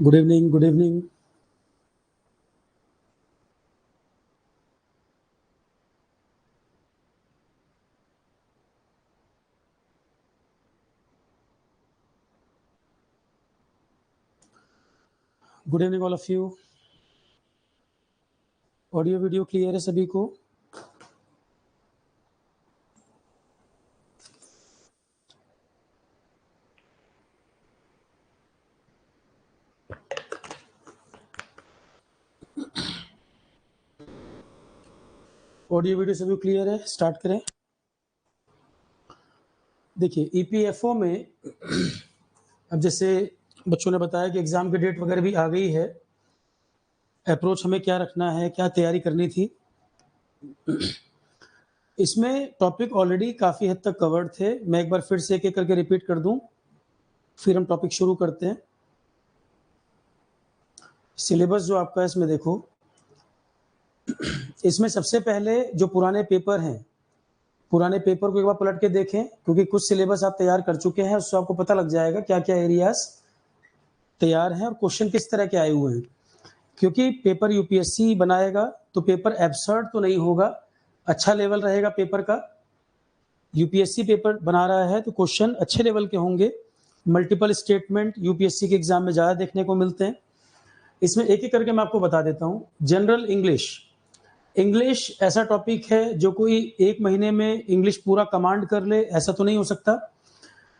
Good evening, good evening. Good evening all of you. Audio video clear है सभी को? Audio video सभी clear है? स्टार्ट करें। देखिए ईपीएफओ में अब जैसे बच्चों ने बताया कि एग्जाम की डेट वगैरह भी आ गई है। अप्रोच हमें क्या रखना है, क्या तैयारी करनी थी। इसमें टॉपिक ऑलरेडी काफ़ी हद तक कवर्ड थे। मैं एक बार फिर से एक एक करके रिपीट कर दूं, फिर हम टॉपिक शुरू करते हैं। सिलेबस जो आपका है इसमें देखो, इसमें सबसे पहले जो पुराने पेपर हैं, पुराने पेपर को एक बार पलट के देखें, क्योंकि कुछ सिलेबस आप तैयार कर चुके हैं, उससे आपको पता लग जाएगा क्या क्या एरियाज तैयार हैं और क्वेश्चन किस तरह के आए हुए हैं। क्योंकि पेपर यूपीएससी बनाएगा तो पेपर एब्सर्ड तो नहीं होगा, अच्छा लेवल रहेगा पेपर का। यूपीएससी पेपर बना रहा है तो क्वेश्चन अच्छे लेवल के होंगे। मल्टीपल स्टेटमेंट यूपीएससी के एग्जाम में ज़्यादा देखने को मिलते हैं। इसमें एक एक करके मैं आपको बता देता हूँ। जनरल इंग्लिश, इंग्लिश ऐसा टॉपिक है जो कोई एक महीने में इंग्लिश पूरा कमांड कर ले ऐसा तो नहीं हो सकता,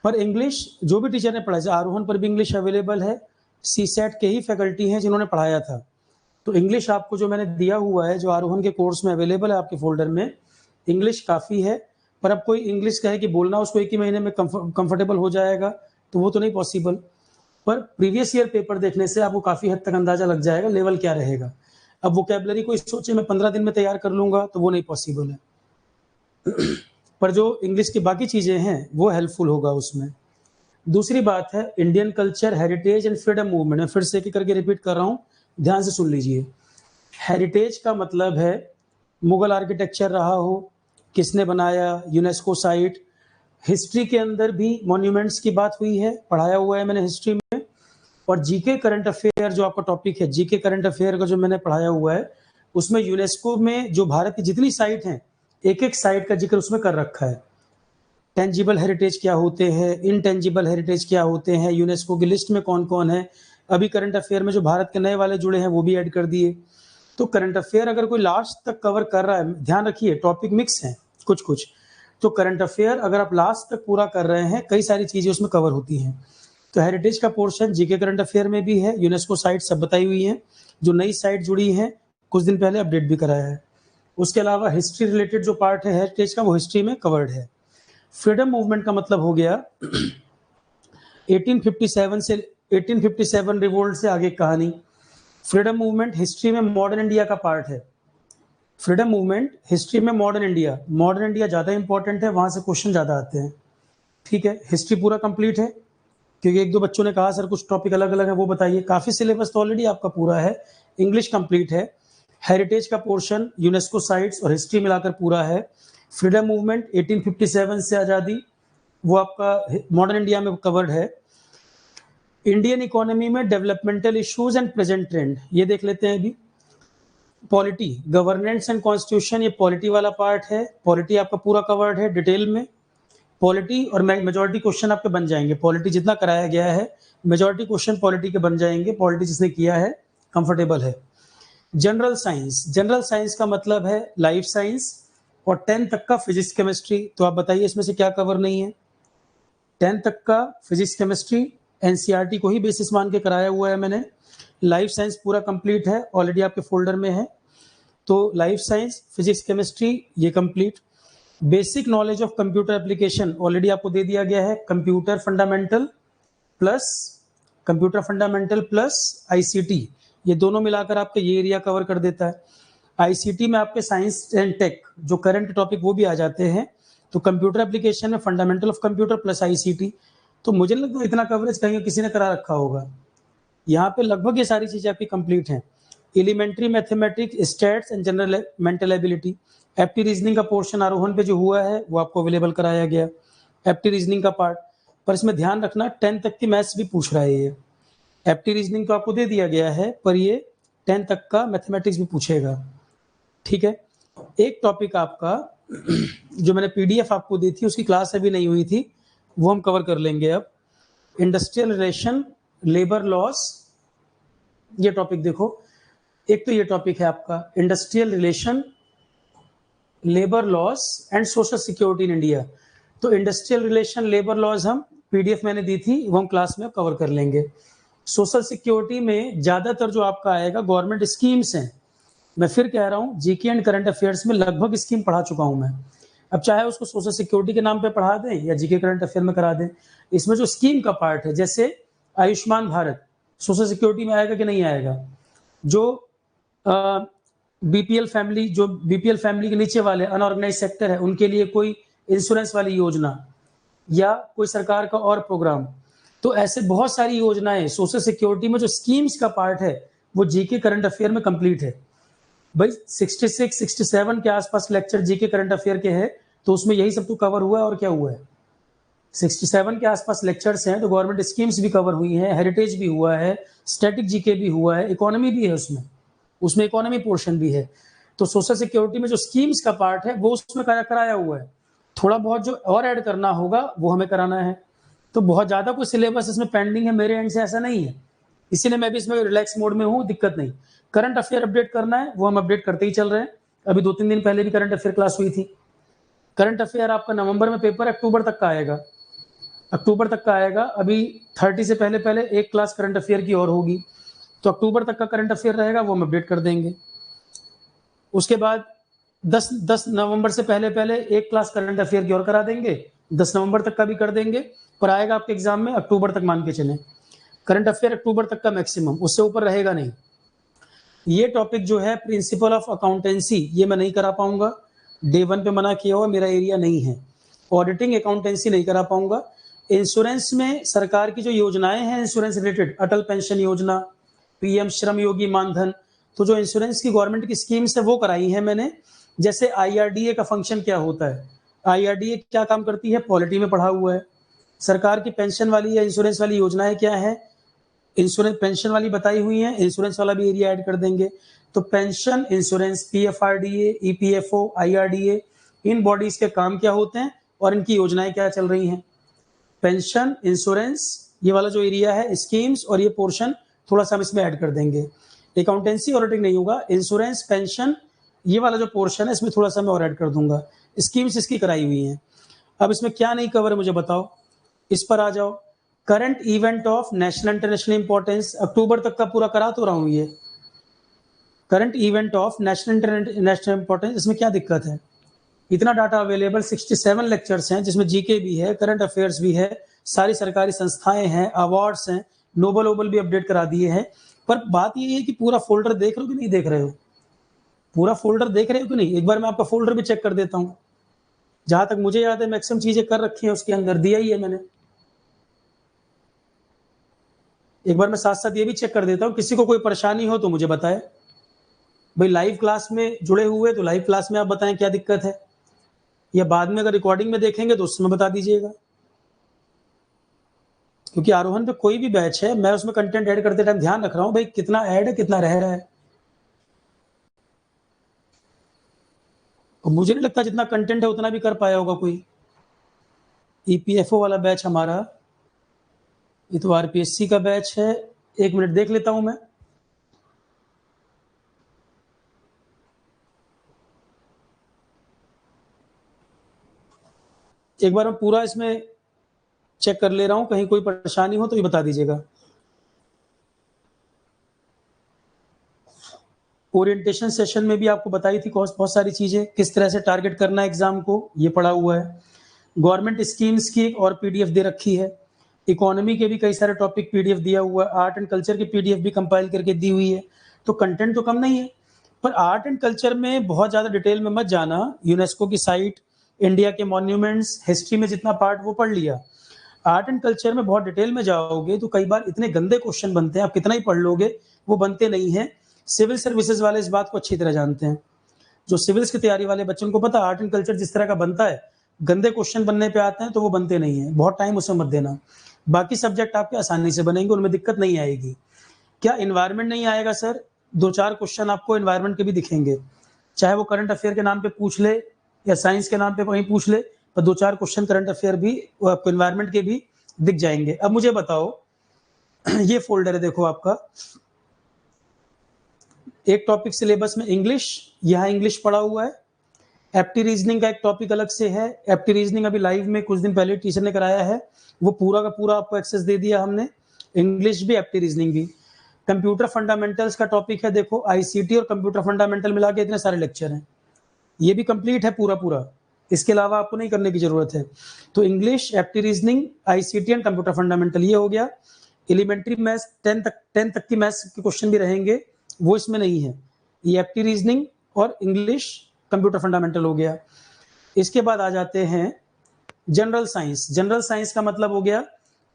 पर इंग्लिश जो भी टीचर ने पढ़ाया, आरोहण पर भी इंग्लिश अवेलेबल है, सीसेट के ही फैकल्टी हैं जिन्होंने पढ़ाया था। तो इंग्लिश आपको जो मैंने दिया हुआ है, जो आरोहण के कोर्स में अवेलेबल है आपके फोल्डर में, इंग्लिश काफ़ी है। पर अब कोई इंग्लिश कहे कि बोलना उसको एक ही महीने में कंफर्टेबल हो जाएगा तो वो तो नहीं पॉसिबल। पर प्रीवियस ईयर पेपर देखने से आपको काफ़ी हद तक अंदाजा लग जाएगा लेवल क्या रहेगा। अब वोकेबलरी को सोचे मैं 15 दिन में तैयार कर लूंगा तो वो नहीं पॉसिबल है। पर जो इंग्लिश की बाकी चीज़ें हैं वो हेल्पफुल होगा उसमें। दूसरी बात है Indian culture, heritage and freedom movement. मैं फिर से एक करके रिपीट कर रहा हूँ, ध्यान से सुन लीजिए। हेरिटेज का मतलब है मुगल आर्किटेक्चर रहा हो, किसने बनाया, यूनेस्को साइट। हिस्ट्री के अंदर भी मॉन्यूमेंट्स की बात हुई है, पढ़ाया हुआ है मैंने हिस्ट्री में। और जीके करंट अफेयर जो आपका टॉपिक है, जीके करंट अफेयर का जो मैंने पढ़ाया हुआ है, उसमें यूनेस्को में जो भारत की जितनी साइट हैं, एक एक साइट का जिक्र उसमें कर रखा है। टेंजिबल हेरिटेज क्या होते हैं, इनटेंजिबल हेरिटेज क्या होते हैं, यूनेस्को की लिस्ट में कौन कौन है। अभी करंट अफेयर में जो भारत के नए वाले जुड़े हैं वो भी ऐड कर दिए। तो करंट अफेयर अगर कोई लास्ट तक कवर कर रहा है, ध्यान रखिए टॉपिक मिक्स है कुछ कुछ, तो करंट अफेयर अगर आप लास्ट तक पूरा कर रहे हैं, कई सारी चीजें उसमें कवर होती हैं। तो हेरिटेज का पोर्शन जीके करंट अफेयर में भी है, यूनेस्को साइट सब बताई हुई है, जो नई साइट जुड़ी है कुछ दिन पहले अपडेट भी कराया है। उसके अलावा हिस्ट्री रिलेटेड जो पार्ट है हेरिटेज का, वो हिस्ट्री में कवर्ड है। फ्रीडम मूवमेंट का मतलब हो गया 1857 से 1857 रिवोल्ट से आगे कहानी। फ्रीडम मूवमेंट हिस्ट्री में मॉडर्न इंडिया का पार्ट है। फ्रीडम मूवमेंट हिस्ट्री में मॉडर्न इंडिया, मॉडर्न इंडिया ज्यादा इंपॉर्टेंट है, वहां से क्वेश्चन ज्यादा आते हैं। ठीक है, हिस्ट्री पूरा कंप्लीट है, क्योंकि एक दो बच्चों ने कहा सर कुछ टॉपिक अलग अलग है, वो बताइए। काफी सिलेबस तो ऑलरेडी आपका पूरा है। इंग्लिश कंप्लीट है, हेरिटेज का पोर्शन, यूनेस्को साइट्स और हिस्ट्री मिलाकर पूरा है। फ्रीडम मूवमेंट 1857 से आजादी, वो आपका मॉडर्न इंडिया में कवर्ड है। इंडियन इकोनॉमी में developmental issues and present trend, ये देख लेते हैं अभी। पॉलिटी, गवर्नेंस एंड कॉन्स्टिट्यूशन, ये पॉलिटी वाला पार्ट है। पॉलिटी आपका पूरा कवर्ड है डिटेल में। पॉलिटी और मेजॉरिटी क्वेश्चन आपके बन जाएंगे, पॉलिटी जितना कराया गया है मेजॉरिटी क्वेश्चन पॉलिटी के बन जाएंगे, पॉलिटी जिसने किया है कंफर्टेबल है। जनरल साइंस, जनरल साइंस का मतलब है लाइफ साइंस और 10 तक का फिजिक्स केमिस्ट्री। तो आप बताइए इसमें से क्या कवर नहीं है। 10 तक का फिजिक्स केमिस्ट्री एनसीईआरटी को ही बेसिस मान के कराया हुआ है मैंने। लाइफ साइंस पूरा कंप्लीट है, ऑलरेडी आपके फोल्डर में है। तो लाइफ साइंस, फिजिक्स केमिस्ट्री ये complete. Basic knowledge of computer application already आपको दे दिया गया है। कंप्यूटर फंडामेंटल प्लस आईसीटी, ये दोनों मिलाकर आपका ये एरिया कवर कर देता है। आईसीटी में आपके साइंस एंड टेक जो करंट टॉपिक वो भी आ जाते हैं। तो कंप्यूटर एप्लीकेशन में fundamental of computer plus ICT. तो मुझे लगता है इतना कवरेज कहीं किसी ने करा रखा होगा। यहाँ पे लगभग ये सारी चीजें आपकी कंप्लीट हैं। Elementary mathematics, stats and general mental ability. Apti reasoning का पोर्शन आरोहण पे जो हुआ है वो आपको अवेलेबल कराया गया, एप्टी रीजनिंग का पार्ट। पर इसमें ध्यान रखना 10 तक की मैथ्स भी पूछ रहा है ये। एप्टी रीजनिंग तो आपको दे दिया गया है, पर ये 10 तक का मैथमेटिक्स भी पूछेगा, ठीक है। एक टॉपिक आपका जो मैंने पीडीएफ आपको दी थी, उसकी क्लास अभी नहीं हुई थी, वो हम कवर कर लेंगे अब। इंडस्ट्रियल रिलेशन, लेबर लॉस, ये टॉपिक देखो। एक तो ये टॉपिक है आपका industrial relation, labour laws and social security in India. तो इंडस्ट्रियल रिलेशन, लेबर लॉस हम पीडीएफ मैंने दी थी, वो हम क्लास में कवर कर लेंगे। सोशल सिक्योरिटी में ज्यादातर जो आपका आएगा गवर्नमेंट स्कीम्स हैं। मैं फिर कह रहा हूँ, जीके एंड करंट अफेयर्स में लगभग स्कीम पढ़ा चुका हूं मैं। अब चाहे उसको सोशल सिक्योरिटी के नाम पे पढ़ा दें या जीके करंट अफेयर में करा दें, इसमें जो स्कीम का पार्ट है, जैसे आयुष्मान भारत सोशल सिक्योरिटी में आएगा कि नहीं आएगा। जो बीपीएल फैमिली के नीचे वाले अनऑर्गेनाइज सेक्टर है, उनके लिए कोई इंश्योरेंस वाली योजना या कोई सरकार का और प्रोग्राम, तो ऐसे बहुत सारी योजनाएं सोशल सिक्योरिटी में जो स्कीम्स का पार्ट है, वो जीके करंट अफेयर में कंप्लीट है। भाई 66, 67 के आसपास लेक्चर जीके करंट अफेयर के हैं, तो उसमें यही सब तो कवर हुआ है। और क्या हुआ है, 67 के आसपास लेक्चर्स हैं, तो गवर्नमेंट स्कीम्स भी कवर हुई हैं, हेरिटेज भी हुआ है, स्टैटिक जीके भी हुआ है, इकोनॉमी भी है उसमें इकोनॉमी पोर्शन भी है। तो सोशल सिक्योरिटी में जो स्कीम्स का पार्ट है, वो उसमें कराया हुआ है। थोड़ा बहुत जो और ऐड करना होगा वो हमें कराना है। तो बहुत ज्यादा कोई सिलेबस इसमें पेंडिंग है मेरे एंड से, ऐसा नहीं है। इसीलिए मैं भी इसमें रिलैक्स मोड में हूँ, दिक्कत नहीं। करंट अफेयर अपडेट करना है, वो हम अपडेट करते ही चल रहे हैं। अभी 2-3 दिन पहले भी करंट अफेयर क्लास हुई थी। करंट अफेयर आपका नवंबर में पेपर, अक्टूबर तक का आएगा। अभी 30 से पहले एक क्लास करंट अफेयर की और होगी, तो अक्टूबर तक का करंट अफेयर रहेगा, वो हम अपडेट कर देंगे। उसके बाद 10 नवंबर से पहले एक क्लास करंट अफेयर की और करा देंगे, 10 नवंबर तक का भी कर देंगे, पर आएगा आपके एग्जाम में अक्टूबर तक, मान के चले। करंट अफेयर अक्टूबर तक का मैक्सिमम, उससे ऊपर रहेगा नहीं। ये टॉपिक जो है प्रिंसिपल ऑफ अकाउंटेंसी, ये मैं नहीं करा पाऊंगा, डे 1 पे मना किया हुआ, मेरा एरिया नहीं है। ऑडिटिंग अकाउंटेंसी नहीं करा पाऊंगा। इंश्योरेंस में सरकार की जो योजनाएं हैं इंश्योरेंस रिलेटेड, अटल पेंशन योजना, पीएम श्रम योगी मानधन, तो जो इंश्योरेंस की गवर्नमेंट की स्कीम्स है वो कराई है मैंने। जैसे आईआरडीए का फंक्शन क्या होता है, आईआरडीए क्या काम करती है, पॉलिटी में पढ़ा हुआ है। सरकार की पेंशन वाली या इंश्योरेंस वाली योजनाएं क्या है, इंश्योरेंस पेंशन वाली बताई हुई है, इंश्योरेंस वाला भी एरिया ऐड कर देंगे। तो pension, insurance, PFRDA, EPFO, IRDA, in bodies के काम क्या होते हैं और इनकी योजनाएं क्या चल रही हैं। पेंशन, इंश्योरेंस, ये वाला जो एरिया है, स्कीम्स, और ये पोर्शन थोड़ा सा हम इसमें ऐड कर देंगे। अकाउंटेंसी ऑडिटिंग नहीं होगा, इंश्योरेंस, पेंशन, ये वाला जो पोर्शन है इसमें थोड़ा सा मैं और ऐड कर दूंगा। स्कीम्स इसकी कराई हुई हैं। अब इसमें क्या नहीं कवर है मुझे बताओ, इस पर आ जाओ। Current event of national international importance, October तक का पूरा करा तो रहा हूं। ये current event of national international importance, इसमें क्या दिक्कत है, इतना डाटा अवेलेबल, 67 लेक्चर्स हैं, जिसमें जीके भी है, करंट अफेयर्स भी है, सारी सरकारी संस्थाएं हैं, अवार्ड्स हैं, नोबल भी अपडेट करा दिए हैं। पर बात ये है कि पूरा फोल्डर देख रहे हो कि नहीं देख रहे हो, पूरा फोल्डर देख रहे हो कि नहीं। एक बार मैं आपका फोल्डर भी चेक कर देता हूँ, जहां तक मुझे याद है मैक्सिमम चीजें कर रखी हैं, उसके अंदर दिया ही है मैंने। एक बार मैं साथ साथ ये भी चेक कर देता हूँ, किसी को कोई परेशानी हो तो मुझे बताए। भाई लाइव क्लास में जुड़े हुए तो लाइव क्लास में आप बताएं क्या दिक्कत है, या बाद में अगर रिकॉर्डिंग में देखेंगे तो उसमें बता दीजिएगा। क्योंकि आरोहण पे कोई भी बैच है, मैं उसमें कंटेंट ऐड करते टाइम ध्यान रख रहा हूँ भाई कितना ऐड है, कितना रह रहा है। और मुझे नहीं लगता जितना कंटेंट है उतना भी कर पाया होगा कोई। ईपीएफओ वाला बैच हमारा, ये तो आरपीएससी का बैच है। 1 मिनट देख लेता हूं मैं। एक बार मैं पूरा इसमें चेक कर ले रहा हूं, कहीं कोई परेशानी हो तो ये बता दीजिएगा। ओरिएंटेशन सेशन में भी आपको बताई थी बहुत सारी चीजें, किस तरह से टारगेट करना है एग्जाम को, ये पढ़ा हुआ है। गवर्नमेंट स्कीम्स की एक और पीडीएफ दे रखी है। इकोनॉमी के भी कई सारे टॉपिक पीडीएफ दिया हुआ है। आर्ट एंड कल्चर की पीडीएफ भी कंपाइल करके दी हुई है। तो कंटेंट तो कम नहीं है, पर आर्ट एंड कल्चर में बहुत ज्यादा डिटेल में मत जाना। यूनेस्को की साइट, इंडिया के मॉन्यूमेंट्स, हिस्ट्री में जितना पार्ट वो पढ़ लिया। आर्ट एंड कल्चर में बहुत डिटेल में जाओगे तो कई बार इतने गंदे क्वेश्चन बनते हैं, आप कितना ही पढ़ लोगे वो बनते नहीं है। सिविल सर्विसेज वाले इस बात को अच्छी तरह जानते हैं। जो सिविल्स की तैयारी वाले बच्चों को पता, आर्ट एंड कल्चर जिस तरह का बनता है, गंदे क्वेश्चन बनने पे आते हैं तो वो बनते नहीं है, बहुत टाइम उसमें मत देना। बाकी सब्जेक्ट आपके आसानी से बनेंगे, उनमें दिक्कत नहीं आएगी। क्या एनवायरनमेंट नहीं आएगा सर? 2-4 क्वेश्चन आपको एनवायरनमेंट के भी दिखेंगे, चाहे वो करंट अफेयर के नाम पे पूछ ले या साइंस के नाम पे कहीं पूछ ले, पर 2-4 क्वेश्चन करंट अफेयर भी आपको एनवायरनमेंट के भी दिख जाएंगे। अब मुझे बताओ, ये फोल्डर है देखो आपका, एक टॉपिक सिलेबस में इंग्लिश, यहाँ इंग्लिश पढ़ा हुआ है। एप्टी रीजनिंग का एक टॉपिक अलग से है। एप्टी रीजनिंग अभी लाइव में कुछ दिन पहले टीचर ने कराया है, वो पूरा का पूरा आपको एक्सेस दे दिया हमने। इंग्लिश भी, एप्टी रीजनिंग भी। कंप्यूटर फंडामेंटल्स का टॉपिक है देखो, आईसीटी और कंप्यूटर फंडामेंटल मिला के इतने सारे लेक्चर हैं, ये भी कंप्लीट है पूरा पूरा, इसके अलावा आपको नहीं करने की जरूरत है। तो English, apti reasoning, ICT and computer fundamental, ये हो गया। एलिमेंट्री मैथ्स 10 तक की मैथ्स के क्वेश्चन भी रहेंगे, वो इसमें नहीं है। ये एप्टी रीजनिंग और इंग्लिश, कंप्यूटर फंडामेंटल हो गया। इसके बाद आ जाते हैं जनरल साइंस। जनरल साइंस का मतलब हो गया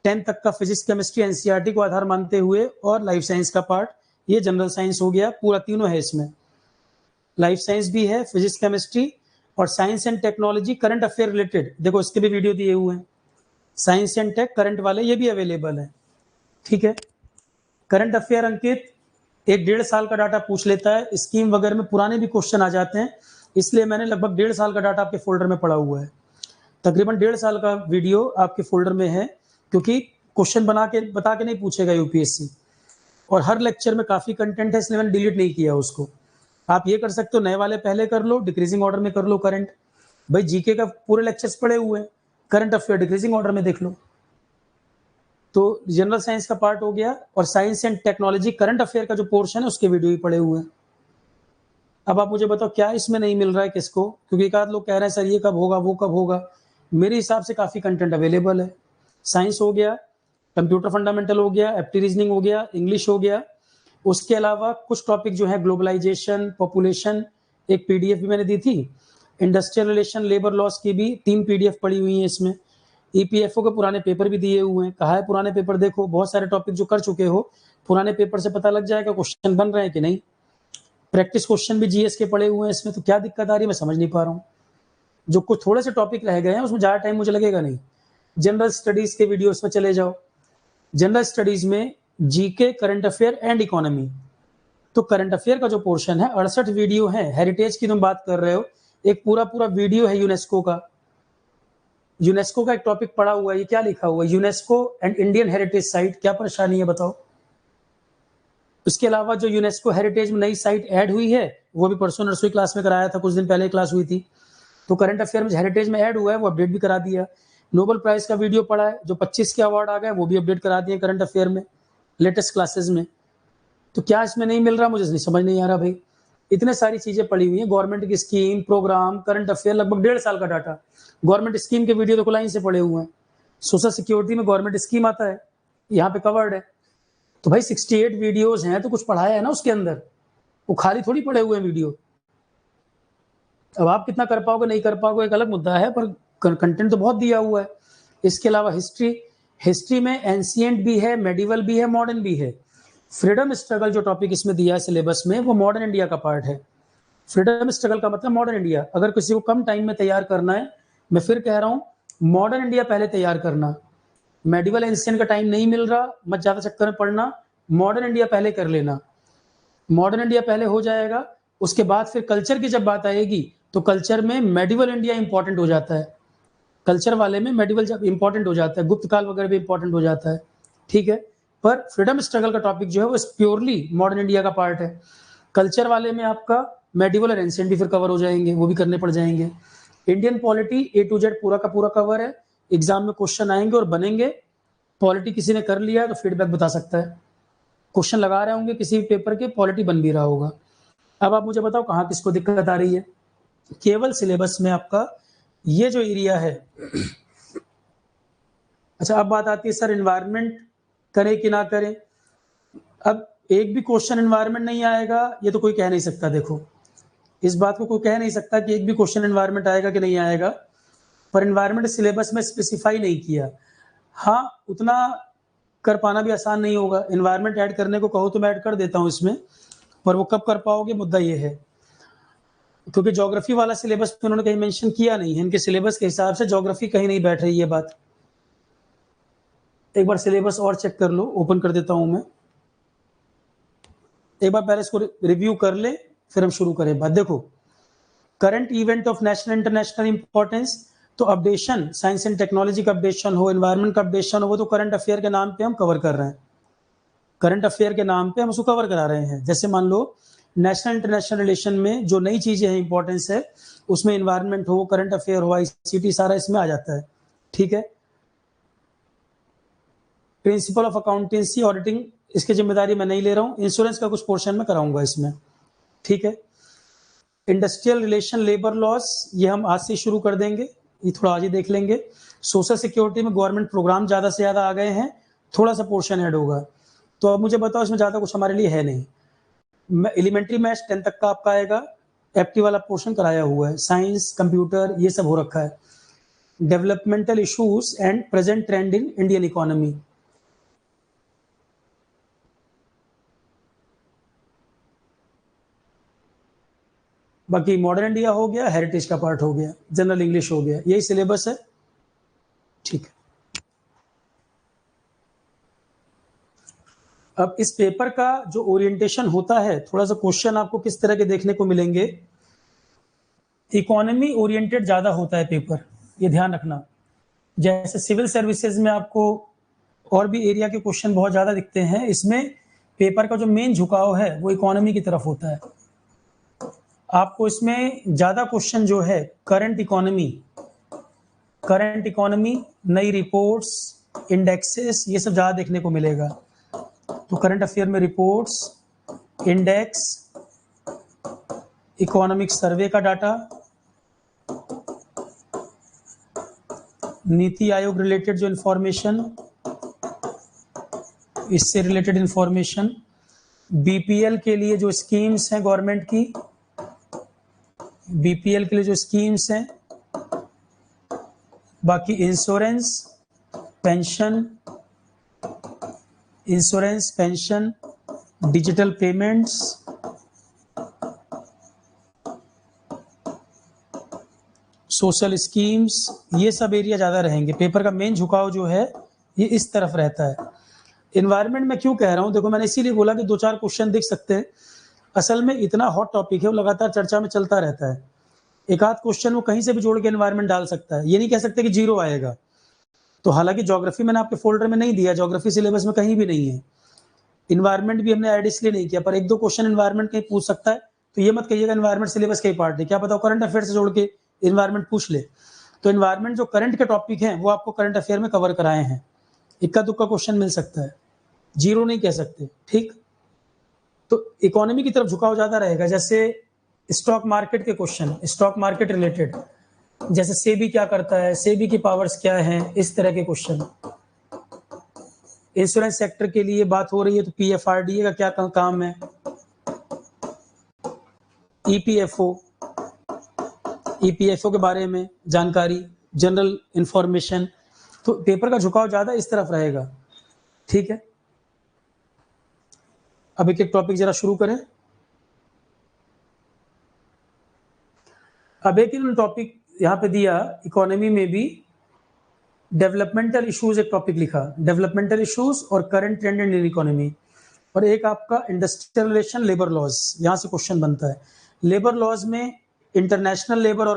10 तक का फिजिक्स, केमिस्ट्री, एनसीईआरटी को आधार मानते हुए और लाइफ साइंस का पार्ट, ये जनरल साइंस हो गया। पूरा तीनों है इसमें, लाइफ साइंस भी है, फिजिक्स, केमिस्ट्री और science and technology, current affair related. देखो इसके भी वीडियो दिए हुए हैं, साइंस एंड टेक करंट वाले, ये भी अवेलेबल है। ठीक है, करंट अफेयर अंकित 1-1.5 साल का डाटा पूछ लेता है, स्कीम वगैरह में पुराने भी क्वेश्चन आ जाते हैं, इसलिए मैंने लगभग 1.5 साल का डाटा आपके फोल्डर में पड़ा हुआ है। तकरीबन 1.5 साल का वीडियो आपके फोल्डर में है, क्योंकि क्वेश्चन बता के नहीं पूछेगा यूपीएससी, और हर लेक्चर में काफी कंटेंट है, इसलिए मैंने डिलीट नहीं किया उसको। आप ये कर सकते हो, नए वाले पहले कर लो, डिक्रीजिंग ऑर्डर में कर लो करंट। भाई जीके का पूरे लेक्चर्स पड़े हुए हैं, करंट अफेयर डिक्रीजिंग ऑर्डर में देख लो। तो जनरल साइंस का पार्ट हो गया, और science and technology current affair का जो पोर्शन है उसके वीडियो भी पड़े हुए हैं। अब आप मुझे बताओ क्या इसमें नहीं मिल रहा है किसको, क्योंकि एक आध लोग कह रहे हैं सर ये कब होगा, वो कब होगा। मेरे हिसाब से काफी कंटेंट अवेलेबल है। साइंस हो गया, कंप्यूटर फंडामेंटल हो गया, एप्टी रीजनिंग हो गया, इंग्लिश हो गया। उसके अलावा कुछ टॉपिक जो है, ग्लोबलाइजेशन, पॉपुलेशन, एक पीडीएफ भी मैंने दी थी। इंडस्ट्रियल रिलेशन, लेबर लॉस की भी 3 पीडीएफ पड़ी हुई है इसमें। ईपीएफओ के पुराने पेपर भी दिए हुए हैं। कहा है पुराने पेपर देखो, बहुत सारे टॉपिक जो कर चुके हो, पुराने पेपर से पता लग जाएगा क्वेश्चन बन रहे हैं कि नहीं। प्रैक्टिस क्वेश्चन भी जीएस के पड़े हुए हैं इसमें, तो क्या दिक्कत आ रही है मैं समझ नहीं पा रहा हूँ। जो कुछ थोड़े से टॉपिक रह गए हैं उसमें ज्यादा टाइम मुझे लगेगा नहीं। जनरल स्टडीज के वीडियोस में चले जाओ। जनरल स्टडीज में GK, current affair and economy. तो करंट अफेयर का जो पोर्शन है 68 वीडियो है। हेरिटेज की तुम बात कर रहे हो, एक पूरा पूरा वीडियो है यूनेस्को का। यूनेस्को का एक टॉपिक पड़ा हुआ है, ये क्या लिखा हुआ है, UNESCO and Indian heritage site. क्या परेशानी है बताओ। इसके अलावा जो यूनेस्को हेरिटेज में नई साइट ऐड हुई है, वो भी परसों नर्सरी क्लास में कराया था, कुछ दिन पहले क्लास हुई थी। तो करंट अफेयर में हेरिटेज में ऐड हुआ है, वो अपडेट भी करा दिया। नोबेल प्राइज का वीडियो पड़ा है, जो 25 के अवार्ड आ गए वो भी अपडेट करा दिए करंट अफेयर में, लेटेस्ट क्लासेस में। तो क्या इसमें नहीं मिल रहा, मुझे नहीं समझ नहीं आ रहा भाई। इतने सारी चीजें पड़ी हुई हैं, गवर्नमेंट की स्कीम, प्रोग्राम, करंट अफेयर, लगभग 1.5 साल का डाटा। गवर्नमेंट स्कीम के वीडियो तो लाइन से पड़े हुए हैं। सोशल सिक्योरिटी में गवर्नमेंट स्कीम आता है, यहाँ पे कवर्ड है। तो भाई 68 वीडियोस हैं, तो कुछ पढ़ाया है ना उसके अंदर, वो खाली थोड़ी पड़े हुए हैं वीडियो। अब आप कितना कर पाओगे नहीं कर पाओगे एक अलग मुद्दा है, पर कंटेंट तो बहुत दिया हुआ है। इसके अलावा हिस्ट्री में एंशिएंट भी है, मेडिवल भी है, मॉडर्न भी है। फ्रीडम स्ट्रगल जो टॉपिक इसमें दिया है सिलेबस में, वो मॉडर्न इंडिया का पार्ट है। फ्रीडम स्ट्रगल का मतलब मॉडर्न इंडिया। अगर किसी को कम टाइम में तैयार करना है, मैं फिर कह रहा हूँ मॉडर्न इंडिया पहले तैयार करना। मेडिवल एंशिएंट का टाइम नहीं मिल रहा, मत ज्यादा चक्कर में पड़ना, मॉडर्न इंडिया पहले कर लेना। मॉडर्न इंडिया पहले हो जाएगा, उसके बाद फिर कल्चर की जब बात आएगी, तो कल्चर में मेडिवल इंडिया इंपॉर्टेंट हो जाता है। कल्चर वाले में मेडिवल जब इंपॉर्टेंट हो जाता है, गुप्त काल वगैरह भी इंपॉर्टेंट हो जाता है। ठीक है, पर फ्रीडम स्ट्रगल का टॉपिक जो है वो प्योरली मॉडर्न इंडिया का पार्ट है। कल्चर वाले में आपका मेडिवल और एंशिएंट भी फिर कवर हो जाएंगे, वो भी करने पड़ जाएंगे। Indian polity A to Z पूरा का पूरा कवर है। एग्जाम में क्वेश्चन आएंगे और बनेंगे। पॉलिटी किसी ने कर लिया है तो फीडबैक बता सकता है। क्वेश्चन लगा रहे होंगे किसी भी पेपर के, पॉलिटी बन भी रहा होगा। अब आप मुझे बताओ कहाँ किसको दिक्कत आ रही है। केवल सिलेबस में आपका ये जो एरिया है। अच्छा, अब बात आती है सर एनवायरनमेंट करें कि ना करें। अब एक भी क्वेश्चन एनवायरनमेंट नहीं आएगा ये तो कोई कह नहीं सकता। देखो, इस बात को कोई कह नहीं सकता कि एक भी क्वेश्चन एनवायरनमेंट आएगा कि नहीं आएगा, पर एनवायरनमेंट सिलेबस में स्पेसिफाई नहीं किया। हाँ, उतना कर पाना भी आसान नहीं होगा। एनवायरनमेंट ऐड करने को कहो तो मैं ऐड कर देता हूँ इसमें, पर वो कब कर पाओगे, मुद्दा ये है। क्योंकि ज्योग्राफी वाला सिलेबस में उन्होंने कहीं मेंशन किया नहीं है, इनके सिलेबस के हिसाब से ज्योग्राफी कहीं नहीं बैठ रही है बात। एक बार सिलेबस और चेक कर लो, ओपन कर देता हूं मैं, एक बार पहले इसको रिव्यू कर ले, फिर हम शुरू करें बात। देखो, current event of national international importance, तो अपडेशन, साइंस एंड टेक्नोलॉजी का अपडेशन हो, एनवायरमेंट का अपडेशन हो, वो तो करंट अफेयर के नाम पे हम कवर कर रहे हैं, करंट अफेयर के नाम पे हम उसको कवर करा रहे हैं। जैसे मान लो नेशनल इंटरनेशनल रिलेशन में जो नई चीजें हैं, इंपॉर्टेंस है, उसमें एनवायरमेंट हो, करंट अफेयर हो, आईसीटी, सारा इसमें आ जाता है, ठीक है। प्रिंसिपल ऑफ अकाउंटेंसी ऑडिटिंग, इसकी जिम्मेदारी मैं नहीं ले रहा हूँ, इंश्योरेंस का कुछ पोर्शन में कराऊंगा इसमें, ठीक है। इंडस्ट्रियल रिलेशन, लेबर लॉस, ये हम आज से शुरू कर देंगे, ये थोड़ा आज ही देख लेंगे। सोशल सिक्योरिटी में गवर्नमेंट प्रोग्राम ज्यादा से ज्यादा आ गए हैं, थोड़ा सा पोर्शन ऐड होगा, तो अब मुझे बताओ इसमें ज्यादा कुछ हमारे लिए है नहीं। एलिमेंट्री मैथ्स 10 तक का आपका आएगा, एप्टी वाला पोर्शन कराया हुआ है, साइंस, कंप्यूटर, ये सब हो रखा है। Developmental issues and present trend in Indian economy, बाकी मॉडर्न इंडिया हो गया, हेरिटेज का पार्ट हो गया, जनरल इंग्लिश हो गया, यही सिलेबस है, ठीक है। अब इस पेपर का जो ओरिएंटेशन होता है, थोड़ा सा क्वेश्चन आपको किस तरह के देखने को मिलेंगे, इकोनॉमी ओरिएंटेड ज्यादा होता है पेपर, ये ध्यान रखना। जैसे सिविल सर्विसेज में आपको और भी एरिया के क्वेश्चन बहुत ज्यादा दिखते हैं, इसमें पेपर का जो मेन झुकाव है वो इकोनॉमी की तरफ होता है। आपको इसमें ज्यादा क्वेश्चन जो है करंट इकोनॉमी, नई रिपोर्ट्स, इंडेक्सेस, ये सब ज्यादा देखने को मिलेगा। तो करंट अफेयर में रिपोर्ट्स, इंडेक्स, इकोनॉमिक सर्वे का डाटा, नीति आयोग रिलेटेड जो इंफॉर्मेशन, इससे रिलेटेड इंफॉर्मेशन, बीपीएल के लिए जो स्कीम्स हैं गवर्नमेंट की, बीपीएल के लिए जो स्कीम्स हैं, बाकी insurance, pension, digital payments, social schemes, ये सब एरिया ज्यादा रहेंगे। पेपर का मेन झुकाव जो है ये इस तरफ रहता है। एनवायरनमेंट में क्यों कह रहा हूं, देखो मैंने इसीलिए बोला कि 2-4 क्वेश्चन दिख सकते हैं, असल में इतना हॉट टॉपिक है, वो लगातार चर्चा में चलता रहता है। एक आध क्वेश्चन वो कहीं से भी जोड़ के एनवायरनमेंट डाल सकता है, ये नहीं कह सकते कि 0 आएगा। तो हालांकि ज्योग्राफी मैंने आपके फोल्डर में नहीं दिया, ज्योग्राफी सिलेबस में कहीं भी नहीं है, इन्वायरमेंट भी हमने ऐड इसलिए नहीं किया, पर 1-2 क्वेश्चन एनवायरनमेंट कहीं पूछ सकता है, तो ये मत कहिएगा एनवायरनमेंट सिलेबस का ही पार्ट है, क्या पता करंट अफेयर से जोड़ के एनवायरनमेंट पूछ ले। तो एनवायरनमेंट जो करंट के टॉपिक हैं वो आपको करंट अफेयर में कवर कराए हैं, इक्का दुक्का क्वेश्चन मिल सकता है, 0 नहीं कह सकते, ठीक। तो इकोनॉमी की तरफ झुकाव ज्यादा रहेगा, जैसे स्टॉक मार्केट के क्वेश्चन, स्टॉक मार्केट रिलेटेड, जैसे सेबी क्या करता है, सेबी की पावर्स क्या है, इस तरह के क्वेश्चन। इंश्योरेंस सेक्टर के लिए बात हो रही है तो पीएफआरडीए का क्या काम है, ईपीएफओ के बारे में जानकारी, जनरल इंफॉर्मेशन। तो पेपर का झुकाव ज्यादा इस तरफ रहेगा, ठीक है। अब एक एक टॉपिक जरा शुरू करें। अब एक टॉपिक यहां पे दिया, इकोनॉमी में भी डेवलपमेंटल इश्यूज एक टॉपिक लिखा, डेवलपमेंटल इश्यूज और करंट ट्रेंड इन इकोनॉमी, और एक आपका इंडस्ट्रियल रिलेशन, लेबर लॉज, यहां से क्वेश्चन बनता है। लेबर लॉज में international labour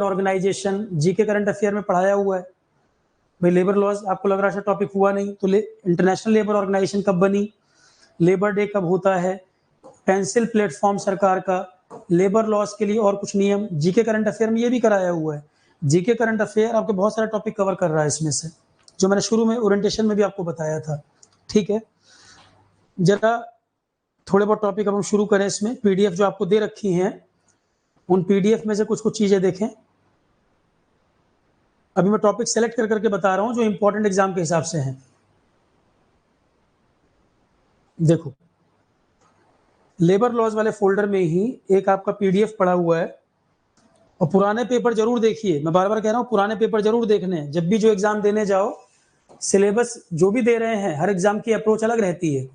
organization GK current affair में पढ़ाया हुआ है भाई। लेबर लॉज आपको लग रहा है टॉपिक हुआ नहीं, तो इंटरनेशनल लेबर ऑर्गेनाइजेशन कब बनी, लेबर डे कब होता है, पेंसिल प्लेटफॉर्म सरकार का, लेबर लॉज के लिए और कुछ नियम, जीके करंट अफेयर में ये भी कराया हुआ है। जीके करंट अफेयर आपके बहुत सारे टॉपिक कवर कर रहा है इसमें से, जो मैंने शुरू में ओरिएंटेशन में भी आपको बताया था, ठीक है। जरा थोड़े बहुत टॉपिक अब हम शुरू करें इसमें, पीडीएफ जो आपको दे रखी हैं उन पीडीएफ में से कुछ कुछ चीजें देखें। अभी मैं टॉपिक सेलेक्ट कर करके बता रहा हूं जो इंपॉर्टेंट एग्जाम के हिसाब से हैं। देखो, लेबर लॉज वाले फोल्डर में ही एक आपका पीडीएफ पड़ा हुआ है, और पुराने पेपर जरूर देखिए, मैं बार बार कह रहा हूं पुराने पेपर जरूर देखने हैं। जब भी जो एग्जाम देने जाओ, सिलेबस जो भी दे रहे हैं, हर एग्जाम की अप्रोच अलग रहती है,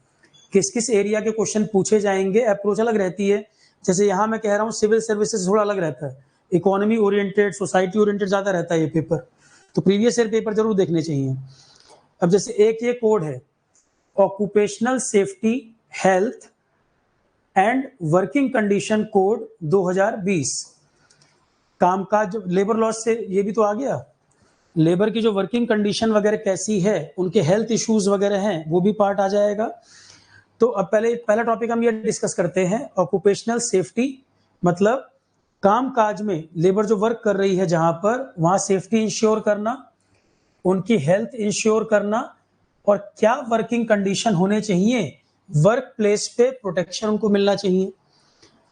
किस किस एरिया के क्वेश्चन पूछे जाएंगे, अप्रोच अलग रहती है। जैसे यहाँ मैं कह रहा हूँ सिविल सर्विसेज थोड़ा अलग रहता है, इकोनॉमी ओरिएंटेड, सोसाइटी ओरिएंटेड ज्यादा रहता है ये पेपर। तो प्रीवियस ईयर पेपर जरूर देखने चाहिए। अब जैसे एक ये कोड है, occupational safety health and working condition code 2020, कामकाज लेबर लॉस से ये भी तो आ गया, लेबर की जो वर्किंग कंडीशन वगैरह कैसी है, उनके हेल्थ इश्यूज वगैरह हैं, वो भी पार्ट आ जाएगा। तो अब पहला टॉपिक हम ये डिस्कस करते हैं, ऑक्यूपेशनल सेफ्टी मतलब काम काज में लेबर जो वर्क कर रही है जहां पर, वहां सेफ्टी इंश्योर करना, उनकी हेल्थ इंश्योर करना, और क्या वर्किंग कंडीशन होने चाहिए, वर्क प्लेस पे प्रोटेक्शन उनको मिलना चाहिए,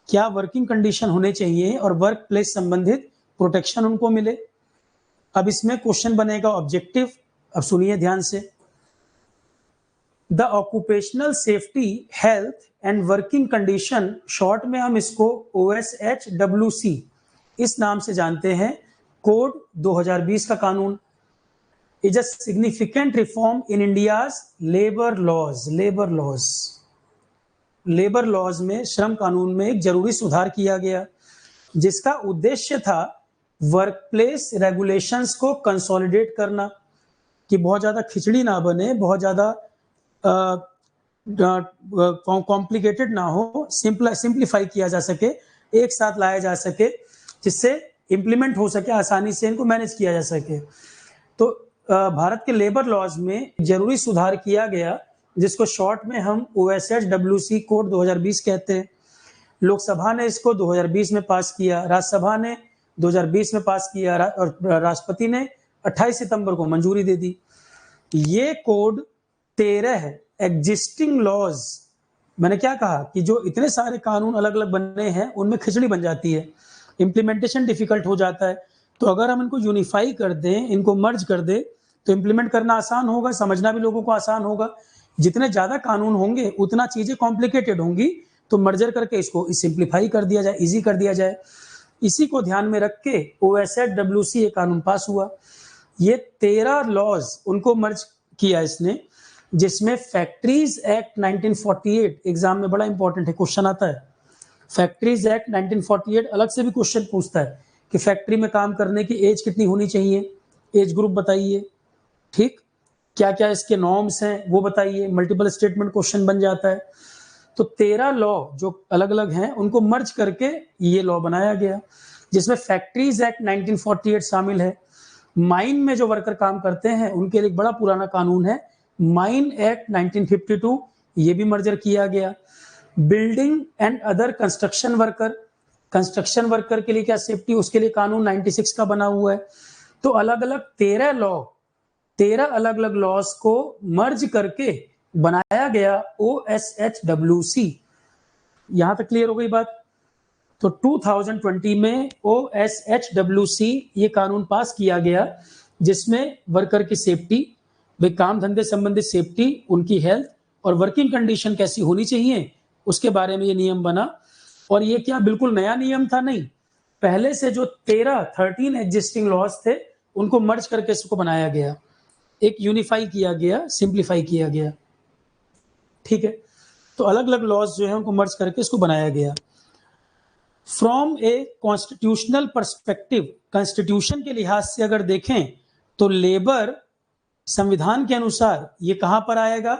क्या वर्किंग कंडीशन होने चाहिए और वर्क प्लेस संबंधित प्रोटेक्शन उनको मिले। अब इसमें क्वेश्चन बनेगा ऑब्जेक्टिव, अब सुनिए ध्यान से। The occupational safety health and working condition, short में हम इसको OSHWC इस नाम से जानते हैं, कोड 2020 का कानून, is a significant reform in India's labour laws. Labour laws में, श्रम कानून में एक जरूरी सुधार किया गया, जिसका उद्देश्य था वर्कप्लेस रेगुलेशंस को कंसोलिडेट करना, कि बहुत ज्यादा खिचड़ी ना बने, बहुत ज्यादा कॉम्प्लिकेटेड ना हो, सिंप्लीफाई किया जा सके, एक साथ लाया जा सके, जिससे इंप्लीमेंट हो सके, आसानी से इनको मैनेज किया जा सके। तो भारत के लेबर लॉज में जरूरी सुधार किया गया, जिसको शॉर्ट में हम OSHWC कोड 2020 कहते हैं। लोकसभा ने इसको 2020 में पास किया, राज्यसभा ने 2020 में पास किया, और राष्ट्रपति ने 28 सितंबर को मंजूरी दे दी। ये कोड 13 एग्जिस्टिंग लॉज, मैंने क्या कहा कि जो इतने सारे कानून अलग अलग बने हैं, उनमें खिचड़ी बन जाती है, इंप्लीमेंटेशन डिफिकल्ट हो जाता है। तो अगर हम इनको यूनिफाई कर दें, इनको मर्ज कर दें, तो इंप्लीमेंट करना आसान होगा, समझना भी लोगों को आसान होगा। जितने ज्यादा कानून होंगे उतना चीजें कॉम्प्लिकेटेड होंगी, तो मर्जर करके इसको सिंप्लीफाई कर दिया जाए, इजी कर दिया जाए। इसी को ध्यान में रख के OSHWC ये कानून पास हुआ। ये 13 लॉज उनको मर्ज किया इसने, जिसमें फैक्ट्रीज एक्ट 1948 एग्जाम में बड़ा इंपॉर्टेंट है, क्वेश्चन आता है। फैक्ट्रीज एक्ट 1948 अलग से भी क्वेश्चन पूछता है कि फैक्ट्री में काम करने की एज कितनी होनी चाहिए, एज ग्रुप बताइए, ठीक, क्या क्या इसके नॉर्म्स हैं वो बताइए, मल्टीपल स्टेटमेंट क्वेश्चन बन जाता है। तो 13 लॉ जो अलग अलग हैं, उनको मर्ज करके ये लॉ बनाया गया, जिसमें फैक्ट्रीज एक्ट 1948 शामिल है। माइन में जो वर्कर काम करते हैं, उनके लिए एक बड़ा पुराना कानून है, माइन एक्ट 1952, ये भी मर्जर किया गया। Building and other construction worker के लिए क्या सेफ्टी, उसके लिए कानून 96 का बना हुआ है। तो अलग अलग 13 अलग अलग लॉज को मर्ज करके बनाया गया OSHWC। यहां तक क्लियर हो गई बात। तो 2020 में OSHWC ये कानून पास किया गया, जिसमें वर्कर की सेफ्टी, वे काम धंधे संबंधित सेफ्टी, उनकी हेल्थ और वर्किंग कंडीशन कैसी होनी चाहिए, उसके बारे में ये नियम बना। और ये क्या बिल्कुल नया नियम था? नहीं, पहले से जो 13 एग्जिस्टिंग लॉज थे, उनको मर्ज करके इसको बनाया गया, एक यूनिफाई किया गया, सिंप्लीफाई किया गया, ठीक है। तो अलग अलग लॉज जो है उनको मर्ज करके इसको बनाया गया। From a constitutional perspective, constitution के लिहाज से अगर देखें तो लेबर संविधान के अनुसार ये कहां पर आएगा,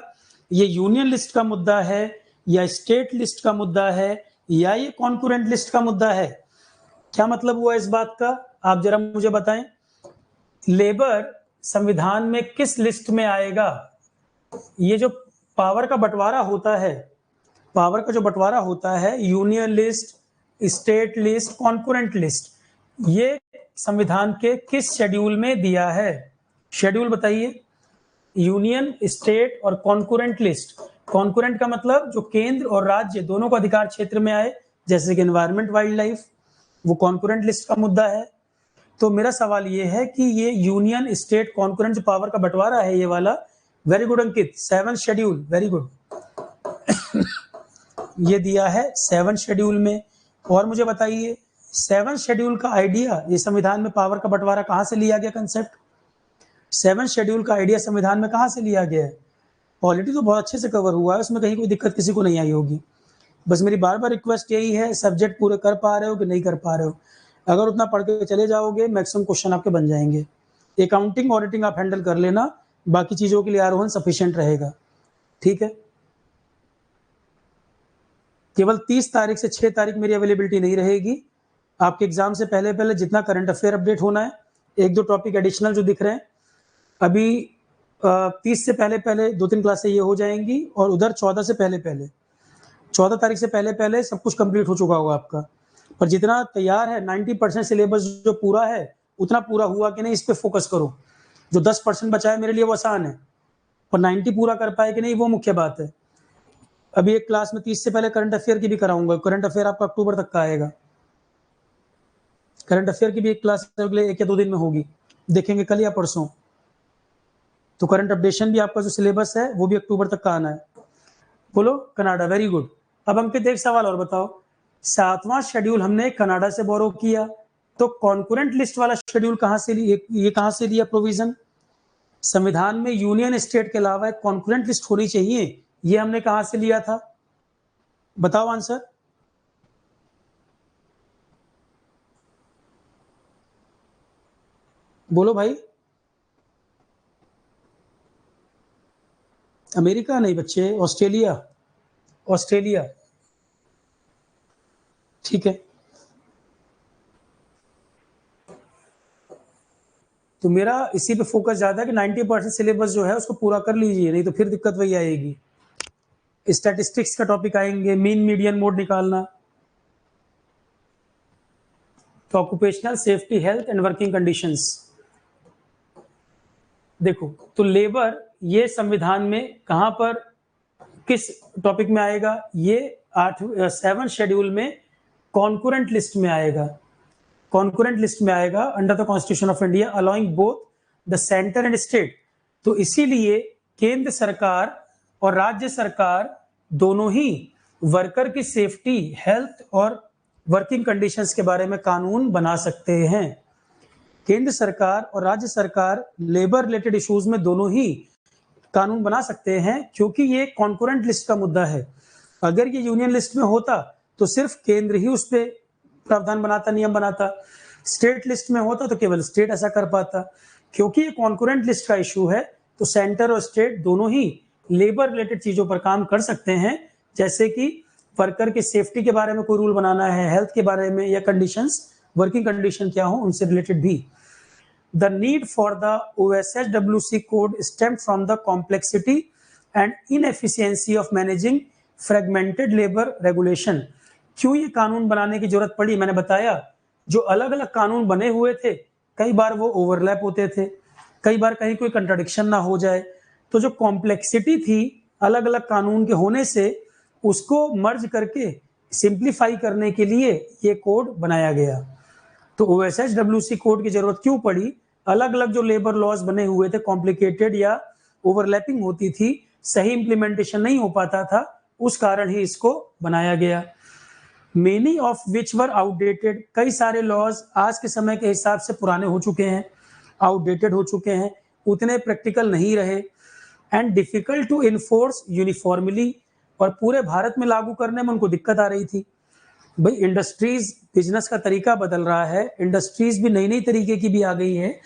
ये यूनियन लिस्ट का मुद्दा है, या स्टेट लिस्ट का मुद्दा है, या ये कॉन्करेंट लिस्ट का मुद्दा है? क्या मतलब हुआ इस बात का, आप जरा मुझे बताएं। लेबर संविधान में किस लिस्ट में आएगा? ये जो पावर का बंटवारा होता है, पावर का जो बंटवारा होता है, union list, state list, concurrent list, ये संविधान के किस शेड्यूल में दिया है? शेड्यूल बताइए। यूनियन, स्टेट और कॉन्करेंट लिस्ट। कॉन्करेंट का मतलब जो केंद्र और राज्य दोनों को अधिकार क्षेत्र में आए, जैसे कि एनवायरमेंट, वाइल्ड लाइफ, वो कॉन्करेंट लिस्ट का मुद्दा है। तो मेरा सवाल ये है कि ये यूनियन, स्टेट, कॉन्करेंट जो पावर का बंटवारा है, ये वाला, वेरी गुड अंकित, 7 शेड्यूल, वेरी गुड ये दिया है 7 शेड्यूल में। और मुझे बताइए 7 शेड्यूल का आइडिया, ये संविधान में पावर का बंटवारा कहां से लिया गया कंसेप्ट? 7 शेड्यूल का आइडिया संविधान में कहां से लिया गया है? पॉलिटी तो बहुत अच्छे से कवर हुआ है, उसमें कहीं कोई दिक्कत किसी को नहीं आई होगी। बस मेरी बार बार रिक्वेस्ट यही है, सब्जेक्ट पूरे कर पा रहे हो कि नहीं कर पा रहे हो। अगर उतना पढ़ के चले जाओगे, मैक्सिमम क्वेश्चन आपके बन जाएंगे। अकाउंटिंग ऑडिटिंग आप हैंडल कर लेना, बाकी चीजों के लिए आरोहण सफिशिएंट रहेगा। ठीक है, केवल 30 तारीख से 6 तारीख मेरी अवेलेबिलिटी नहीं रहेगी। आपके एग्जाम से पहले पहले जितना करंट अफेयर अपडेट होना है, 1-2 टॉपिक एडिशनल जो दिख रहे हैं अभी 30 से पहले पहले 2-3 क्लासें ये हो जाएंगी, और उधर 14 से पहले पहले 14 तारीख से पहले पहले सब कुछ कंप्लीट हो चुका होगा आपका। पर जितना तैयार है 90% सिलेबस जो पूरा है उतना पूरा हुआ कि नहीं, इस पे फोकस करो। जो 10% बचा है मेरे लिए वो आसान है, पर 90 पूरा कर पाए कि नहीं वो मुख्य बात है। अभी एक क्लास में 30 से पहले करंट अफेयर की भी कराऊंगा। करंट अफेयर आपका अक्टूबर तक का आएगा। करंट अफेयर की भी एक क्लास अगले 1 या 2 दिन में होगी, देखेंगे कल या परसों। तो करंट अपडेशन भी आपका जो सिलेबस है वो भी अक्टूबर तक का आना है। बोलो कनाडा, वेरी गुड। अब अंकित एक सवाल और बताओ, 7वां शेड्यूल हमने कनाडा से बोरो किया, तो कॉन्करेंट लिस्ट वाला शेड्यूल कहां से लिया? ये कहां से लिया प्रोविजन? संविधान में यूनियन स्टेट के अलावा एक कॉन्करेंट लिस्ट होनी चाहिए, ये हमने कहां से लिया था? बताओ आंसर। बोलो भाई। अमेरिका नहीं बच्चे, ऑस्ट्रेलिया। ऑस्ट्रेलिया, ठीक है। तो मेरा इसी पे फोकस ज्यादा है कि 90% सिलेबस जो है उसको पूरा कर लीजिए, नहीं तो फिर दिक्कत वही आएगी। स्टैटिस्टिक्स का टॉपिक आएंगे, मीन मीडियन मोड निकालना, तो occupational safety health and working conditions. देखो तो लेबर ये संविधान में कहां पर किस टॉपिक में आएगा? ये 7 शेड्यूल में कॉन्करेंट लिस्ट में आएगा। कॉन्करेंट लिस्ट में आएगा under the constitution of India allowing both the centre and state. तो इसीलिए केंद्र सरकार और राज्य सरकार दोनों ही वर्कर की सेफ्टी, हेल्थ और वर्किंग कंडीशंस के बारे में कानून बना सकते हैं। केंद्र सरकार और राज्य सरकार लेबर रिलेटेड इश्यूज में दोनों ही कानून बना सकते हैं, क्योंकि ये कॉन्करेंट लिस्ट का मुद्दा है। अगर ये यूनियन लिस्ट में होता तो सिर्फ केंद्र ही उस पर प्रावधान बनाता, नियम बनाता। स्टेट लिस्ट में होता तो केवल स्टेट ऐसा कर पाता। क्योंकि ये कॉन्करेंट लिस्ट का इशू है तो सेंटर और स्टेट दोनों ही लेबर रिलेटेड चीजों पर काम कर सकते हैं, जैसे कि वर्कर की सेफ्टी के बारे में कोई रूल बनाना है, हेल्थ के बारे में, या कंडीशंस, वर्किंग कंडीशन क्या हो उनसे रिलेटेड भी। The need for the OSHWC code stemmed from the complexity and inefficiency of managing fragmented labor regulation। क्यों ये कानून बनाने की जरूरत पड़ी? मैंने बताया जो अलग अलग कानून बने हुए थे कई बार वो ओवरलैप होते थे, कई बार कहीं कोई कंट्राडिक्शन ना हो जाए। तो जो कॉम्प्लेक्सिटी थी अलग अलग कानून के होने से, उसको मर्ज करके सिंप्लीफाई करने के लिए ये कोड बनाया गया। तो OSHWC कोड की जरूरत क्यों पड़ी? अलग अलग जो लेबर लॉज बने हुए थे, कॉम्प्लिकेटेड या ओवरलैपिंग होती थी, सही इंप्लीमेंटेशन नहीं हो पाता था, उस कारण ही इसको बनाया गया। Many of which were outdated, कई सारे लॉज आज के समय के हिसाब से पुराने हो चुके हैं, आउटडेटेड हो चुके हैं, उतने प्रैक्टिकल नहीं रहे, and difficult to enforce uniformly, और पूरे भारत में लागू करने में उनको दिक्कत आ रही थी। भाई इंडस्ट्रीज, बिजनेस का तरीका बदल रहा है, इंडस्ट्रीज भी नई नई तरीके की भी आ गई है,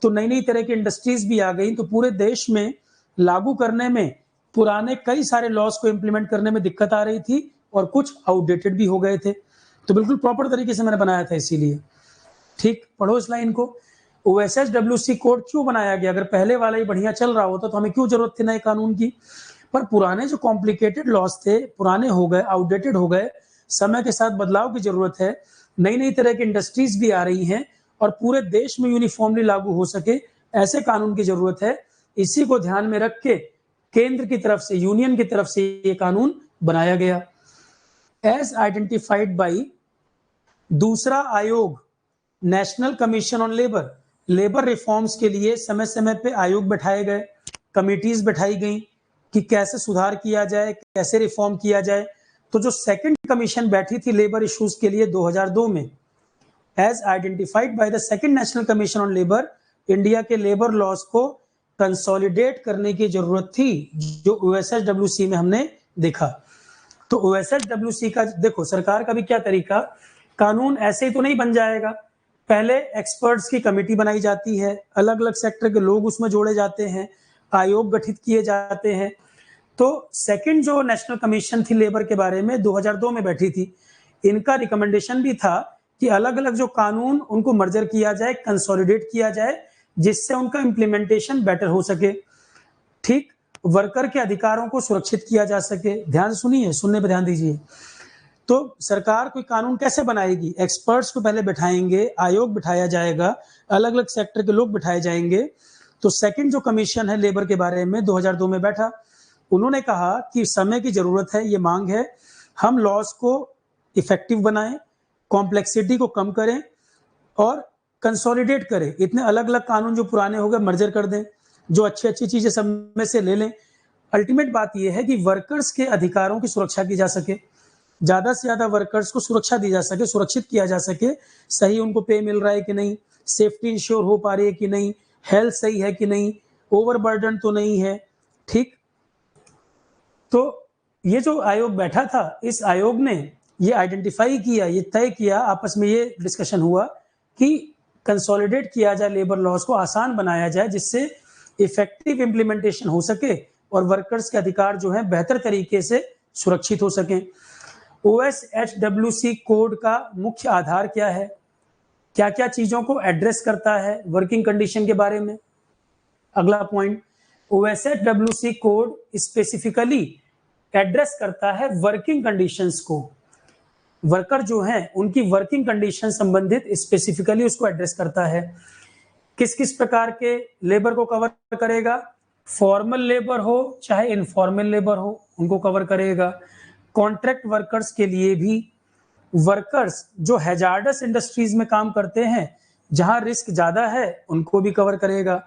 तो नई नई तरह की इंडस्ट्रीज भी आ गई, तो पूरे देश में लागू करने में पुराने कई सारे लॉज को इंप्लीमेंट करने में दिक्कत आ रही थी, और कुछ आउटडेटेड भी हो गए थे। तो बिल्कुल प्रॉपर तरीके से मैंने बनाया था इसीलिए। ठीक, पढ़ो इस लाइन को। OSHWC कोड क्यों बनाया गया? अगर पहले वाला ही बढ़िया चल रहा होता तो हमें क्यों जरूरत थी नए कानून की? पर पुराने जो कॉम्प्लिकेटेड लॉज थे, पुराने हो गए, आउटडेटेड हो गए, समय के साथ बदलाव की जरूरत है, नई नई तरह की इंडस्ट्रीज भी आ रही हैं, और पूरे देश में यूनिफॉर्मली लागू हो सके ऐसे कानून की जरूरत है। इसी को ध्यान में रख के केंद्र की तरफ से, यूनियन की तरफ से ये कानून बनाया गया। एज आइडेंटिफाइड बाई दूसरा आयोग, national commission on labour, labour reforms के लिए समय समय पे आयोग बैठाए गए, कमिटीज बैठाई गई कि कैसे सुधार किया जाए, कैसे रिफॉर्म किया जाए। तो जो सेकंड कमीशन बैठी थी लेबर इश्यूज के लिए 2002 में, as identified by the second national commission on labour, India के लेबर लॉज को कंसोलिडेट करने की जरूरत थी, जो OSHWC में हमने देखा। तो OSHWC का देखो, सरकार का भी क्या तरीका, कानून ऐसे ही तो नहीं बन जाएगा, पहले एक्सपर्ट्स की कमेटी बनाई जाती है, अलग अलग सेक्टर के लोग उसमें जोड़े जाते हैं, आयोग गठित किए जाते हैं। तो सेकंड जो नेशनल कमीशन थी लेबर के बारे में 2002 में बैठी थी, इनका रिकमेंडेशन भी था कि अलग अलग जो कानून उनको मर्जर किया जाए, कंसोलिडेट किया जाए, जिससे उनका इम्प्लीमेंटेशन बेटर हो सके, ठीक, वर्कर के अधिकारों को सुरक्षित किया जा सके। ध्यान सुनिए, सुनने पर ध्यान दीजिए। तो सरकार कोई कानून कैसे बनाएगी? एक्सपर्ट्स को पहले बिठाएंगे, आयोग बिठाया जाएगा, अलग अलग सेक्टर के लोग बिठाए जाएंगे। तो सेकंड जो कमीशन है लेबर के बारे में 2002 में बैठा, उन्होंने कहा कि समय की जरूरत है, ये मांग है, हम लॉज को इफेक्टिव बनाएं, कॉम्प्लेक्सिटी को कम करें और कंसोलिडेट करें। इतने अलग अलग कानून जो पुराने हो गए मर्जर कर दें, जो अच्छी अच्छी चीजें सब में से ले लें। अल्टीमेट बात यह है कि वर्कर्स के अधिकारों की सुरक्षा की जा सके, ज्यादा से ज्यादा वर्कर्स को सुरक्षा दी जा सके, सुरक्षित किया जा सके, सही उनको पे मिल रहा है कि नहीं, सेफ्टी इंश्योर हो पा रही है कि नहीं, हेल्थ सही है कि नहीं, ओवरबर्डन तो नहीं है, ठीक। तो ये जो आयोग बैठा था, इस आयोग ने ये आइडेंटिफाई किया, ये तय किया, आपस में ये डिस्कशन हुआ कि कंसोलिडेट किया जाए लेबर लॉज को, आसान बनाया जाए, जिससे इफेक्टिव इंप्लीमेंटेशन हो सके और वर्कर्स के अधिकार जो है बेहतर तरीके से सुरक्षित हो सकें। OSHWC कोड का मुख्य आधार क्या है, क्या क्या चीजों को एड्रेस करता है वर्किंग कंडीशन के बारे में। अगला point, OSHWC code specifically address करता है वर्किंग कंडीशंस को, वर्कर जो हैं उनकी वर्किंग कंडीशन संबंधित स्पेसिफिकली उसको एड्रेस करता है। किस किस प्रकार के लेबर को कवर करेगा? फॉर्मल लेबर हो चाहे इनफॉर्मल लेबर हो, उनको कवर करेगा। कॉन्ट्रैक्ट वर्कर्स के लिए भी, वर्कर्स जो हैजार्डस इंडस्ट्रीज में काम करते हैं, जहां रिस्क ज्यादा है, उनको भी कवर करेगा।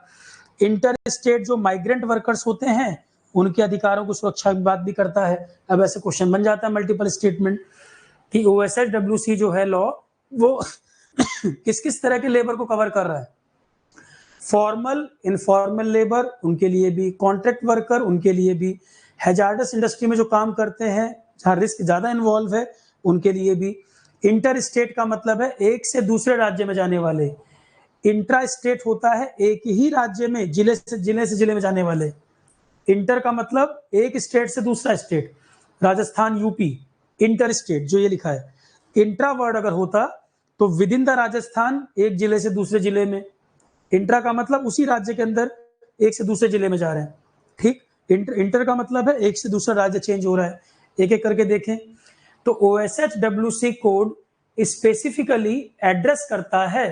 इंटर स्टेट जो माइग्रेंट वर्कर्स होते हैं, उनके अधिकारों की सुरक्षा की बात भी करता है। अब ऐसे क्वेश्चन बन जाता है मल्टीपल स्टेटमेंट कि OSHWC जो है लॉ, वो किस किस तरह के लेबर को कवर कर रहा है? फॉर्मल इनफॉर्मल लेबर उनके लिए भी, कॉन्ट्रैक्ट वर्कर उनके लिए भी, हैजार्डस इंडस्ट्री में जो काम करते हैं जहां रिस्क ज्यादा इन्वॉल्व है, उनके लिए भी। इंटर स्टेट का मतलब है एक से दूसरे राज्य में जाने वाले, इंट्रा स्टेट होता है एक ही राज्य में जिले से जिले में जाने वाले। इंटर का मतलब एक स्टेट से दूसरा state, Rajasthan UP, inter state जो ये लिखा है। इंट्रा वर्ड अगर होता तो विद इन द राजस्थान, एक जिले से दूसरे जिले में। इंट्रा का मतलब उसी राज्य के अंदर एक से दूसरे जिले में जा रहे हैं, ठीक। इंटर का मतलब है एक से दूसरा राज्य चेंज हो रहा है। एक एक करके देखें तो OSHWC कोड स्पेसिफिकली एड्रेस करता है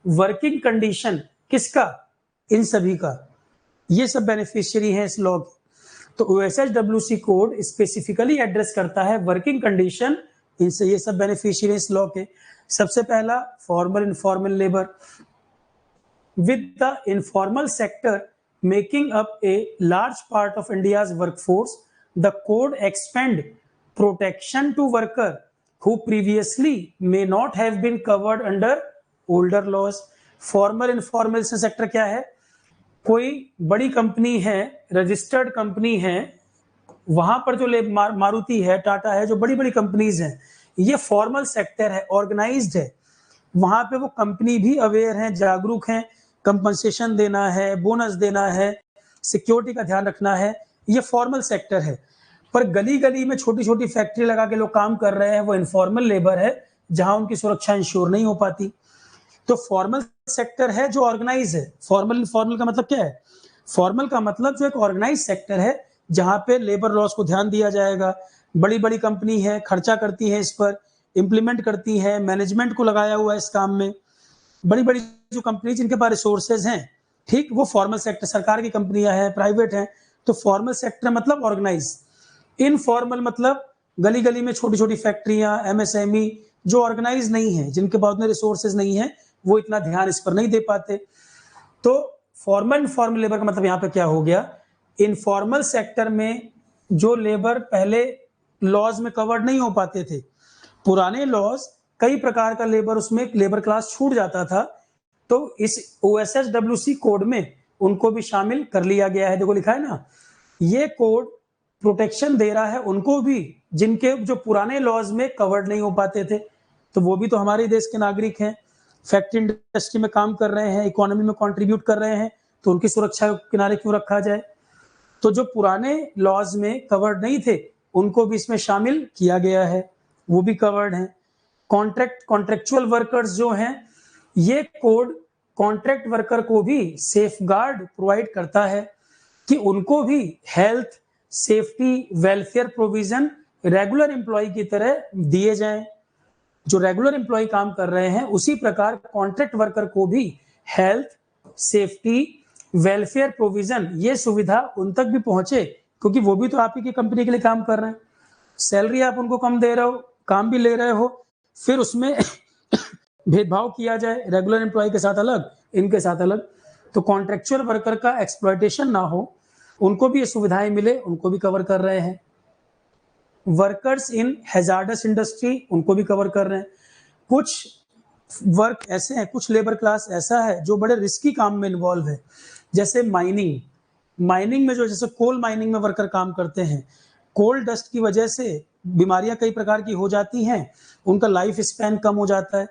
वर्किंग कंडीशन, किसका? इन सभी का, ये सब बेनिफिशियरी हैं इस लॉ के। तो OSHWC कोड स्पेसिफिकली एड्रेस करता है वर्किंग कंडीशन, इनसे ये सब बेनिफिशियरी इस लॉ के। सबसे पहला formal informal labour. With the informal sector making up a large part of India's workforce, the code expand protection to worker who previously may not have been covered under older laws. Formal informal से sector क्या है? कोई बड़ी company है, registered company है, वहां पर जो मारुति है, टाटा है, जो बड़ी बड़ी कंपनीज हैं, ये फॉर्मल सेक्टर है, ऑर्गेनाइज्ड है। वहां पे वो कंपनी भी अवेयर है, जागरूक है, कंपनसेशन देना है, बोनस देना है, सिक्योरिटी का ध्यान रखना है, ये फॉर्मल सेक्टर है। पर गली गली में छोटी छोटी फैक्ट्री लगा के लोग काम कर रहे हैं, वो इनफॉर्मल लेबर है, जहां उनकी सुरक्षा इंश्योर नहीं हो पाती। तो फॉर्मल सेक्टर है जो ऑर्गेनाइज है। फॉर्मल इनफॉर्मल का मतलब क्या है? फॉर्मल का मतलब जो एक ऑर्गेनाइज सेक्टर है, जहां पे लेबर लॉस को ध्यान दिया जाएगा। बड़ी बड़ी कंपनी है, खर्चा करती है इस पर, इंप्लीमेंट करती है, मैनेजमेंट को लगाया हुआ है इस काम में, बड़ी बड़ी जो कंपनी जिनके पास रिसोर्सेज हैं, ठीक, वो फॉर्मल सेक्टर, सरकार की कंपनियां हैं, प्राइवेट हैं। तो फॉर्मल सेक्टर मतलब ऑर्गेनाइज। इनफॉर्मल मतलब गली गली में छोटी छोटी फैक्ट्रियां, MSME जो ऑर्गेनाइज नहीं है, जिनके पास उतने रिसोर्सेज नहीं है, वो इतना ध्यान इस पर नहीं दे पाते। तो फॉर्मल इनफॉर्मल लेबर का मतलब यहाँ पे क्या हो गया? इनफॉर्मल सेक्टर में जो लेबर पहले लॉज में कवर्ड नहीं हो पाते थे, पुराने लॉज कई प्रकार का लेबर, उसमें लेबर क्लास छूट जाता था, तो इस OSHWC कोड में उनको भी शामिल कर लिया गया है। देखो लिखा है ना, ये कोड प्रोटेक्शन दे रहा है उनको भी जिनके जो पुराने लॉज में कवर्ड नहीं हो पाते थे, तो वो भी तो हमारे देश के नागरिक हैं। फैक्ट्री इंडस्ट्री में काम कर रहे हैं, इकोनॉमी में कंट्रीब्यूट कर रहे हैं, तो उनकी सुरक्षा किनारे क्यों रखा जाए। तो जो पुराने लॉज में कवर्ड नहीं थे उनको भी इसमें शामिल किया गया है, वो भी कवर्ड हैं। कॉन्ट्रेक्चुअल वर्कर्स जो हैं, ये कोड कॉन्ट्रैक्ट वर्कर को भी सेफ गार्ड प्रोवाइड करता है कि उनको भी health, safety, welfare provision regular employ की तरह दिए जाएं। जो रेगुलर एम्प्लॉय काम कर रहे हैं उसी प्रकार कॉन्ट्रैक्ट वर्कर को भी हेल्थ, सेफ्टी, वेलफेयर प्रोविजन ये सुविधा उन तक भी पहुंचे, क्योंकि वो भी तो आप ही की कंपनी के लिए काम कर रहे हैं। सैलरी आप उनको कम दे रहे हो, काम भी ले रहे हो, फिर उसमें भेदभाव किया जाए, रेगुलर एम्प्लॉय के साथ अलग, इनके साथ अलग। तो कॉन्ट्रेक्चुअल वर्कर का एक्सप्लॉयटेशन ना हो, उनको भी ये सुविधाएं मिले, उनको भी कवर कर रहे हैं। वर्कर्स इन हैजार्डस इंडस्ट्री, उनको भी कवर कर रहे हैं। कुछ वर्क ऐसे हैं, कुछ लेबर क्लास ऐसा है जो बड़े रिस्की काम में इन्वॉल्व है, जैसे माइनिंग में जो जैसे कोल माइनिंग में वर्कर काम करते हैं, कोल डस्ट की वजह से बीमारियां कई प्रकार की हो जाती हैं, उनका लाइफ स्पैन कम हो जाता है,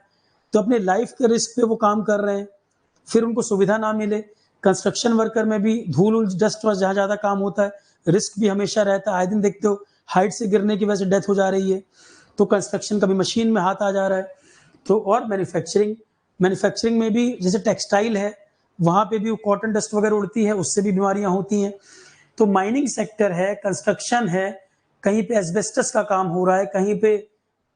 तो अपने लाइफ के रिस्क पे वो काम कर रहे हैं, फिर उनको सुविधा ना मिले। कंस्ट्रक्शन वर्कर में भी धूल डस्ट पर जहाँ ज्यादा काम होता है, रिस्क भी हमेशा रहता है। आए दिन देखते हो हाइट से गिरने की वजह से डेथ हो जा रही है, तो कंस्ट्रक्शन कभी मशीन में हाथ आ जा रहा है। तो और मैन्युफैक्चरिंग में भी जैसे टेक्सटाइल है, वहां पे भी कॉटन डस्ट वगैरह उड़ती है, उससे भी बीमारियां होती हैं। तो माइनिंग सेक्टर है, कंस्ट्रक्शन है, कहीं पे एस्बेस्टस का काम हो रहा है, कहीं पे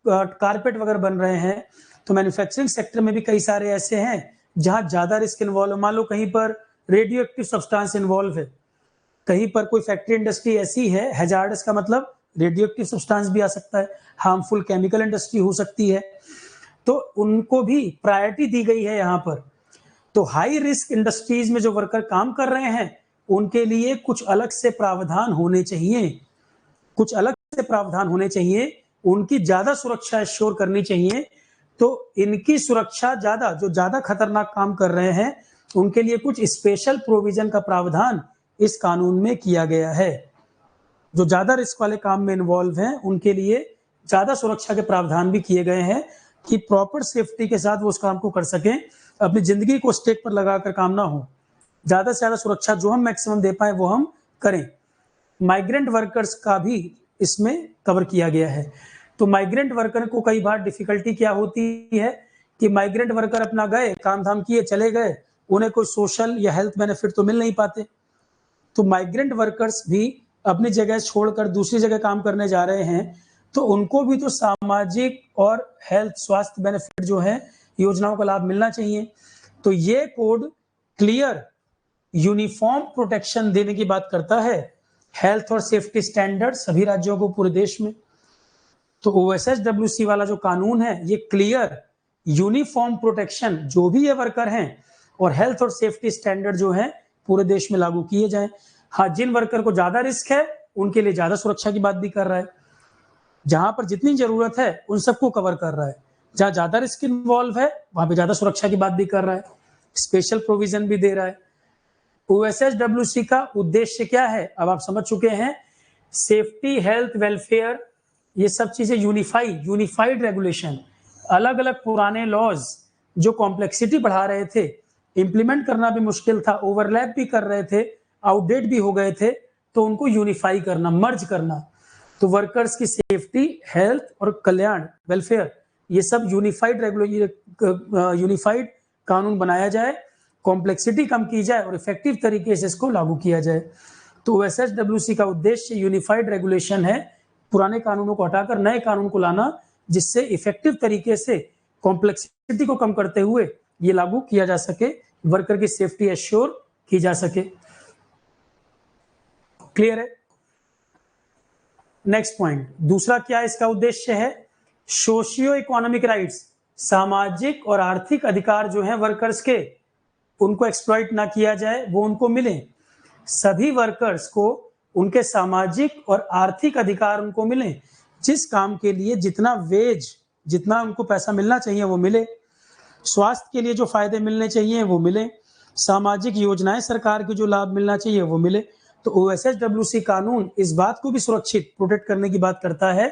कारपेट वगैरह बन रहे हैं। तो मैन्युफैक्चरिंग सेक्टर में भी कई सारे ऐसे हैं जहां ज्यादा रिस्क इन्वॉल्व है। मान लो कहीं पर रेडियो एक्टिव सब्सटेंस इन्वॉल्व है, कहीं पर कोई फैक्ट्री इंडस्ट्री ऐसी है, हैजार्डस का मतलब रेडियो एक्टिव सब्सटेंस भी आ सकता है, हार्मफुल केमिकल इंडस्ट्री हो सकती है, तो उनको भी प्रायोरिटी दी गई है यहाँ पर। तो हाई रिस्क इंडस्ट्रीज में जो वर्कर काम कर रहे हैं उनके लिए कुछ अलग से प्रावधान होने चाहिए, उनकी ज्यादा सुरक्षा एश्योर करनी चाहिए। तो इनकी सुरक्षा ज्यादा, जो ज्यादा खतरनाक काम कर रहे हैं उनके लिए कुछ स्पेशल प्रोविजन का प्रावधान इस कानून में किया गया है। जो ज्यादा रिस्क वाले काम में इन्वॉल्व हैं उनके लिए ज्यादा सुरक्षा के प्रावधान भी किए गए हैं कि प्रॉपर सेफ्टी के साथ वो उस काम को कर सकें, अपनी जिंदगी को स्टेक पर लगाकर काम ना हो। ज्यादा से ज्यादा सुरक्षा जो हम मैक्सिमम दे पाए वो हम करें। माइग्रेंट वर्कर्स का भी इसमें कवर किया गया है। तो माइग्रेंट वर्कर को कई बार डिफिकल्टी क्या होती है कि माइग्रेंट वर्कर अपना गए, काम धाम किए, चले गए, उन्हें कोई सोशल या हेल्थ बेनिफिट तो मिल नहीं पाते। तो माइग्रेंट वर्कर्स भी अपनी जगह छोड़कर दूसरी जगह काम करने जा रहे हैं, तो उनको भी तो सामाजिक और हेल्थ स्वास्थ्य बेनिफिट जो है योजनाओं का लाभ मिलना चाहिए। तो ये कोड क्लियर यूनिफॉर्म प्रोटेक्शन देने की बात करता है, हेल्थ और सेफ्टी स्टैंडर्ड सभी राज्यों को पूरे देश में। तो OSHWC वाला जो कानून है ये क्लियर यूनिफॉर्म प्रोटेक्शन जो भी ये वर्कर हैं और हेल्थ और सेफ्टी स्टैंडर्ड जो है पूरे देश में लागू किए जाएं। हाँ, जिन वर्कर को ज्यादा रिस्क है उनके लिए ज्यादा सुरक्षा की बात भी कर रहा है, जहां पर जितनी जरूरत है उन सबको कवर कर रहा है, जहां ज्यादा रिस्क इन्वॉल्व है वहां पे ज्यादा सुरक्षा की बात भी कर रहा है, स्पेशल प्रोविजन भी दे रहा है। OSHWC का उद्देश्य क्या है अब आप समझ चुके हैं, सेफ्टी, हेल्थ, वेलफेयर, ये सब चीजें यूनिफाइड रेगुलेशन। अलग अलग पुराने लॉज जो कॉम्प्लेक्सिटी बढ़ा रहे थे, इंप्लीमेंट करना भी मुश्किल था, ओवरलैप भी कर रहे थे, आउटडेट भी हो गए थे, तो उनको यूनिफाई करना, मर्ज करना। तो वर्कर्स की सेफ्टी, हेल्थ और कल्याण, वेलफेयर, ये सब यूनिफाइड कानून बनाया जाए, कॉम्प्लेक्सिटी कम की जाए और इफेक्टिव तरीके से इसको लागू किया जाए। तो OSHWC का उद्देश्य यूनिफाइड रेगुलेशन है, पुराने कानूनों को हटाकर नए कानून को लाना, जिससे इफेक्टिव तरीके से कॉम्प्लेक्सिटी को कम करते हुए ये लागू किया जा सके, वर्कर की सेफ्टी एश्योर की जा सके। क्लियर है? नेक्स्ट पॉइंट, दूसरा क्या इसका उद्देश्य है, सोशियो इकोनॉमिक राइट्स, सामाजिक और आर्थिक अधिकार जो हैं वर्कर्स के, उनको एक्सप्लॉइट ना किया जाए, वो उनको मिले। सभी वर्कर्स को उनके सामाजिक और आर्थिक अधिकार उनको मिले, जिस काम के लिए जितना वेज, जितना उनको पैसा मिलना चाहिए वो मिले, स्वास्थ्य के लिए जो फायदे मिलने चाहिए वो मिले, सामाजिक योजनाएं सरकार की जो लाभ मिलना चाहिए वो मिले। तो OSHWC कानून इस बात को भी सुरक्षित प्रोटेक्ट करने की बात करता है,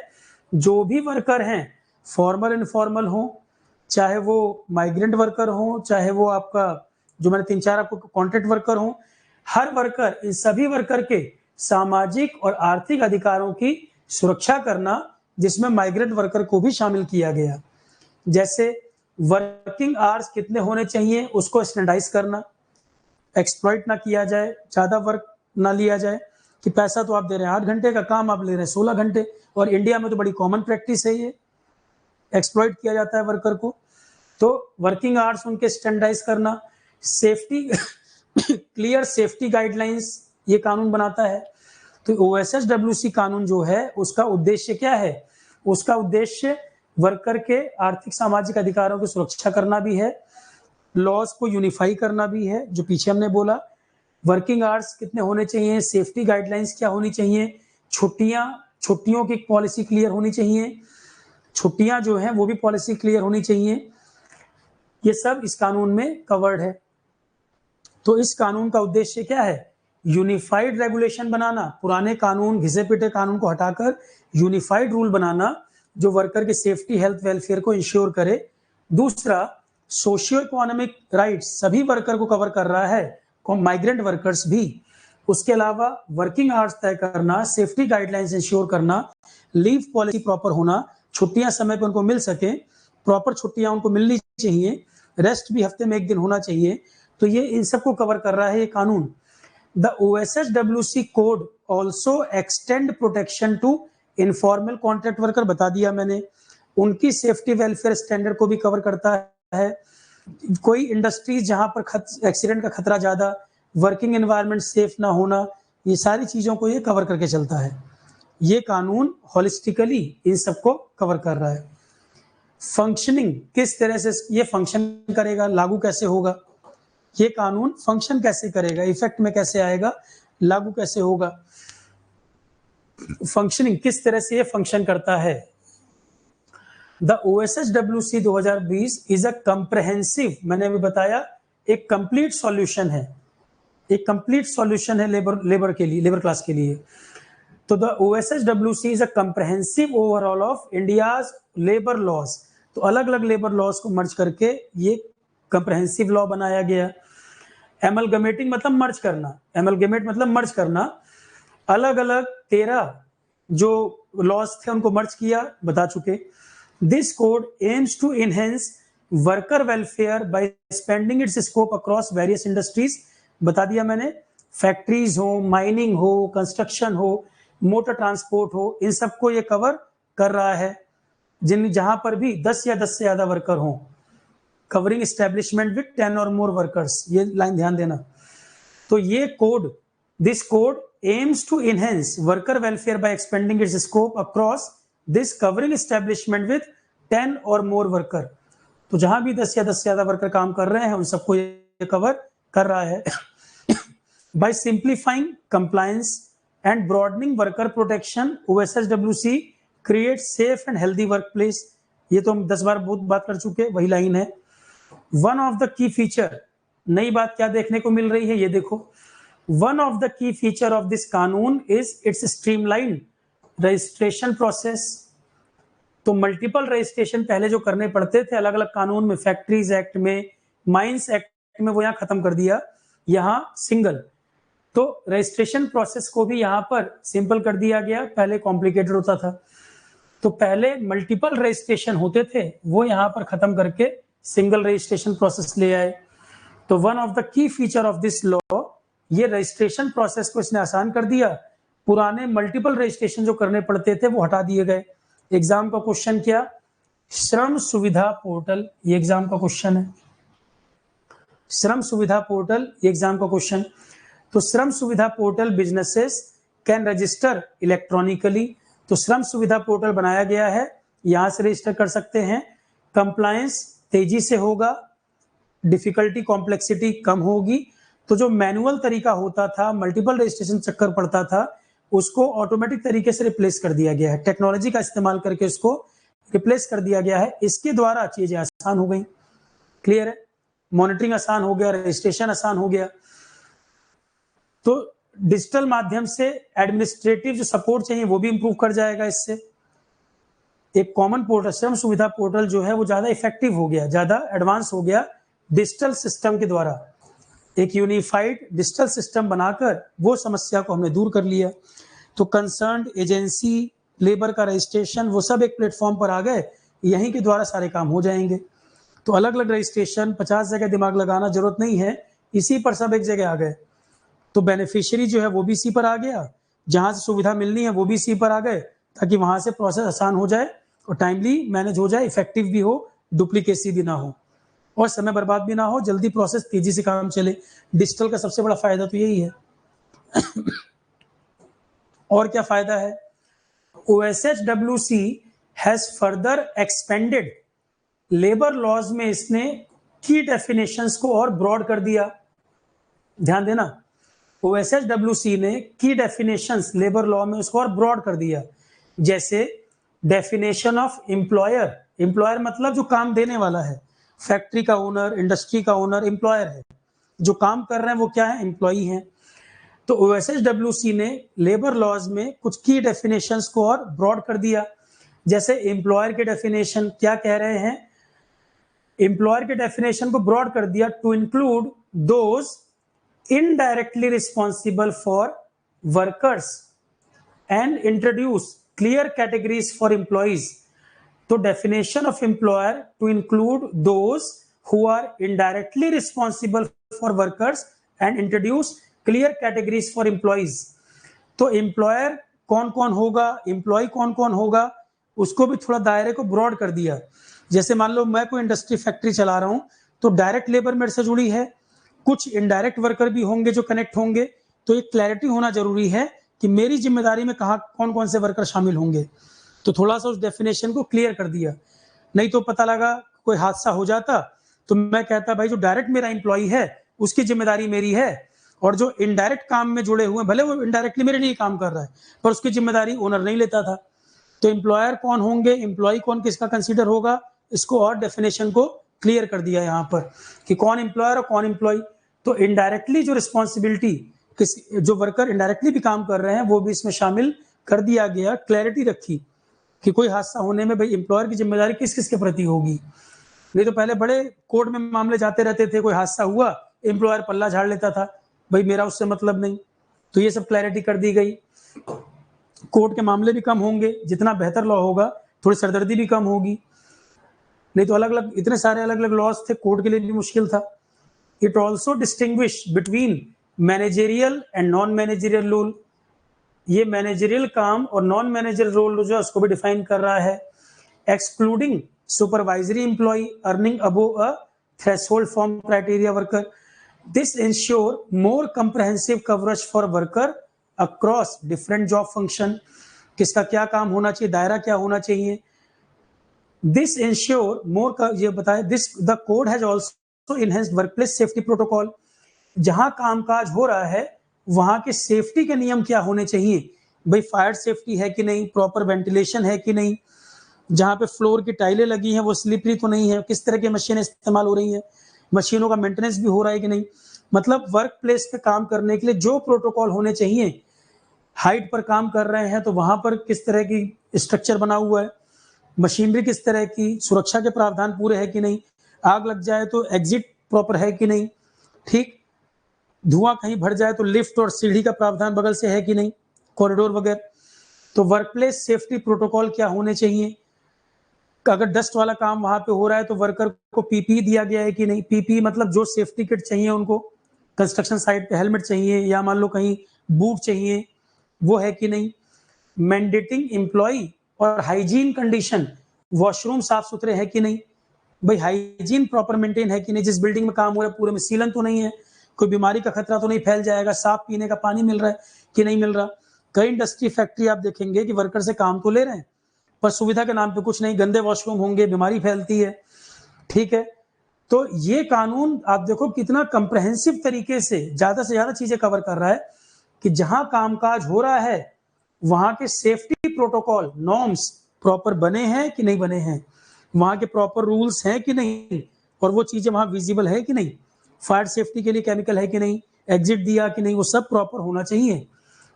जो भी वर्कर हैं, फॉर्मल इनफॉर्मल हो, चाहे वो माइग्रेंट वर्कर हो, चाहे वो आपका जो मैंने 3-4 आपको कॉन्ट्रैक्ट वर्कर हो, हर वर्कर, इन सभी वर्कर के सामाजिक और आर्थिक अधिकारों की सुरक्षा करना, जिसमें माइग्रेंट वर्कर को भी शामिल किया गया। जैसे वर्किंग आवर्स कितने होने चाहिए उसको स्टैंडर्डाइज करना, एक्सप्लॉइट ना किया जाए, ज्यादा वर्क ना लिया जाए कि पैसा तो आप दे रहे हैं 8 घंटे का, काम आप ले रहे हैं 16 घंटे, और इंडिया में तो बड़ी कॉमन प्रैक्टिस है ये, एक्सप्लॉइट किया जाता है वर्कर को। तो वर्किंग आवर्स उनके स्टैंडर्डाइज करना, सेफ्टी क्लियर सेफ्टी गाइडलाइंस ये कानून बनाता है। तो OSHWC कानून जो है उसका उद्देश्य क्या है? उसका उद्देश्य वर्कर के आर्थिक सामाजिक अधिकारों की सुरक्षा करना भी है, लॉज को यूनिफाई करना भी है, जो पीछे हमने बोला, वर्किंग आवर्स कितने होने चाहिए, सेफ्टी गाइडलाइंस क्या होनी चाहिए, छुट्टियों की पॉलिसी क्लियर होनी चाहिए, छुट्टियां जो है वो भी पॉलिसी क्लियर होनी चाहिए, ये सब इस कानून में कवर्ड है। तो इस कानून का उद्देश्य क्या है? यूनिफाइड रेगुलेशन बनाना, पुराने कानून, घिसे पिटे कानून को हटाकर यूनिफाइड रूल बनाना जो वर्कर के सेफ्टी, हेल्थ, वेलफेयर को इंश्योर करे। दूसरा, सोशियो इकोनॉमिक राइट्स सभी वर्कर को कवर कर रहा है, माइग्रेंट वर्कर्स भी। उसके अलावा वर्किंग आवर्स तय करना, सेफ्टी गाइडलाइंस इंश्योर करना, लीव पॉलिसी प्रॉपर होना, छुट्टियां समय पर उनको मिल सके, प्रॉपर छुट्टियां उनको मिलनी चाहिए, रेस्ट भी हफ्ते में 1 दिन होना चाहिए। तो ये इन सबको कवर कर रहा है ये कानून। The OSHWC code also extend protection to informal contract worker, बता दिया मैंने, उनकी सेफ्टी वेलफेयर स्टैंडर्ड को भी कवर करता है। कोई इंडस्ट्रीज जहां पर एक्सीडेंट का खतरा ज्यादा, वर्किंग एनवायरनमेंट सेफ ना होना, ये सारी चीजों को ये कवर करके चलता है। ये कानून होलिस्टिकली इन सबको कवर कर रहा है। फंक्शनिंग, किस तरह से ये फंक्शन करेगा, लागू कैसे होगा, ये कानून फंक्शन कैसे करेगा, इफेक्ट में कैसे आएगा, लागू कैसे होगा, फंक्शनिंग किस तरह से ये फंक्शन करता है। The OSHWC 2020 is a comprehensive, मैंने अभी बताया, एक कंप्लीट सॉल्यूशन है, एक कंप्लीट सॉल्यूशन है लेबर के लिए, लेबर क्लास के लिए। तो the OSHWC is a comprehensive overall of India's labour laws. तो अलग अलग लेबर लॉज को मर्ज करके ये कंप्रहेंसिव लॉ बनाया गया। एमलगमेटिंग मतलब मर्ज करना, एमलगमेट मतलब मर्ज करना, अलग अलग 13 जो लॉज थे उनको मर्ज किया, बता चुके। This code aims to enhance worker welfare by expanding its scope across various industries, बता दिया मैंने, फैक्ट्रीज हो, माइनिंग हो, कंस्ट्रक्शन हो, मोटर ट्रांसपोर्ट हो, इन सबको ये कवर कर रहा है, जिन जहां पर भी 10 या 10 से ज्यादा वर्कर हों। कवरिंग एस्टेब्लिशमेंट विद 10 और मोर वर्कर्स, ये लाइन ध्यान देना। तो ये code, this code aims to enhance worker welfare by expanding its scope across this covering establishment with 10 और मोर वर्कर। तो जहां भी 10 या 10 से ज्यादा वर्कर काम कर रहे हैं उन सबको ये कवर कर रहा है। By simplifying compliance and broadening worker protection, OSHWC create safe and healthy work place. ये तो हम 10 बार बहुत बात कर चुके, वही लाइन है। One of the key feature, नई बात क्या देखने को मिल रही है, ये देखो, one of the key feature of this कानून is its streamline registration process. तो मल्टीपल रजिस्ट्रेशन पहले जो करने पड़ते थे अलग अलग कानून में, फैक्ट्रीज एक्ट में, माइंस एक्ट में, वो यहाँ खत्म कर दिया, यहाँ सिंगल। तो रजिस्ट्रेशन प्रोसेस को भी यहाँ पर सिंपल कर दिया गया, पहले कॉम्प्लिकेटेड होता था। तो पहले मल्टीपल रजिस्ट्रेशन होते थे, वो यहाँ पर खत्म करके सिंगल रजिस्ट्रेशन प्रोसेस ले आए। तो one of the key feature of this law, ये रजिस्ट्रेशन प्रोसेस को इसने आसान कर दिया, पुराने मल्टीपल रजिस्ट्रेशन जो करने पड़ते थे वो हटा दिए गए। एग्जाम का क्वेश्चन क्या, श्रम सुविधा पोर्टल, ये एग्जाम का क्वेश्चन है, श्रम सुविधा पोर्टल, ये एग्जाम का क्वेश्चन। तो श्रम सुविधा portal businesses can register electronically, तो श्रम सुविधा पोर्टल बनाया गया है, यहां से रजिस्टर कर सकते हैं। कंप्लायंस तेजी से होगा, डिफिकल्टी कॉम्प्लेक्सिटी कम होगी। तो जो मैनुअल तरीका होता था, मल्टीपल रजिस्ट्रेशन चक्कर पड़ता था, उसको ऑटोमेटिक तरीके से रिप्लेस कर दिया गया है, टेक्नोलॉजी का इस्तेमाल करके उसको रिप्लेस कर दिया गया है। इसके द्वारा चीजें आसान हो गई, क्लियर है, मॉनिटरिंग आसान हो गया, रजिस्ट्रेशन आसान हो गया। तो डिजिटल माध्यम से एडमिनिस्ट्रेटिव जो सपोर्ट चाहिए वो भी इंप्रूव कर जाएगा इससे। एक कॉमन पोर्टल, श्रम सुविधा पोर्टल जो है वो ज्यादा इफेक्टिव हो गया, ज्यादा एडवांस हो गया डिजिटल सिस्टम के द्वारा। एक यूनिफाइड डिजिटल सिस्टम बनाकर वो समस्या को हमने दूर कर लिया। तो कंसर्न्ड एजेंसी, लेबर का रजिस्ट्रेशन, वो सब एक प्लेटफॉर्म पर आ गए, यहीं के द्वारा सारे काम हो जाएंगे। तो अलग अलग रजिस्ट्रेशन, 50 जगह दिमाग लगाना जरूरत नहीं है, इसी पर सब एक जगह आ गए। तो बेनिफिशियरी जो है वो भी इसी पर आ गया, जहां से सुविधा मिलनी है वो भी इसी पर आ गए, ताकि वहां से प्रोसेस आसान हो जाए और टाइमली मैनेज हो जाए, इफेक्टिव भी हो, डुप्लीकेसी भी ना हो और समय बर्बाद भी ना हो, जल्दी प्रोसेस, तेजी से काम चले। डिजिटल का सबसे बड़ा फायदा तो यही है। और क्या फायदा है? OSHWC has further expanded labour laws में इसने की डेफिनेशंस को और ब्रॉड कर दिया। ध्यान देना, OSHWC ने की डेफिनेशंस लेबर लॉ में उसको और ब्रॉड कर दिया। जैसे डेफिनेशन ऑफ एम्प्लॉयर, एम्प्लॉयर मतलब जो काम देने वाला है, फैक्ट्री का ओनर, इंडस्ट्री का ओनर एम्प्लॉयर है, जो काम कर रहे हैं वो क्या है? एम्प्लॉई है। तो OSHWC ने लेबर लॉज में कुछ की डेफिनेशंस को और ब्रॉड कर दिया। जैसे एम्प्लॉयर के डेफिनेशन क्या कह रहे हैं? एम्प्लॉयर के डेफिनेशन को ब्रॉड कर दिया to include those indirectly responsible for workers and introduce clear categories for employees. तो definition of employer to include those who are indirectly responsible for workers and introduce clear categories for employees. तो employer कौन कौन होगा, employ कौन कौन होगा, उसको भी थोड़ा दायरे को ब्रॉड कर दिया। जैसे मान लो मैं कोई इंडस्ट्री फैक्ट्री चला रहा हूं, तो डायरेक्ट लेबर मेरे से जुड़ी है, कुछ इनडायरेक्ट वर्कर भी होंगे जो कनेक्ट होंगे। तो एक क्लैरिटी होना जरूरी है कि मेरी जिम्मेदारी में कहाँ कौन कौन से वर्कर शामिल होंगे। तो थोड़ा सा उस डेफिनेशन को क्लियर कर दिया। नहीं तो पता लगा कोई हादसा हो जाता तो मैं कहता भाई जो डायरेक्ट मेरा एम्प्लॉय है उसकी जिम्मेदारी मेरी है, और जो इनडायरेक्ट काम में जुड़े हुए, भले वो इनडायरेक्टली मेरे लिए काम कर रहा है पर उसकी जिम्मेदारी ओनर नहीं लेता था। तो एम्प्लॉयर कौन होंगे, एम्प्लॉय कौन किसका कंसीडर होगा, इसको और डेफिनेशन को क्लियर कर दिया यहाँ पर कि कौन एम्प्लॉयर और कौन एम्प्लॉय। तो इनडायरेक्टली जो रिस्पॉन्सिबिलिटी, जो वर्कर इनडायरेक्टली भी काम कर रहे हैं वो भी इसमें शामिल कर दिया गया। क्लैरिटी रखी कि कोई हादसा होने में भाई एम्प्लॉयर की जिम्मेदारी किस किस के प्रति होगी। नहीं तो पहले बड़े कोर्ट में मामले जाते रहते थे, कोई हादसा हुआ एम्प्लॉयर पल्ला झाड़ लेता था, भाई मेरा उससे मतलब नहीं। तो ये सब क्लैरिटी कर दी गई। कोर्ट के मामले भी कम होंगे, जितना बेहतर लॉ होगा थोड़ी सरदर्दी भी कम होगी। नहीं तो अलग अलग इतने सारे अलग अलग लॉज थे, कोर्ट के लिए भी मुश्किल था। It also distinguish between managerial and non managerial role. ये मैनेजेरियल काम और नॉन मैनेजरियल रोल जो है उसको भी डिफाइन कर रहा है। Excluding supervisory employ earning above a threshold form criteria worker. This ensure more comprehensive coverage for worker across different job function. किसका क्या काम होना चाहिए, दायरा क्या होना चाहिए। दिस इंश्योर मोर का ये बताए, this the code has also enhanced workplace safety protocol. जहां कामकाज हो रहा है वहां के सेफ्टी के नियम क्या होने चाहिए, भाई फायर सेफ्टी है कि नहीं, प्रॉपर वेंटिलेशन है कि नहीं, जहां पे फ्लोर की टाइलें लगी हैं वो स्लिपरी तो नहीं है, किस तरह की मशीनें इस्तेमाल हो रही हैं, मशीनों का मेंटेनेंस भी हो रहा है कि नहीं। मतलब वर्क प्लेस पे काम करने के लिए जो प्रोटोकॉल होने चाहिए, हाइट पर काम कर रहे हैं तो वहां पर किस तरह की स्ट्रक्चर बना हुआ है, मशीनरी किस तरह की, सुरक्षा के प्रावधान पूरे है कि नहीं, आग लग जाए तो एग्जिट प्रॉपर है कि नहीं, ठीक, धुआं कहीं भर जाए तो लिफ्ट और सीढ़ी का प्रावधान बगल से है कि नहीं, कॉरिडोर वगैरह। तो वर्कप्लेस सेफ्टी प्रोटोकॉल क्या होने चाहिए। अगर डस्ट वाला काम वहां पे हो रहा है तो वर्कर को पीपी दिया गया है कि नहीं। पीपी मतलब जो सेफ्टी किट चाहिए उनको, कंस्ट्रक्शन साइट पे हेलमेट चाहिए या मान लो कहीं बूट चाहिए, वो है कि नहीं। मैंडेटिंग एम्प्लॉय और हाइजीन कंडीशन, वॉशरूम साफ सुथरे है कि नहीं, भाई हाइजीन प्रॉपर मेंटेन है कि नहीं, जिस बिल्डिंग में काम हो रहा है पूरे में सीलन तो नहीं है, कोई बीमारी का खतरा तो नहीं फैल जाएगा, साफ पीने का पानी मिल रहा है कि नहीं मिल रहा। कई इंडस्ट्री फैक्ट्री आप देखेंगे कि वर्कर से काम तो ले रहे हैं पर सुविधा के नाम पे कुछ नहीं, गंदे वॉशरूम होंगे, बीमारी फैलती है, ठीक है। तो ये कानून आप देखो कितना कंप्रहेंसिव तरीके से ज्यादा चीजें कवर कर रहा है कि जहां कामकाज हो रहा है वहां के सेफ्टी प्रोटोकॉल नॉर्म्स प्रॉपर बने हैं कि नहीं बने हैं, वहां के प्रॉपर रूल्स हैं कि नहीं, और वो चीजें वहां विजिबल है कि नहीं, फायर सेफ्टी के लिए केमिकल है कि नहीं, एग्जिट दिया कि नहीं, वो सब प्रॉपर होना चाहिए।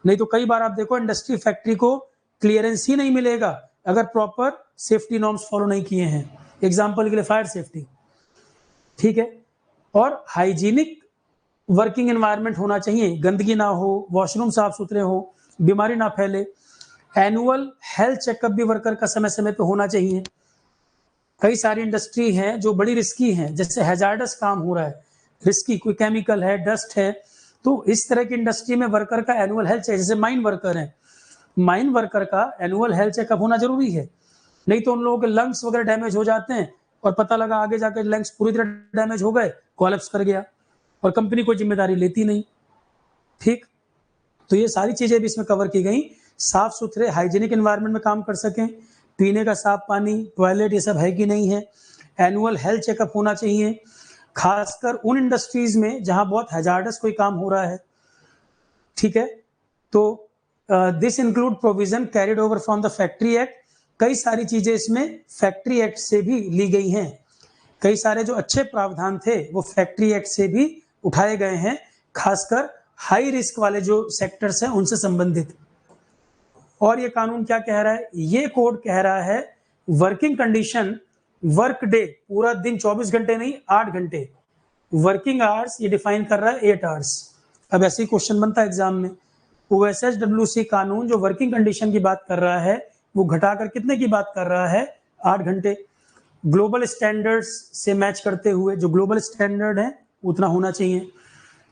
नहीं तो कई बार आप देखो इंडस्ट्री फैक्ट्री को क्लियरेंस ही नहीं मिलेगा अगर प्रॉपर सेफ्टी नॉर्म्स फॉलो नहीं किए हैं, एग्जाम्पल के लिए फायर सेफ्टी, ठीक है। और हाइजीनिक वर्किंग एनवायरनमेंट होना चाहिए, गंदगी ना हो, वॉशरूम साफ सुथरे हो, बीमारी ना फैले। एनुअल हेल्थ चेकअप भी वर्कर का समय समय पे होना चाहिए। कई सारी इंडस्ट्री हैं जो बड़ी रिस्की हैं, जैसे हैजार्डस काम हो रहा है, रिस्की, कोई केमिकल है, डस्ट है, तो इस तरह की इंडस्ट्री में वर्कर का एनुअल हेल्थ चेक, जैसे माइन वर्कर है, माइन वर्कर का एनुअल हेल्थ चेकअप होना जरूरी है, नहीं तो उन लोगों के लंग्स वगैरह डैमेज हो जाते हैं और पता लगा आगे जाकर लंग्स पूरी तरह डैमेज हो गए, कोलैप्स कर गया और कंपनी कोई जिम्मेदारी लेती नहीं, ठीक। तो ये सारी चीजें भी इसमें कवर की गई, साफ सुथरे हाइजीनिक एनवायरनमेंट में काम कर सकें, पीने का साफ पानी, टॉयलेट, ये सब है कि नहीं है, एनुअल हेल्थ चेकअप होना चाहिए, खासकर उन इंडस्ट्रीज में जहां बहुत हैजार्डस कोई काम हो रहा है, ठीक है। तो this include provision carried over from the factory act, कई सारी चीजें इसमें फैक्ट्री एक्ट से भी ली गई हैं, कई सारे जो अच्छे प्रावधान थे वो फैक्ट्री एक्ट से भी उठाए गए हैं, खासकर हाई रिस्क वाले जो सेक्टर्स हैं उनसे संबंधित। और ये कानून क्या कह रहा है, ये कोड कह रहा है वर्किंग कंडीशन, वर्क डे, पूरा दिन 24 घंटे नहीं 8 घंटे, वर्किंग आवर्स ये डिफाइन कर रहा है 8 आवर्स। अब ऐसे ही क्वेश्चन बनता है एग्जाम में, OSHWC कानून जो वर्किंग कंडीशन की बात कर रहा है वो घटाकर कितने की बात कर रहा है, 8 घंटे, ग्लोबल स्टैंडर्ड्स से मैच करते हुए, जो ग्लोबल स्टैंडर्ड है उतना होना चाहिए।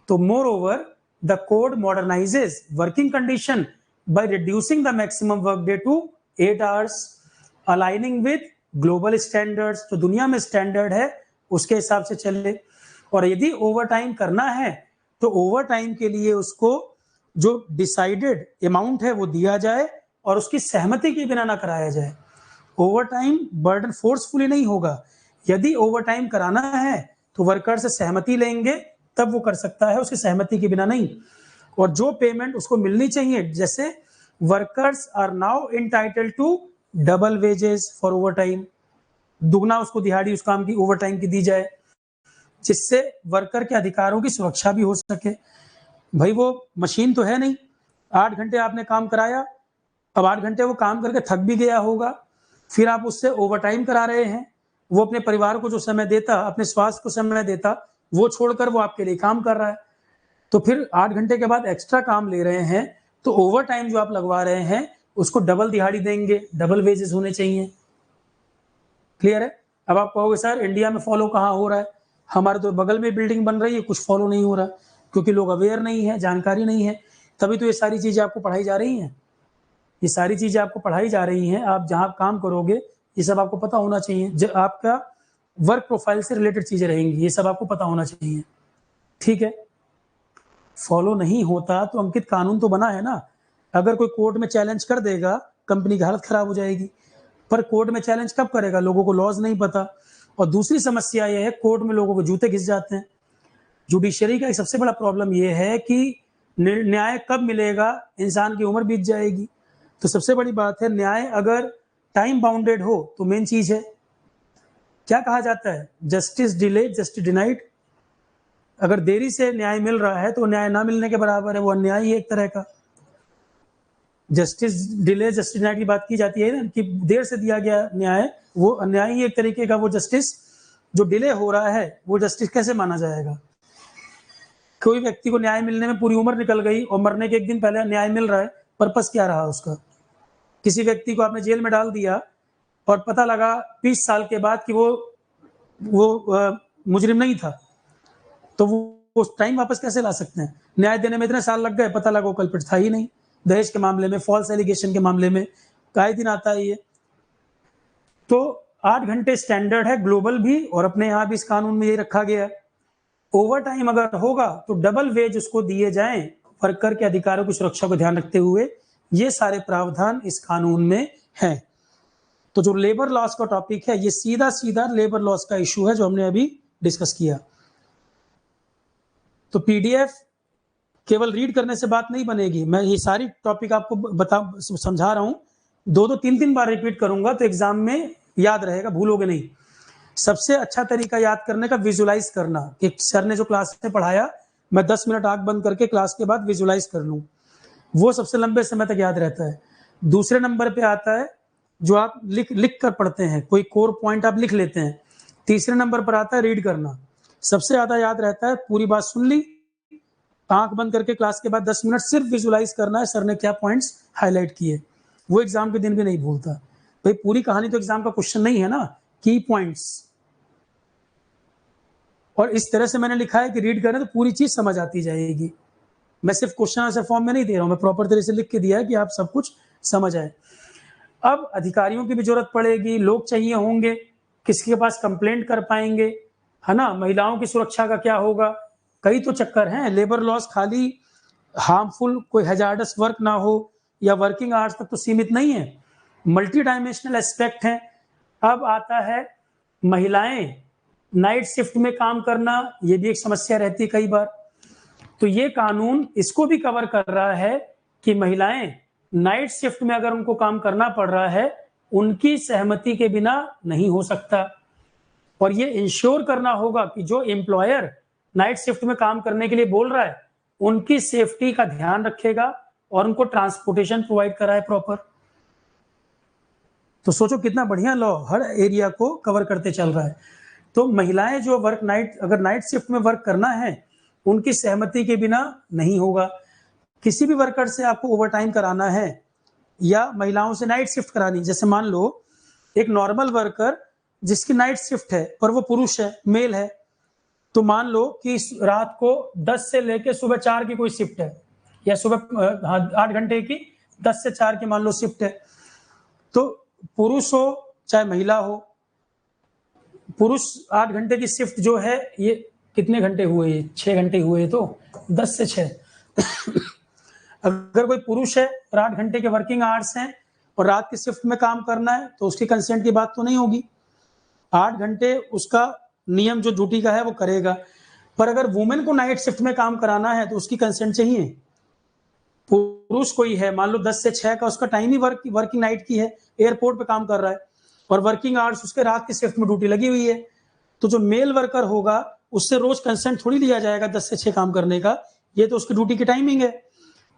तो moreover the code modernises working condition by reducing the maximum work day to 8 hours, aligning with global standards, जो दुनिया में स्टैंडर्ड है उसके हिसाब से चले। और यदि ओवर टाइम करना है तो ओवर टाइम के लिए उसको जो डिसाइडेड अमाउंट है वो दिया जाए और उसकी सहमति के बिना ना कराया जाए। ओवर टाइम बर्डन फोर्सफुली नहीं होगा, यदि ओवर टाइम कराना है तो वर्कर से सहमति लेंगे तब वो कर सकता है, उसकी सहमति के बिना नहीं। और जो पेमेंट उसको मिलनी चाहिए, जैसे workers are now entitled to double wages for overtime, दुगना उसको दिहाड़ी उस काम की ओवर टाइम की दी जाए, जिससे वर्कर के अधिकारों की सुरक्षा भी हो सके। भाई वो मशीन तो है नहीं, 8 घंटे आपने काम कराया, अब 8 घंटे वो काम करके थक भी गया होगा, फिर आप उससे ओवर टाइम करा रहे हैं, वो अपने परिवार को जो समय देता, अपने स्वास्थ्य को समय देता, वो छोड़कर वो आपके लिए काम कर रहा है, तो फिर 8 घंटे के बाद एक्स्ट्रा काम ले रहे हैं, तो ओवर टाइम जो आप लगवा रहे हैं उसको डबल दिहाड़ी देंगे, डबल वेजेस होने चाहिए। क्लियर है? अब आप कहोगे सर इंडिया में फॉलो कहाँ हो रहा है, हमारे तो बगल में बिल्डिंग बन रही है, कुछ फॉलो नहीं हो रहा, क्योंकि लोग अवेयर नहीं है, जानकारी नहीं है, तभी तो ये सारी चीजें आपको पढ़ाई जा रही हैं, ये सारी चीजें आपको पढ़ाई जा रही हैं। आप जहाँ काम करोगे ये सब आपको पता होना चाहिए, आपका वर्क प्रोफाइल से रिलेटेड चीजें रहेंगी, ये सब आपको पता होना चाहिए, ठीक है। फॉलो नहीं होता तो अंकित कानून तो बना है ना, अगर कोई कोर्ट में चैलेंज कर देगा कंपनी की हालत खराब हो जाएगी, पर कोर्ट में चैलेंज कब करेगा, लोगों को लॉज नहीं पता। और दूसरी समस्या यह है कोर्ट में लोगों को जूते घिस जाते हैं। जुडिशरी का एक सबसे बड़ा प्रॉब्लम यह है कि न्याय कब मिलेगा, इंसान की उम्र बीत जाएगी। तो सबसे बड़ी बात है न्याय अगर टाइम बाउंडेड हो तो मेन चीज है, क्या कहा जाता है, जस्टिस डिले जस्टिस डिनाइड। अगर देरी से न्याय मिल रहा है तो न्याय ना मिलने के बराबर है, वो अन्याय ही एक तरह का। जस्टिस डिले जस्टिस डिनाइड की बात की जाती है ना, कि देर से दिया गया न्याय वो अन्याय ही एक तरीके का। वो जस्टिस जो डिले हो रहा है वो जस्टिस कैसे माना जाएगा? कोई व्यक्ति को न्याय मिलने में पूरी उम्र निकल गई और मरने के एक दिन पहले न्याय मिल रहा है, पर्पस क्या रहा उसका? किसी व्यक्ति को आपने जेल में डाल दिया और पता लगा 20 साल के बाद कि वो मुजरिम नहीं था, तो वो टाइम वापस कैसे ला सकते हैं? न्याय देने में इतने साल लग गए, पता लगा वो कल्प्रिट था ही नहीं। दहेज के मामले में, फॉल्स एलिगेशन के मामले में कई दिन आता है ये। तो 8 घंटे स्टैंडर्ड है ग्लोबल भी, और अपने यहाँ भी इस कानून में ये रखा गया है। ओवर टाइम अगर होगा तो डबल वेज उसको दिए जाएं, वर्कर के अधिकारों की सुरक्षा को ध्यान रखते हुए। ये सारे प्रावधान इस कानून में हैं। तो जो लेबर लॉस का टॉपिक है, ये सीधा सीधा लेबर लॉस का इशू है जो हमने अभी डिस्कस किया। तो पीडीएफ केवल रीड करने से बात नहीं बनेगी, मैं ये सारी टॉपिक आपको समझा रहा हूं, 2-2, 3-3 बार रिपीट करूंगा तो एग्जाम में याद रहेगा, भूलोगे नहीं। सबसे अच्छा तरीका याद करने का विजुलाइज करना, कि सर ने जो क्लास में पढ़ाया मैं 10 मिनट आंख बंद करके क्लास के बाद विजुलाइज कर लूं, वो सबसे लंबे समय तक याद रहता है। दूसरे नंबर पे आता है जो आप लिख कर पढ़ते हैं, कोई कोर पॉइंट आप लिख लेते हैं। तीसरे नंबर पर आता है रीड करना, सबसे ज्यादा याद रहता है, पूरी बात सुन ली, आंख बंद करके क्लास के बाद 10 मिनट सिर्फ विजुलाइज करना है सर ने क्या पॉइंट्स हाईलाइट किए, वो एग्जाम के दिन भी नहीं भूलता। भाई पूरी कहानी तो एग्जाम का क्वेश्चन नहीं है ना, की पॉइंट्स। और इस तरह से मैंने लिखा है कि रीड करें तो पूरी चीज समझ आती जाएगी। मैं सिर्फ क्वेश्चन आंसर फॉर्म में नहीं दे रहा हूं, मैं प्रॉपर तरीके से लिख के दिया है कि आप सब कुछ समझ आए। अब अधिकारियों की भी जरूरत पड़ेगी, लोग चाहिए होंगे, किसके पास कंप्लेंट कर पाएंगे, है ना, महिलाओं की सुरक्षा का क्या होगा, कई तो चक्कर हैं। लेबर लॉस खाली हार्मफुल कोई हैजार्डस वर्क ना हो या वर्किंग आवर्स तक तो सीमित नहीं है, मल्टी डायमेंशनल एस्पेक्ट है। अब आता है महिलाएं नाइट शिफ्ट में काम करना, ये भी एक समस्या रहती है कई बार। तो ये कानून इसको भी कवर कर रहा है कि महिलाएं नाइट शिफ्ट में अगर उनको काम करना पड़ रहा है, उनकी सहमति के बिना नहीं हो सकता। और ये इंश्योर करना होगा कि जो एम्प्लॉयर नाइट शिफ्ट में काम करने के लिए बोल रहा है, उनकी सेफ्टी का ध्यान रखेगा और उनको ट्रांसपोर्टेशन प्रोवाइड कराए प्रॉपर। तो सोचो कितना बढ़िया लॉ हर एरिया को कवर करते चल रहा है। तो महिलाएं जो वर्क नाइट, अगर नाइट शिफ्ट में वर्क करना है, उनकी सहमति के बिना नहीं होगा। किसी भी वर्कर से आपको ओवरटाइम कराना है या महिलाओं से नाइट शिफ्ट करानी, जैसे मान लो एक नॉर्मल वर्कर जिसकी नाइट शिफ्ट है पर वो पुरुष है, मेल है, तो मान लो कि रात को 10 से लेके सुबह 4 की कोई शिफ्ट है, या सुबह 8 घंटे की 10 से 4 की मान लो शिफ्ट है, तो पुरुष हो चाहे महिला हो, पुरुष 8 घंटे की शिफ्ट जो है, ये कितने घंटे हुए, 6 घंटे हुए, तो 10 से 6 अगर कोई पुरुष है और 8 घंटे के वर्किंग आवर्स हैं और रात की शिफ्ट में काम करना है, तो उसकी कंसेंट की बात तो नहीं होगी। 8 घंटे उसका नियम जो ड्यूटी का है वो करेगा। पर अगर वुमेन को नाइट शिफ्ट में काम कराना है तो उसकी कंसेंट चाहिए। पुरुष कोई है, मान लो 10 से 6 का उसका टाइम ही वर्किंग नाइट की है, एयरपोर्ट पे काम कर रहा है और वर्किंग आवर्स उसके रात की शिफ्ट में ड्यूटी लगी हुई है, तो जो मेल वर्कर होगा उससे रोज कंसेंट थोड़ी लिया जाएगा 10 से 6 काम करने का, ये तो उसकी ड्यूटी की टाइमिंग है।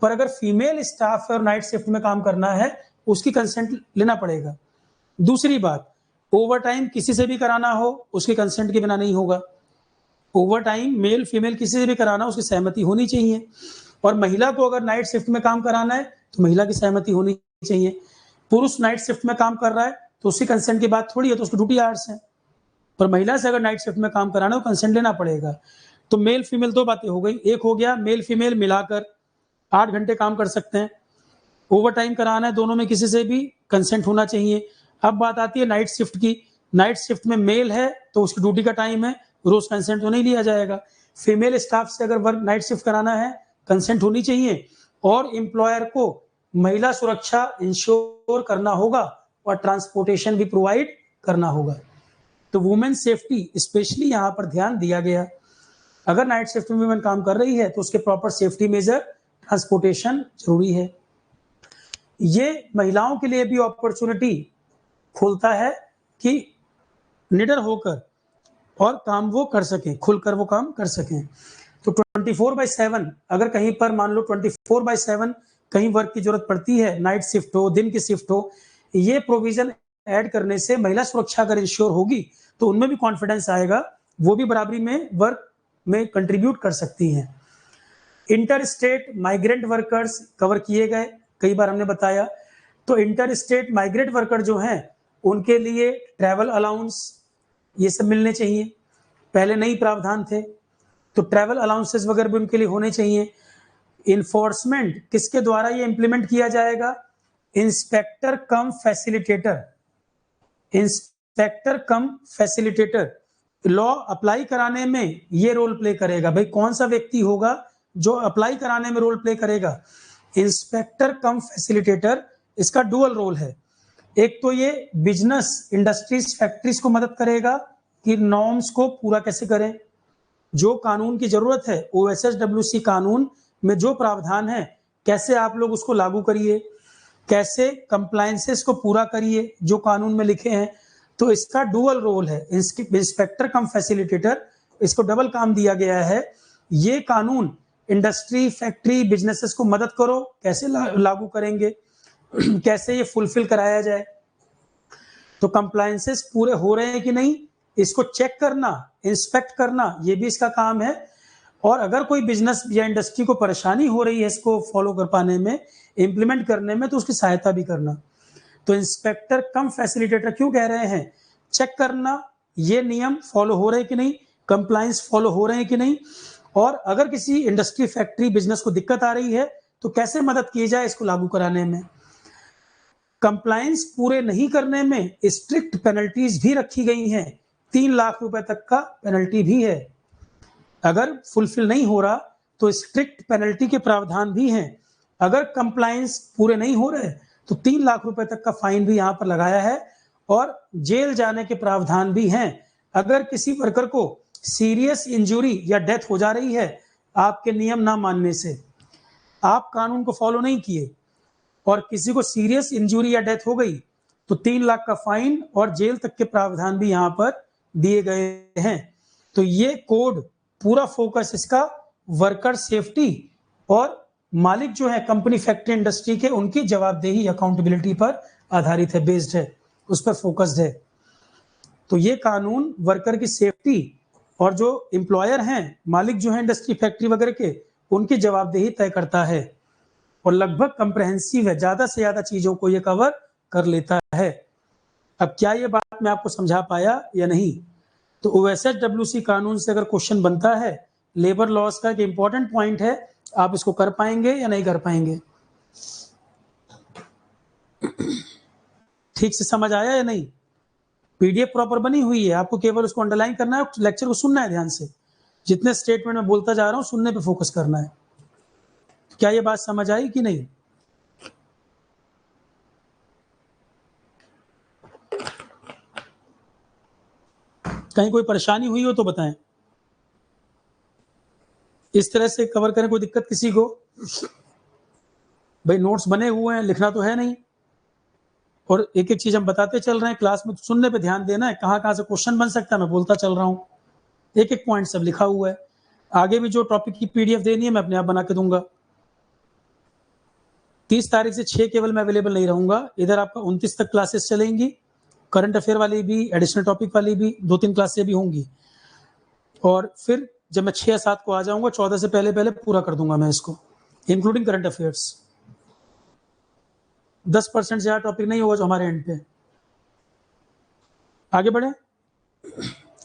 पर अगर फीमेल स्टाफ है और नाइट शिफ्ट में काम करना है, उसकी कंसेंट लेना पड़ेगा। दूसरी बात, ओवर टाइम किसी से भी कराना हो उसके कंसेंट के बिना नहीं होगा। ओवर टाइम मेल फीमेल किसी से भी कराना, उसकी सहमति होनी चाहिए। और महिला को अगर नाइट शिफ्ट में काम कराना है तो महिला की सहमति होनी चाहिए। पुरुष नाइट शिफ्ट में काम कर रहा है तो उसकी कंसेंट की बात थोड़ी है, तो उसकी ड्यूटी आवर्स है। पर महिला से अगर नाइट शिफ्ट में काम कराना है तो कंसेंट लेना पड़ेगा। तो मेल फीमेल दो बातें हो गई, एक हो गया मेल फीमेल मिलाकर 8 घंटे काम कर सकते हैं, ओवर टाइम कराना है, दोनों में किसी से भी कंसेंट होना चाहिए। अब बात आती है नाइट शिफ्ट की, नाइट शिफ्ट में मेल है तो उसकी ड्यूटी का टाइम है, रोज कंसेंट तो नहीं लिया जाएगा। फीमेल स्टाफ से अगर वर्क नाइट शिफ्ट कराना है, कंसेंट होनी चाहिए और एम्प्लॉयर को महिला सुरक्षा इंश्योर करना होगा और ट्रांसपोर्टेशन भी प्रोवाइड करना होगा। तो वुमेन सेफ्टी स्पेशली यहाँ पर ध्यान दिया गया। अगर नाइट शिफ्ट में वुमेन काम कर रही है तो उसके प्रॉपर सेफ्टी मेजर, ट्रांसपोर्टेशन जरूरी है। ये महिलाओं के लिए भी अपॉर्चुनिटी खोलता है कि निडर होकर और काम वो कर सकें, खुलकर वो काम कर सकें। तो 24/7 अगर कहीं पर मान लो 24/7 कहीं वर्क की जरूरत पड़ती है, नाइट शिफ्ट हो, दिन की शिफ्ट हो, ये प्रोविजन ऐड करने से महिला सुरक्षा अगर इंश्योर होगी तो उनमें भी कॉन्फिडेंस आएगा, वो भी बराबरी में वर्क में कंट्रीब्यूट कर सकती हैं। Inter state migrant workers cover किए गए, कई बार हमने बताया। तो इंटर स्टेट माइग्रेंट वर्कर जो हैं उनके लिए ट्रैवल अलाउंस ये सब मिलने चाहिए, पहले नहीं प्रावधान थे, तो ट्रैवल अलाउंसेस वगैरह भी उनके लिए होने चाहिए। इन्फोर्समेंट किसके द्वारा ये इंप्लीमेंट किया जाएगा? इंस्पेक्टर कम फैसिलिटेटर, इंस्पेक्टर कम फैसिलिटेटर लॉ अप्लाई कराने में ये रोल प्ले करेगा। भाई कौन सा व्यक्ति होगा जो अप्लाई कराने में रोल प्ले करेगा? इंस्पेक्टर कम फैसिलिटेटर, इसका डुअल रोल है। एक तो ये बिजनेस इंडस्ट्रीज फैक्ट्रीज को मदद करेगा कि नॉर्म्स को पूरा कैसे करें, जो कानून की जरूरत है OSHWC कानून में जो प्रावधान है कैसे आप लोग उसको लागू करिए, कैसे कंप्लायंसेस को पूरा करिए जो कानून में लिखे हैं। तो इसका डुअल रोल है, इंस्पेक्टर कम फैसिलिटेटर, इसको डबल काम दिया गया है। ये कानून इंडस्ट्री फैक्ट्री बिजनेसेस को मदद करो, कैसे लागू करेंगे कैसे ये फुलफिल कराया जाए। तो कंप्लायंसेस पूरे हो रहे हैं कि नहीं, इसको चेक करना, इंस्पेक्ट करना, ये भी इसका काम है। और अगर कोई बिजनेस या इंडस्ट्री को परेशानी हो रही है इसको फॉलो कर पाने में, इंप्लीमेंट करने में, तो उसकी सहायता भी करना। तो इंस्पेक्टर कम फैसिलिटेटर क्यों कह रहे हैं? चेक करना ये नियम फॉलो हो रहे हैं कि नहीं, कंप्लायंस फॉलो हो रहे हैं कि नहीं, और अगर किसी इंडस्ट्री, फैक्ट्री, बिजनेस को दिक्कत आ रही है तो कैसे मदद की जाए इसको लागू कराने में। कंप्लायंस पूरे नहीं करने में स्ट्रिक्ट पेनल्टीज भी रखी गई हैं, 3 लाख रुपए तक का पेनल्टी भी है। अगर फुलफिल नहीं हो रहा तो स्ट्रिक्ट पेनल्टी के प्रावधान भी हैं। अगर कंप्लायंस पूरे नहीं हो रहे तो 3 लाख रुपए तक का फाइन भी यहाँ पर लगाया है और जेल जाने के प्रावधान भी हैं। अगर किसी वर्कर को सीरियस इंजरी या डेथ हो जा रही है आपके नियम ना मानने से, आप कानून को फॉलो नहीं किए और किसी को सीरियस इंजरी या डेथ हो गई तो 3 लाख का फाइन और जेल तक के प्रावधान भी यहाँ पर दिए गए हैं। तो ये कोड पूरा फोकस इसका वर्कर सेफ्टी और मालिक जो है कंपनी, फैक्ट्री, इंडस्ट्री के, उनकी जवाबदेही, अकाउंटेबिलिटी पर आधारित है, बेस्ड है, उस पर फोकस्ड है। तो ये कानून वर्कर की सेफ्टी और जो एम्प्लॉयर हैं, मालिक जो है इंडस्ट्री, फैक्ट्री वगैरह के, उनकी जवाबदेही तय करता है और लगभग कंप्रहेंसिव है, ज्यादा से ज्यादा चीजों को ये कवर कर लेता है। अब क्या ये बात मैं आपको समझा पाया या नहीं? तो OSHWC कानून से अगर क्वेश्चन बनता है, लेबर लॉस का एक इंपॉर्टेंट पॉइंट है, आप इसको कर पाएंगे या नहीं कर पाएंगे? ठीक से समझ आया या नहीं? पीडीएफ प्रॉपर बनी हुई है, आपको केवल उसको अंडरलाइन करना है, लेक्चर को सुनना है ध्यान से, जितने स्टेटमेंट में बोलता जा रहा हूं सुनने पे फोकस करना है। क्या ये बात समझ आई कि नहीं? कहीं कोई परेशानी हुई हो तो बताएं, इस तरह से कवर करें। कोई दिक्कत किसी को? भाई नोट्स बने हुए हैं, लिखना तो है नहीं, और एक एक चीज हम बताते चल रहे हैं क्लास में, तो सुनने पे ध्यान देना है। कहाँ कहाँ से क्वेश्चन बन सकता है मैं बोलता चल रहा हूँ, एक एक पॉइंट सब लिखा हुआ है। आगे भी जो टॉपिक की पीडीएफ देनी है मैं अपने आप बना के दूंगा। 30 तारीख से 6 केवल मैं अवेलेबल नहीं रहूंगा, इधर आपका 29 तक क्लासेस चलेंगी, करंट अफेयर वाली भी, एडिशनल टॉपिक वाली भी 2-3 क्लासेस भी होंगी, और फिर जब मैं 6 या 7 को आ जाऊंगा 14 से पहले पहले पूरा कर दूंगा मैं इसको, इंक्लूडिंग करंट अफेयर्स। 10% से ज्यादा टॉपिक नहीं होगा जो हमारे एंड पे। आगे बढ़े।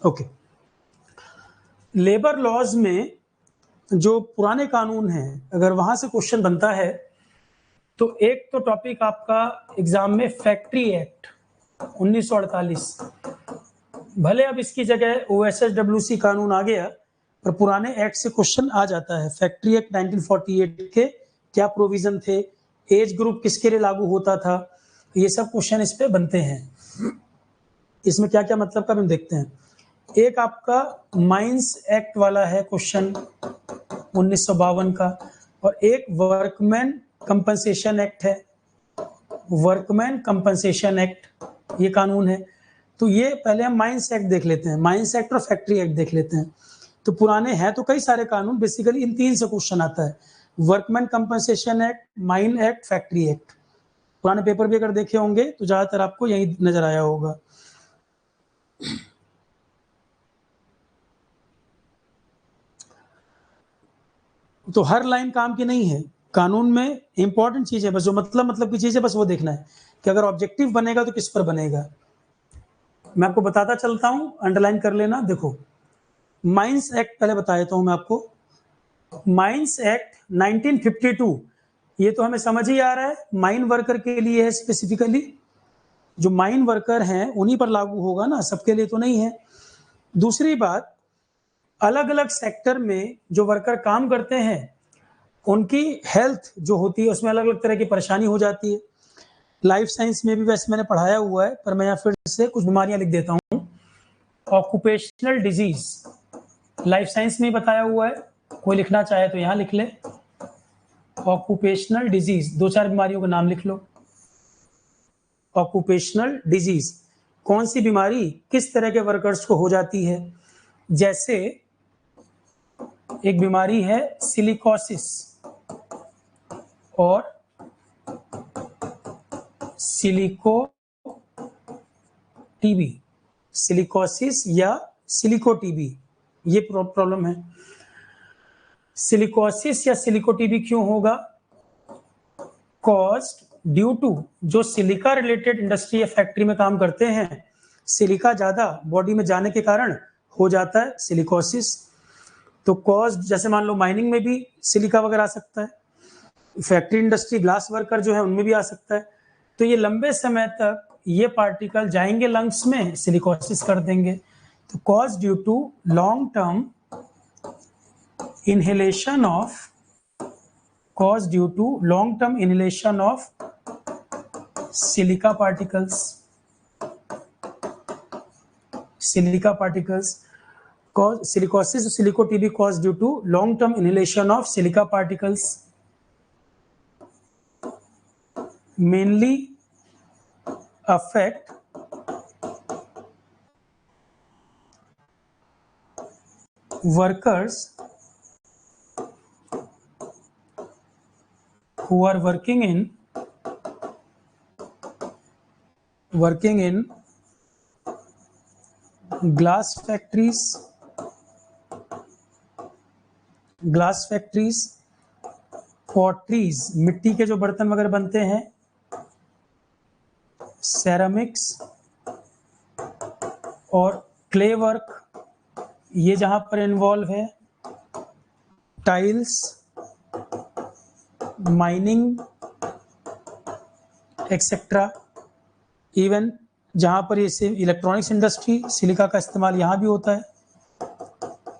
ओके, लेबर लॉज में जो पुराने कानून हैं, अगर वहां से क्वेश्चन बनता है तो एक तो टॉपिक आपका एग्जाम में फैक्ट्री एक्ट 1948, भले अब इसकी जगह OSHWC कानून आ गया, पर पुराने एक्ट से क्वेश्चन आ जाता है। फैक्ट्री एक्ट 1948 के क्या प्रोविजन थे, एज ग्रुप किसके लिए लागू होता था, ये सब क्वेश्चन इस पे बनते हैं। इसमें क्या क्या मतलब का हम देखते हैं। एक आपका माइंस एक्ट वाला है क्वेश्चन 1952 का, और एक वर्कमैन कंपनसेशन एक्ट है, वर्कमैन कंपनसेशन एक्ट ये कानून है। तो ये पहले हम माइंस एक्ट देख लेते हैं, माइंस एक्ट और फैक्ट्री एक्ट देख लेते हैं। तो पुराने हैं तो कई सारे कानून, बेसिकली इन 3 से क्वेश्चन आता है, workman compensation act, mine act, factory act. पुराने पेपर भी अगर देखे होंगे तो ज्यादातर आपको यही नजर आया होगा। तो हर लाइन काम की नहीं है, कानून में इंपॉर्टेंट चीज है, बस जो मतलब की चीज है बस वो देखना है कि अगर ऑब्जेक्टिव बनेगा तो किस पर बनेगा। मैं आपको बताता चलता हूं, अंडरलाइन कर लेना। देखो, माइंस एक्ट पहले बता देता हूं मैं आपको। माइंस एक्ट 1952, ये तो हमें समझ ही आ रहा है, माइन वर्कर के लिए है स्पेसिफिकली, जो माइन वर्कर हैं उन्हीं पर लागू होगा ना, सबके लिए तो नहीं है। दूसरी बात, अलग अलग सेक्टर में जो वर्कर काम करते हैं उनकी हेल्थ जो होती है उसमें अलग अलग तरह की परेशानी हो जाती है। लाइफ साइंस में भी वैसे मैंने पढ़ाया हुआ है, पर मैं यहाँ फिर से कुछ बीमारियां लिख देता हूँ। ऑक्यूपेशनल डिजीज लाइफ साइंस में बताया हुआ है, कोई लिखना चाहे तो यहाँ लिख ले। ऑक्यूपेशनल डिजीज, 2-4 बीमारियों का नाम लिख लो। ऑक्यूपेशनल डिजीज कौन सी बीमारी किस तरह के वर्कर्स को हो जाती है? जैसे एक बीमारी है सिलिकोसिस और सिलिकोसिस, टीबी, सिलिकोसिस या सिलिको टीबी, ये प्रॉब्लम है। सिलिकोसिस या सिलिको टीबी क्यों होगा? कॉज्ड ड्यू टू, जो सिलिका रिलेटेड इंडस्ट्री या फैक्ट्री में काम करते हैं, सिलिका ज्यादा बॉडी में जाने के कारण हो जाता है सिलिकोसिस। तो कॉज, जैसे मान लो माइनिंग में भी सिलिका वगैरह आ सकता है, फैक्ट्री इंडस्ट्री, ग्लास वर्कर जो है उनमें भी आ सकता है। तो ये लंबे समय तक ये पार्टिकल जाएंगे लंग्स में, सिलिकोसिस कर देंगे। तो cause due to long term inhalation of, cause due to long term inhalation of silica particles, cause silicosis or silico TB caused due to long term inhalation of silica particles, mainly affect workers who are working in glass factories, potteries, मिट्टी के जो बर्तन वगैरह बनते हैं, ceramics और clay work, ये जहां पर इन्वॉल्व है, टाइल्स, माइनिंग एक्सेट्रा, इवन जहां पर ये इलेक्ट्रॉनिक्स इंडस्ट्री, सिलिका का इस्तेमाल यहां भी होता है,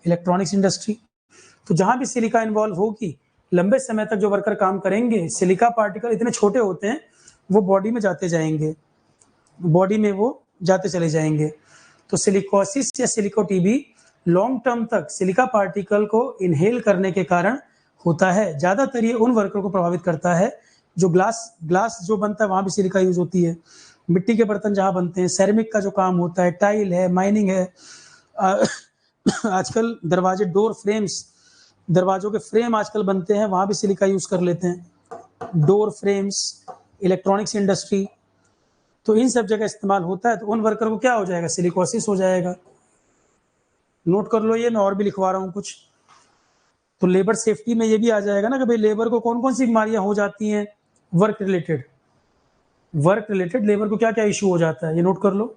इलेक्ट्रॉनिक्स इंडस्ट्री। तो जहां भी सिलिका इन्वॉल्व होगी, लंबे समय तक जो वर्कर काम करेंगे, सिलिका पार्टिकल इतने छोटे होते हैं, वो बॉडी में जाते जाएंगे, बॉडी में वो जाते चले जाएंगे। तो सिलिकोसिस या सिलिको टीबी लॉन्ग टर्म तक सिलिका पार्टिकल को इनहेल करने के कारण होता है। ज्यादातर ये उन वर्कर को प्रभावित करता है जो ग्लास जो बनता है वहां भी सिलिका यूज होती है, मिट्टी के बर्तन जहां बनते हैं, सेरेमिक का जो काम होता है, टाइल है, माइनिंग है, आजकल दरवाजे, डोर फ्रेम्स, दरवाजों के फ्रेम आजकल बनते हैं, वहां भी सिलिका यूज कर लेते हैं, डोर फ्रेम्स, इलेक्ट्रॉनिक्स इंडस्ट्री। तो इन सब जगह इस्तेमाल होता है। तो उन वर्कर को क्या हो जाएगा? सिलिकोसिस हो जाएगा। नोट कर लो ये, मैं और भी लिखवा रहा हूँ कुछ। तो लेबर सेफ्टी में ये भी आ जाएगा ना कि भाई लेबर को कौन कौन सी बीमारियां हो जाती हैं वर्क रिलेटेड लेबर को क्या क्या इश्यू हो जाता है, ये नोट कर लो।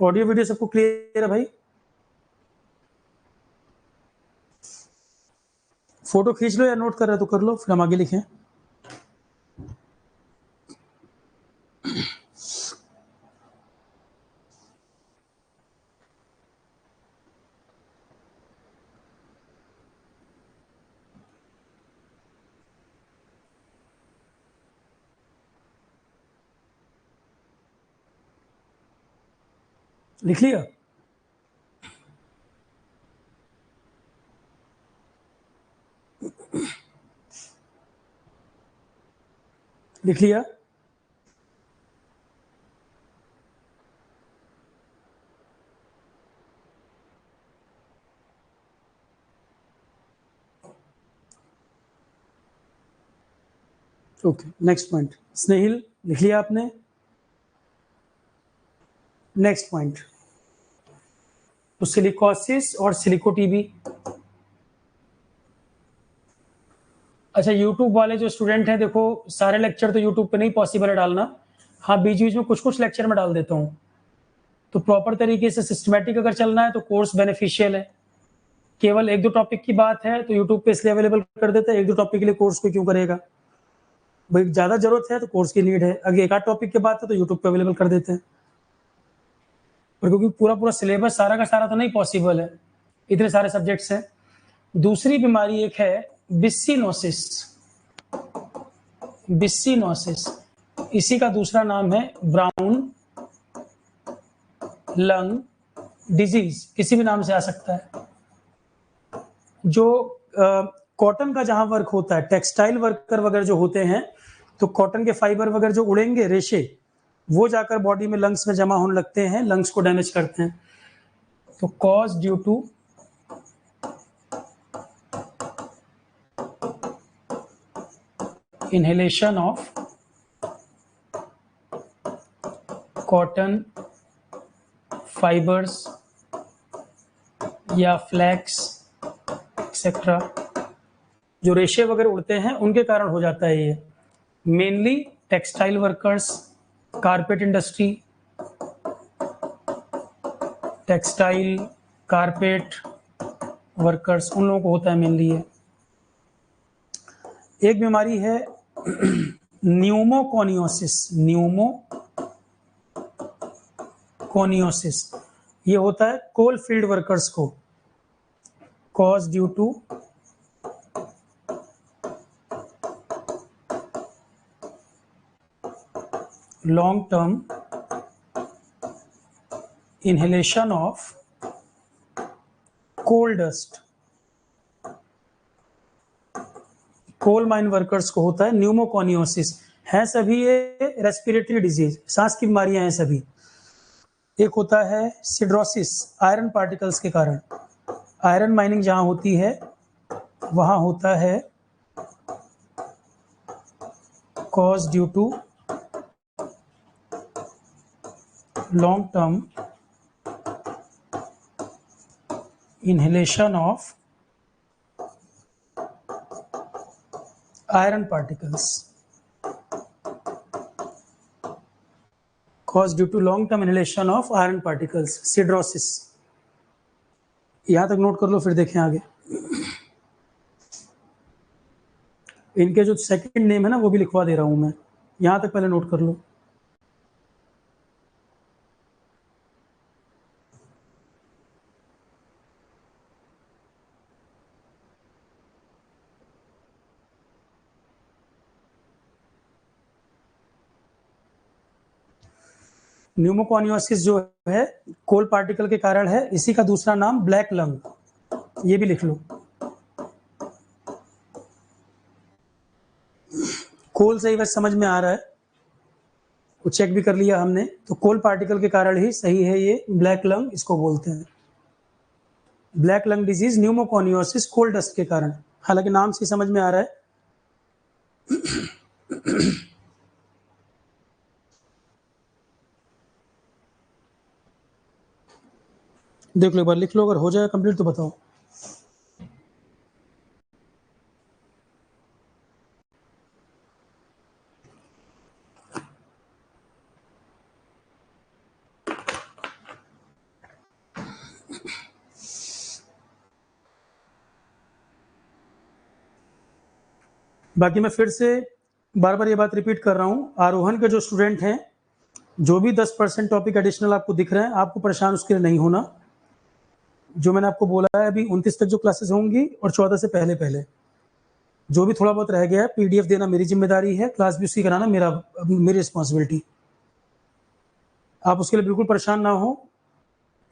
ऑडियो वीडियो सबको क्लियर है भाई? फोटो खींच लो या नोट कर रहे तो कर लो, फिर हम आगे लिखें। लिख लिया? लिख लिया? Okay, next point. स्नेहिल, लिख लिया आपने? नेक्स्ट पॉइंट, तो सिलिकोसिस और सिलिको टीबी। अच्छा, यूट्यूब वाले जो स्टूडेंट हैं, देखो सारे लेक्चर तो यूट्यूब पे नहीं पॉसिबल है डालना, हाँ बीच बीच में कुछ कुछ लेक्चर में डाल देता हूँ। तो प्रॉपर तरीके से सिस्टमेटिक अगर चलना है तो कोर्स बेनिफिशियल है। केवल एक दो टॉपिक की बात है तो यूट्यूब पे इसलिए अवेलेबल कर देते हैं, एक दो टॉपिक के लिए कोर्स को क्यों करेगा भाई? ज्यादा जरूरत है तो कोर्स की नीड है, अगर एक आध टॉपिक की बात है तो यूट्यूब पे अवेलेबल कर देते हैं। पर क्योंकि पूरा पूरा सिलेबस सारा का सारा तो नहीं पॉसिबल है, इतने सारे सब्जेक्ट्स हैं, दूसरी बीमारी एक है बिस्सिनोसिस। बिस्सिनोसिस, इसी का दूसरा नाम है ब्राउन लंग डिजीज, किसी भी नाम से आ सकता है। जो कॉटन का जहां वर्क होता है, टेक्सटाइल वर्कर वगैरह जो होते हैं, तो कॉटन के फाइबर वगैरह जो उड़ेंगे रेशे, वो जाकर बॉडी में लंग्स में जमा होने लगते हैं, लंग्स को डैमेज करते हैं। तो cause due to inhalation of cotton fibers या फ्लैक्स एक्सेट्रा, जो रेशे वगैरह उड़ते हैं उनके कारण हो जाता है ये। Mainly textile workers, carpet industry, textile carpet workers, उन लोगों को होता है मेनली ये। एक बीमारी है न्यूमोकोनियोसिस। न्यूमोकोनियोसिस ये होता है कोल फील्ड वर्कर्स को। Cause due to long term inhalation of coal dust। Coal mine workers को होता है न्यूमोकोनियोसिस। है सभी ये रेस्पिरेटरी डिजीज, सांस की बीमारियां हैं सभी। एक होता है सिड्रोसिस, आयरन पार्टिकल्स के कारण। आयरन माइनिंग जहां होती है वहां होता है cause due to long term inhalation of iron particles, caused due to long term inhalation of iron particles, sidrosis। यहां तक नोट कर लो, फिर देखें आगे। इनके जो सेकंड नेम है ना वो भी लिखवा दे रहा हूं मैं, यहां तक पहले नोट कर लो। न्यूमोकोनियोसिस जो है कोल पार्टिकल के कारण है, इसी का दूसरा नाम ब्लैक लंग, ये भी लिख लो। कोल से ही बस समझ में आ रहा है, वो चेक भी कर लिया हमने, तो कोल पार्टिकल के कारण ही सही है ये ब्लैक लंग इसको बोलते हैं। Black lung disease pneumoconiosis coal dust के कारण, हालांकि नाम से समझ में आ रहा है। देख लो एक बार, लिख लो, अगर हो जाए कंप्लीट तो बताओ। बाकी मैं फिर से बार बार ये बात रिपीट कर रहा हूँ, आरोहण के जो स्टूडेंट हैं, जो भी 10% टॉपिक एडिशनल आपको दिख रहे हैं, आपको परेशान उसके लिए नहीं होना। जो मैंने आपको बोला है अभी 29 तक जो क्लासेस होंगी और 14 से पहले पहले जो भी थोड़ा बहुत रह गया है, पीडीएफ देना मेरी जिम्मेदारी है, क्लास भी उसकी कराना मेरी रिस्पॉन्सिबिलिटी। आप उसके लिए बिल्कुल परेशान ना हो,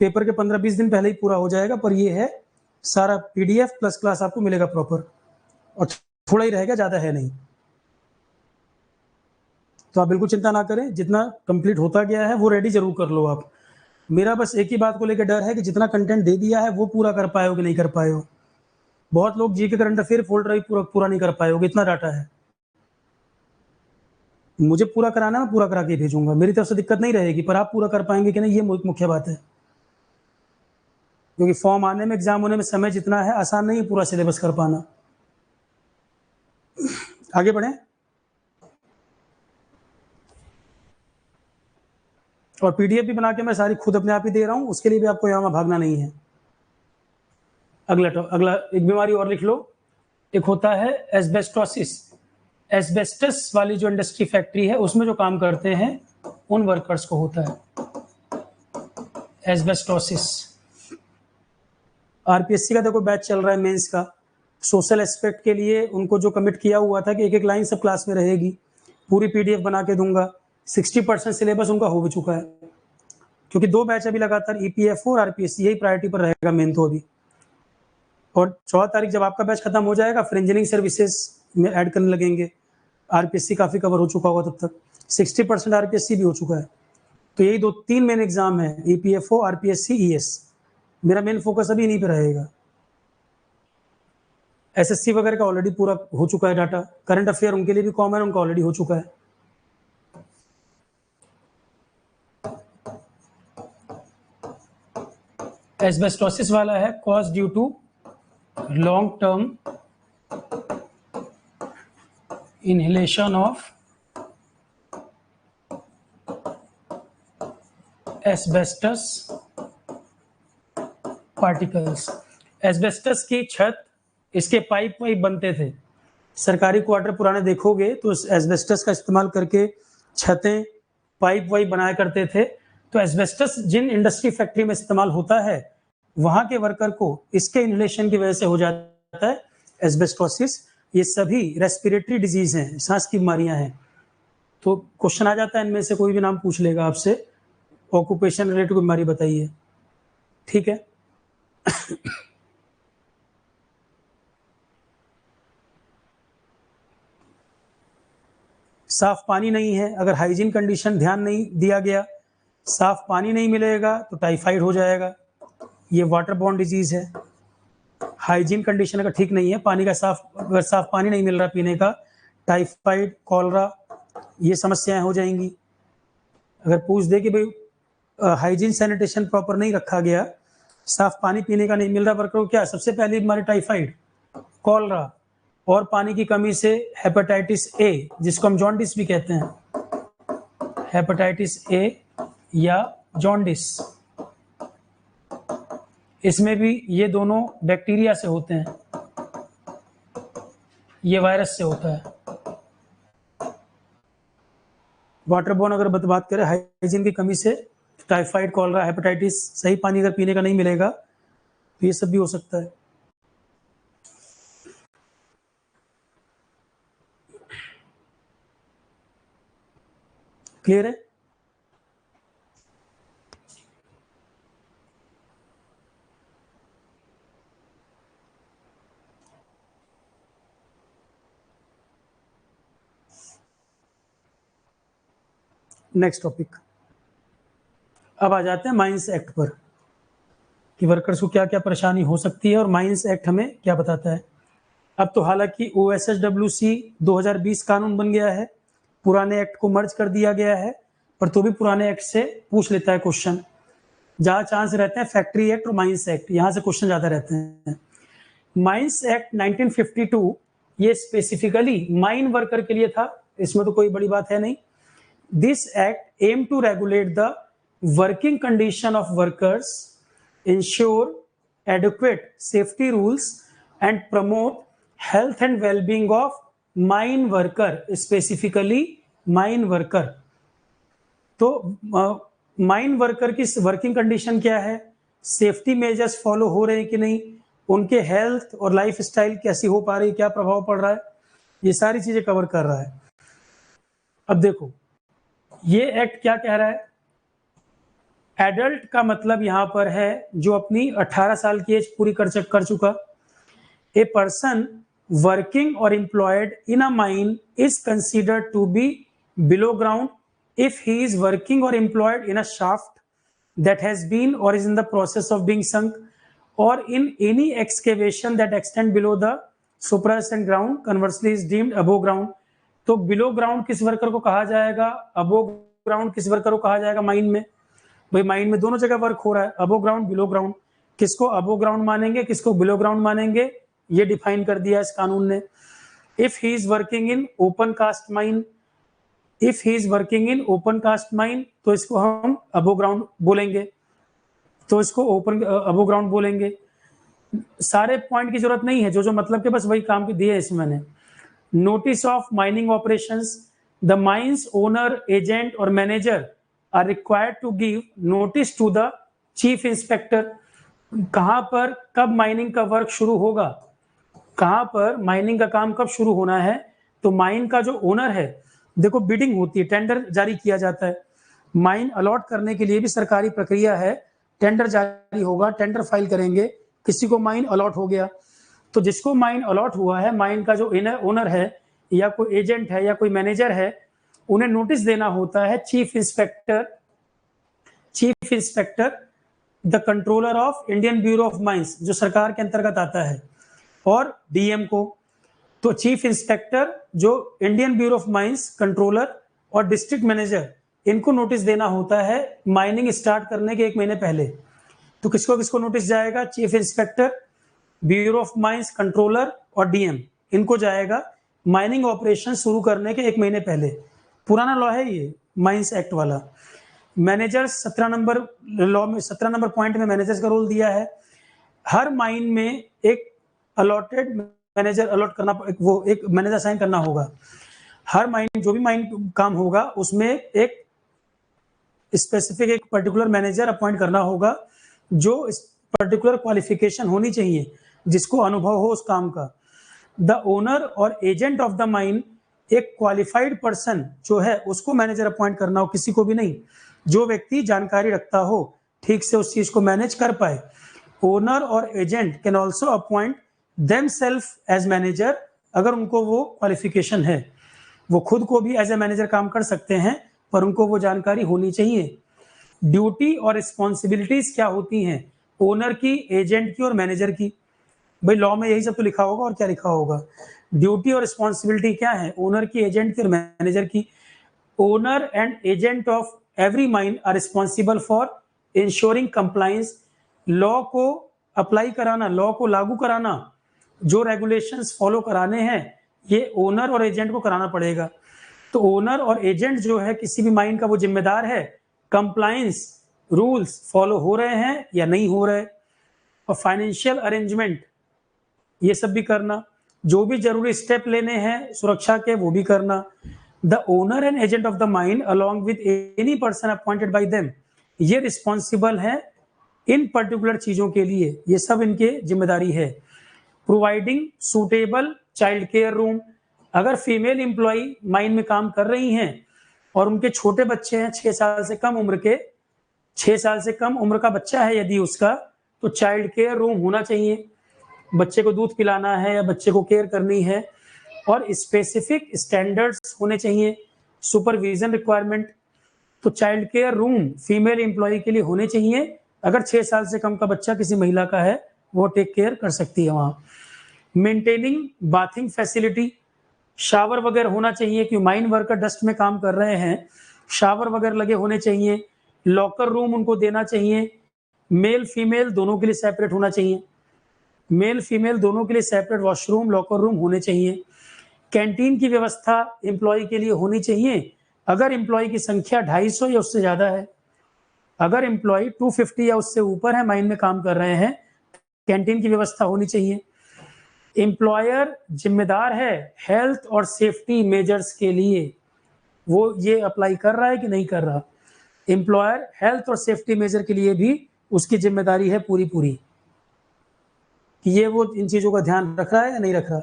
पेपर के 15-20 दिन पहले ही पूरा हो जाएगा, पर ये है सारा पीडीएफ प्लस क्लास आपको मिलेगा प्रॉपर, और थोड़ा ही रहेगा, ज्यादा है नहीं। तो आप बिल्कुल चिंता ना करें, जितना कंप्लीट होता गया है वो रेडी जरूर कर लो आप। मेरा बस एक ही बात को लेकर डर है कि जितना कंटेंट दे दिया है वो पूरा कर पाए हो कि नहीं कर पाए हो। बहुत लोग जी के करंट अफेयर फोल्डर ही पूरा नहीं कर पाए हो, इतना डाटा है। मुझे पूरा कराना है, मैं पूरा करा के भेजूंगा, मेरी तरफ से दिक्कत नहीं रहेगी, पर आप पूरा कर पाएंगे कि नहीं ये मुख्य बात है। क्योंकि फॉर्म आने में, एग्जाम होने में समय जितना है, आसान नहीं है पूरा सिलेबस कर पाना। आगे बढ़े। और पीडीएफ भी बना के मैं सारी खुद अपने आप ही दे रहा हूं, उसके लिए भी आपको यहाँ भागना नहीं है। अगला एक बीमारी और लिख लो। एक होता है एस्बेस्टोसिस। एस्बेस्टस वाली जो इंडस्ट्री फैक्ट्री है उसमें जो काम करते हैं उन वर्कर्स को होता है एस्बेस्टोसिस। आरपीएससी का देखो बैच चल रहा है मेंस का, सोशल एस्पेक्ट के लिए उनको जो कमिट किया हुआ था कि एक एक लाइन सब क्लास में रहेगी, पूरी पीडीएफ बना के दूंगा। 60% सिलेबस उनका हो भी चुका है, क्योंकि 2 बैच अभी लगातार ईपीएफओ और आरपीएससी यही प्रायोरिटी पर रहेगा मेन तो अभी। और 14 तारीख जब आपका बैच खत्म हो जाएगा फिर इंजीनियरिंग सर्विसेज में ऐड करने लगेंगे। आरपीएससी काफी कवर हो चुका होगा तब तक, 60% आरपीएससी भी हो चुका है। तो यही 2-3 मेन एग्जाम है, ईपीएफओ, आरपीएससी, ईएस। मेरा मेन फोकस अभी इन्हीं पे रहेगा। एसएससी वगैरह का ऑलरेडी पूरा हो चुका है डाटा, करंट अफेयर उनके लिए भी कॉमन, उनका ऑलरेडी हो चुका है। एस्बेस्टोसिस वाला है cause due to long term inhalation of asbestos particles। Asbestos की छत, इसके पाइप वाइप बनते थे सरकारी क्वार्टर पुराने देखोगे तो एस्बेस्टस का इस्तेमाल करके छतें पाइप वाइप बनाया करते थे। तो एस्बेस्टस जिन इंडस्ट्री फैक्ट्री में इस्तेमाल होता है वहां के वर्कर को इसके इनहेलेशन की वजह से हो जाता है एस्बेस्टोसिस। ये सभी रेस्पिरेटरी डिजीज हैं, सांस की बीमारियां हैं। तो क्वेश्चन आ जाता है इनमें से कोई भी नाम पूछ लेगा आपसे, ऑक्यूपेशन रिलेटेड बीमारी बताइए, ठीक है। साफ पानी नहीं है, अगर हाइजीन कंडीशन ध्यान नहीं दिया गया, साफ पानी नहीं मिलेगा तो टाइफाइड हो जाएगा, ये वाटर बॉर्न डिजीज है। हाइजीन कंडीशन अगर ठीक नहीं है, पानी का अगर साफ पानी नहीं मिल रहा पीने का, टाइफाइड, कॉलरा, ये समस्याएं हो जाएंगी। अगर पूछ दे कि भाई हाइजीन सैनिटेशन प्रॉपर नहीं रखा गया, साफ पानी पीने का नहीं मिल रहा वर्कर को, क्या सबसे पहली बीमारी टाइफाइड, कॉलरा, और पानी की कमी से हेपेटाइटिस ए, जिसको हम जॉन्डिस भी कहते हैं, हेपेटाइटिस ए या जॉन्डिस, इसमें भी ये दोनों बैक्टीरिया से होते हैं, ये वायरस से होता है। वाटरबोर्न अगर बात करें हाइजीन की कमी से, टाइफाइड, कॉलरा, हेपेटाइटिस, सही पानी अगर पीने का नहीं मिलेगा तो ये सब भी हो सकता है। क्लियर है? नेक्स्ट टॉपिक, अब आ जाते हैं माइंस एक्ट पर कि वर्कर्स को क्या क्या परेशानी हो सकती है और माइंस एक्ट हमें क्या बताता है। अब तो हालांकि OSHWC 2020 कानून बन गया है, पुराने एक्ट को मर्ज कर दिया गया है, पर तो भी पुराने एक्ट से पूछ लेता है क्वेश्चन। जहां चांस रहते हैं फैक्ट्री एक्ट और माइंस एक्ट, यहां से क्वेश्चन ज्यादा रहते हैं। माइंस एक्ट 1952 ये स्पेसिफिकली माइन वर्कर के लिए था, इसमें तो कोई बड़ी बात है नहीं। This act aim to regulate the working condition of workers, ensure adequate safety rules and promote health and well-being of mine worker, specifically mine worker। तो माइन वर्कर की वर्किंग कंडीशन क्या है, सेफ्टी मेजर्स फॉलो हो रहे हैं कि नहीं, उनके हेल्थ और लाइफ स्टाइल कैसी हो पा रही है, क्या प्रभाव पड़ रहा है, ये सारी चीजें कवर कर रहा है। अब देखो ये एक्ट क्या कह रहा है, एडल्ट का मतलब यहां पर है जो अपनी 18 साल की एज पूरी कर चुका। ए पर्सन वर्किंग और employed in a mine is considered to be below ground if he is working or employed in a shaft that has been or is in the process of being sunk or in any excavation that extend below the superjacent ground, conversely is deemed above ground। तो below ground किस worker को कहा जाएगा, above ground किस worker को कहा जाएगा mine में? भाई माइन में दोनों जगह वर्क हो रहा है, above ground, below ground। किसको above ground मानेंगे, किसको below ground मानेंगे, ये डिफाइन कर दिया इस कानून ने। if he is working in open cast mine, if he is working in open cast mine तो इसको हम अबो ग्राउंड बोलेंगे, तो इसको ओपन अबो ग्राउंड बोलेंगे। सारे पॉइंट की जरूरत नहीं है, जो मतलब के बस वही काम के दिए इसमें मैंने। Notice of mining operations, the mines owner, agent और manager are required to give notice to the chief inspector. कहाँ पर कब माइनिंग का वर्क शुरू होगा, कहाँ पर माइनिंग का काम कब शुरू होना है, तो माइन का जो ओनर है, देखो बिडिंग होती है, टेंडर जारी किया जाता है, माइन अलॉट करने के लिए भी सरकारी प्रक्रिया है, टेंडर जारी होगा, टेंडर फाइल करेंगे, किसी को माइन अलॉट हो गया, तो जिसको माइन अलॉट हुआ है, माइन का जो ओनर है या कोई एजेंट है या कोई मैनेजर है, उन्हें नोटिस देना होता है chief inspector the controller of Indian bureau of mines, जो सरकार के अंतर्गत आता है, और डीएम को। तो चीफ इंस्पेक्टर जो Indian bureau of mines, controller और डिस्ट्रिक्ट मैनेजर, इनको नोटिस देना होता है माइनिंग स्टार्ट करने के 1 महीने पहले। तो किसको किसको नोटिस जाएगा, chief inspector, bureau of mines, controller और डीएम, इनको जाएगा माइनिंग ऑपरेशन शुरू करने के 1 महीने पहले। पुराना लॉ है ये, माइंस एक्ट वाला। मैनेजर्स 17 नंबर लॉ में 17 नंबर पॉइंट में मैनेजर्स का रोल दिया है। हर माइन में एक अलॉटेड मैनेजर अलॉट करना, वो एक मैनेजर साइन करना होगा। हर माइन, जो भी माइन काम होगा उसमें एक स्पेसिफिक एक पर्टिकुलर मैनेजर अपॉइंट करना होगा, जो पर्टिकुलर क्वालिफिकेशन होनी चाहिए, जिसको अनुभव हो उस काम का। द ओनर और एजेंट ऑफ द माइन, एक क्वालिफाइड पर्सन जो है उसको मैनेजर अपॉइंट करना हो, किसी को भी नहीं, जो व्यक्ति जानकारी रखता हो, ठीक से उस चीज को मैनेज कर पाए। ओनर और agent can also appoint themselves as manager, अगर उनको वो क्वालिफिकेशन है, वो खुद को भी एज ए मैनेजर काम कर सकते हैं, पर उनको वो जानकारी होनी चाहिए। ड्यूटी और रिस्पॉन्सिबिलिटीज क्या होती हैं, ओनर की, एजेंट की और मैनेजर की। भाई लॉ में यही सब तो लिखा होगा, और क्या लिखा होगा। ड्यूटी और रिस्पॉन्सिबिलिटी क्या है, ओनर की, एजेंट की और मैनेजर की। Owner and agent of every mine are responsible for ensuring compliance, law को अप्लाई कराना, लॉ को लागू कराना, जो रेगुलेशंस फॉलो कराने हैं, ये ओनर और एजेंट को कराना पड़ेगा। तो ओनर और एजेंट जो है किसी भी माइन का, वो जिम्मेदार है कंप्लायंस, रूल्स फॉलो हो रहे हैं या नहीं हो रहे, और फाइनेंशियल अरेंजमेंट ये सब भी करना, जो भी जरूरी स्टेप लेने हैं सुरक्षा के, वो भी करना। The owner and agent of the mine along with any person appointed by them, ये रिस्पॉन्सिबल है इन पर्टिकुलर चीजों के लिए, ये सब इनके जिम्मेदारी है। Providing suitable child care room, अगर फीमेल एम्प्लॉय माइन में काम कर रही हैं और उनके छोटे बच्चे हैं, 6 साल से कम उम्र के, 6 साल से कम उम्र का बच्चा है यदि उसका, तो चाइल्ड केयर रूम होना चाहिए। बच्चे को दूध पिलाना है या बच्चे को केयर करनी है, और स्पेसिफिक स्टैंडर्ड्स होने चाहिए, सुपरविजन रिक्वायरमेंट। तो child care room female employ के लिए होने चाहिए, अगर 6 साल से कम का बच्चा किसी महिला का है, वो टेक केयर कर सकती है वहां। मेंटेनिंग बाथिंग फैसिलिटी, शावर वगैरह होना चाहिए, क्योंकि माइन वर्कर डस्ट में काम कर रहे हैं, शावर वगैरह लगे होने चाहिए। लॉकर रूम उनको देना चाहिए, मेल फीमेल दोनों के लिए सेपरेट होना चाहिए, मेल फीमेल दोनों के लिए सेपरेट वॉशरूम, लॉकर रूम होने चाहिए। कैंटीन की व्यवस्था एम्प्लॉय के लिए होनी चाहिए, अगर एम्प्लॉय की संख्या 250 या उससे ज्यादा है। अगर एम्प्लॉय 250 या उससे ऊपर है, माइन में काम कर रहे हैं, कैंटीन की व्यवस्था होनी चाहिए। एम्प्लॉयर जिम्मेदार है हेल्थ और सेफ्टी मेजर्स के लिए, वो ये अप्लाई कर रहा है कि नहीं कर रहा। एम्प्लॉयर हेल्थ और सेफ्टी मेजर के लिए भी उसकी जिम्मेदारी है पूरी पूरी, कि ये वो इन चीजों का ध्यान रख रहा है या नहीं रख रहा।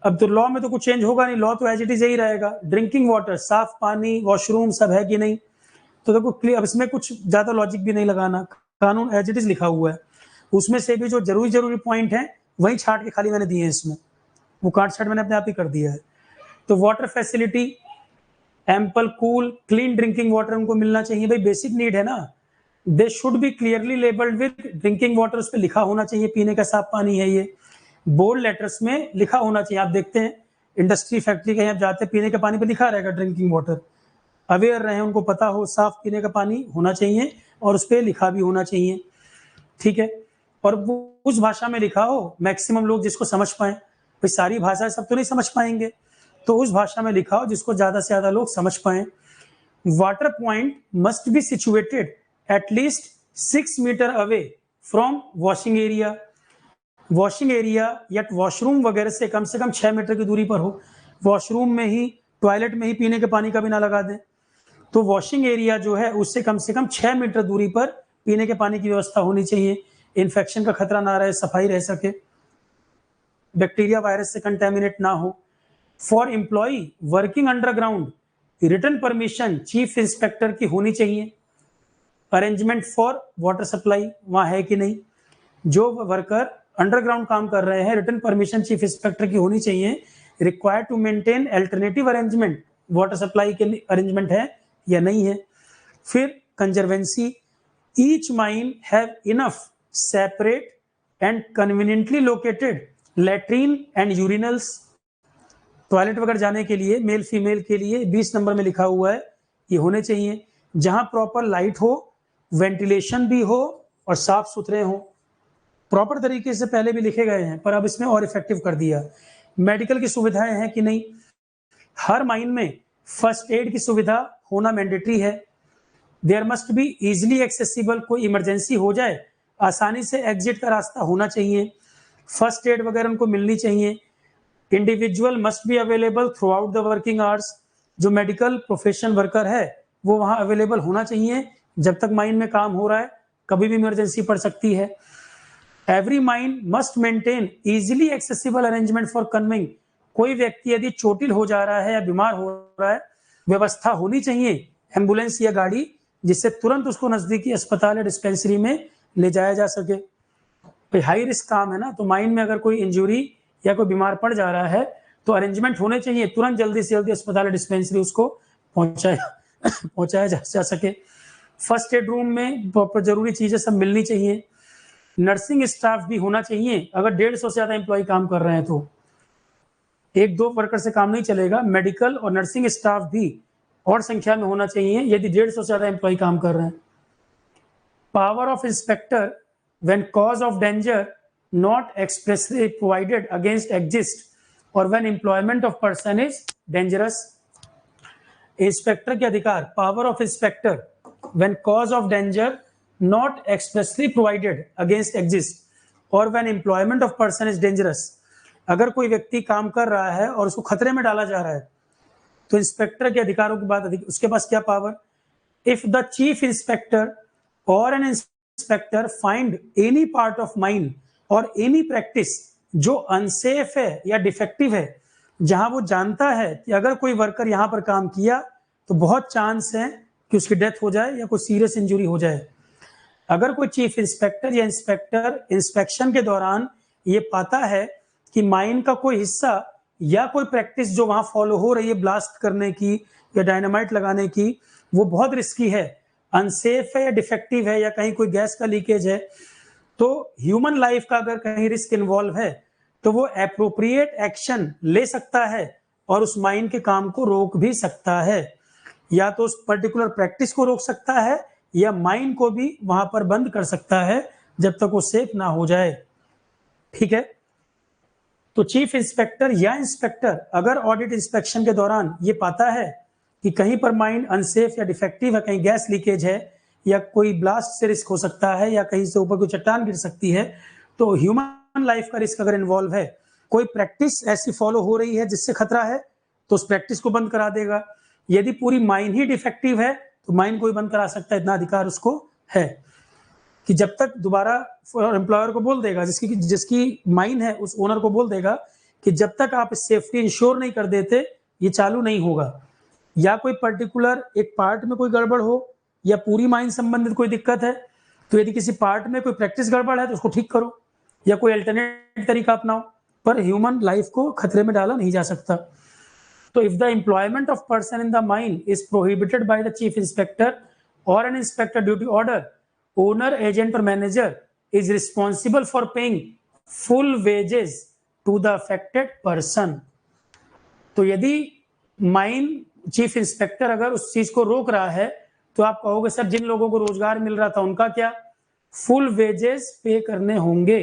अब तो लॉ में तो कुछ चेंज होगा नहीं, लॉ तो एज इट इज यही रहेगा। ड्रिंकिंग वाटर, साफ पानी, वॉशरूम सब है कि नहीं, तो देखो क्लियर, अब इसमें कुछ ज्यादा लॉजिक भी नहीं लगाना, कानून एज इट इज लिखा हुआ है। उसमें से भी जो जरूरी पॉइंट है वही छाट के खाली मैंने दिए हैं इसमें, वो काट छाट मैंने अपने आप ही कर दिया है। तो water facility, ample cool clean drinking water उनको मिलना चाहिए, भाई बेसिक नीड है ना। They should be clearly labelled with drinking water, उस पर लिखा होना चाहिए पीने का साफ पानी है ये, बोल्ड लेटर्स में लिखा होना चाहिए। आप देखते हैं इंडस्ट्री फैक्ट्री कहीं आप जाते हैं, पीने के पानी पे लिखा रहेगा ड्रिंकिंग वाटर, अवेयर रहे, उनको पता हो साफ पीने का पानी होना चाहिए, और उस पर लिखा भी होना चाहिए, ठीक है। और वो उस भाषा में लिखा हो मैक्सिमम लोग जिसको समझ पाए, भाई सारी भाषा सब तो नहीं समझ पाएंगे, तो उस भाषा में लिखा हो जिसको ज्यादा से ज्यादा लोग समझ पाए। Water point must be situated at least 6 metre away from washing area, washing area या वॉशरूम वगैरह से कम 6 मीटर की दूरी पर हो। वॉशरूम में ही टॉयलेट में ही पीने के पानी का भी ना लगा दें। तो वॉशिंग एरिया जो है उससे कम से कम 6 मीटर दूरी पर पीने के पानी की व्यवस्था होनी चाहिए, इन्फेक्शन का खतरा ना रहे, सफाई रह सके, बैक्टीरिया वायरस से कंटेमिनेट ना हो। For employee working underground written permission chief inspector की होनी चाहिए। अरेंजमेंट फॉर वाटर सप्लाई वहां है कि नहीं, जो वर्कर अंडरग्राउंड काम कर रहे हैं रिटन परमिशन चीफ इंस्पेक्टर की होनी चाहिए। Required to maintain alternative arrangement, water supply के अरेंजमेंट है या नहीं है। फिर conservancy, each mine have enough separate and conveniently located latrine and urinals. Toilet वगैरह जाने के लिए मेल फीमेल के लिए 20 नंबर में लिखा हुआ है, ये होने चाहिए, जहां प्रॉपर लाइट हो, वेंटिलेशन भी हो और साफ सुथरे हो। प्रॉपर तरीके से पहले भी लिखे गए हैं पर अब इसमें और इफेक्टिव कर दिया। मेडिकल की सुविधाएं हैं कि नहीं, हर माइन में फर्स्ट एड की सुविधा होना मैंडेटरी है। There must be easily accessible, कोई इमरजेंसी हो जाए आसानी से एग्जिट का रास्ता होना चाहिए, फर्स्ट एड वगैरह उनको मिलनी चाहिए। Individual must be available through out the working hours, जो मेडिकल प्रोफेशन वर्कर है वो वहां अवेलेबल होना चाहिए जब तक माइन में काम हो रहा है, कभी भी इमरजेंसी पड़ सकती है। Every mine must maintain easily accessible arrangement for conveying, कोई व्यक्ति यदि चोटिल हो जा रहा है या बीमार हो रहा है, व्यवस्था होनी चाहिए एम्बुलेंस या गाड़ी जिससे तुरंत उसको नजदीकी अस्पताल या डिस्पेंसरी में ले जाया जा सके। भाई हाई रिस्क काम है ना, तो माइन में अगर कोई इंजरी या कोई बीमार पड़ जा रहा है तो अरेंजमेंट होने चाहिए, तुरंत जल्दी से जल्दी अस्पताल या डिस्पेंसरी उसको पहुंचाया जा सके। फर्स्ट एड रूम में प्रॉपर जरूरी चीजें सब मिलनी चाहिए। नर्सिंग स्टाफ भी होना चाहिए, अगर 150 से ज्यादा एम्प्लॉय काम कर रहे हैं तो एक दो वर्कर से काम नहीं चलेगा, मेडिकल और नर्सिंग स्टाफ भी और संख्या में होना चाहिए यदि 150 से ज्यादा एम्प्लॉय काम कर रहे हैं। Power of inspector when cause of danger not expressly provided against exist और when employment of person is dangerous. Inspector के अधिकार, power of inspector when cause of danger not expressly provided against exist or when employment of person is dangerous, अगर कोई व्यक्ति काम कर रहा है और उसको खतरे में डाला जा रहा है तो इंस्पेक्टर के अधिकारों की बात अधिक, उसके पास क्या power. If the chief inspector or an inspector find any part of mine or any practice जो अनसेफ है या डिफेक्टिव है, जहां वो जानता है कि अगर कोई वर्कर यहां पर काम किया तो बहुत चांस है कि उसकी डेथ हो जाए या कोई सीरियस इंजरी हो जाए। अगर कोई चीफ इंस्पेक्टर या इंस्पेक्टर इंस्पेक्शन के दौरान ये पाता है कि माइन का कोई हिस्सा या कोई प्रैक्टिस जो वहां फॉलो हो रही है ब्लास्ट करने की या डायनामाइट लगाने की, वो बहुत रिस्की है, अनसेफ है या डिफेक्टिव है या कहीं कोई गैस का लीकेज है, तो ह्यूमन लाइफ का अगर कहीं रिस्क इन्वॉल्व है तो वो एप्रोप्रिएट एक्शन ले सकता है और उस माइन के काम को रोक भी सकता है, या तो उस पर्टिकुलर प्रैक्टिस को रोक सकता है या माइन को भी वहां पर बंद कर सकता है जब तक वो सेफ ना हो जाए। ठीक है, तो चीफ इंस्पेक्टर या इंस्पेक्टर अगर ऑडिट इंस्पेक्शन के दौरान ये पाता है कि कहीं पर माइन अनसेफ या डिफेक्टिव है, कहीं गैस लीकेज है या कोई ब्लास्ट से रिस्क हो सकता है या कहीं से ऊपर कोई चट्टान गिर सकती है, तो ह्यूमन लाइफ का रिस्क अगर इन्वॉल्व है, कोई प्रैक्टिस ऐसी फॉलो हो रही है जिससे खतरा है तो उस प्रैक्टिस को बंद करा देगा। यदि पूरी माइन ही डिफेक्टिव है तो माइन को ही बंद करा सकता है, इतना अधिकार उसको है कि जब तक दोबारा एम्प्लॉयर को बोल देगा, जिसकी माइन है उस ओनर को बोल देगा कि जब तक आप सेफ्टी इंश्योर नहीं कर देते ये चालू नहीं होगा, या कोई पर्टिकुलर एक पार्ट में कोई गड़बड़ हो या पूरी माइन संबंधित कोई दिक्कत है, तो यदि किसी पार्ट में कोई प्रैक्टिस गड़बड़ है तो उसको ठीक करो या कोई अल्टरनेट तरीका अपनाओ, पर ह्यूमन लाइफ को खतरे में डाला नहीं जा सकता। तो if the employment of person in the mine is prohibited by the chief inspector or an inspector duty order, owner agent और manager is responsible for paying full wages to the affected person. तो यदि mine chief inspector अगर उस चीज को रोक रहा है तो आप कहोगे सर जिन लोगों को रोजगार मिल रहा था उनका क्या, फुल वेजेस पे करने होंगे।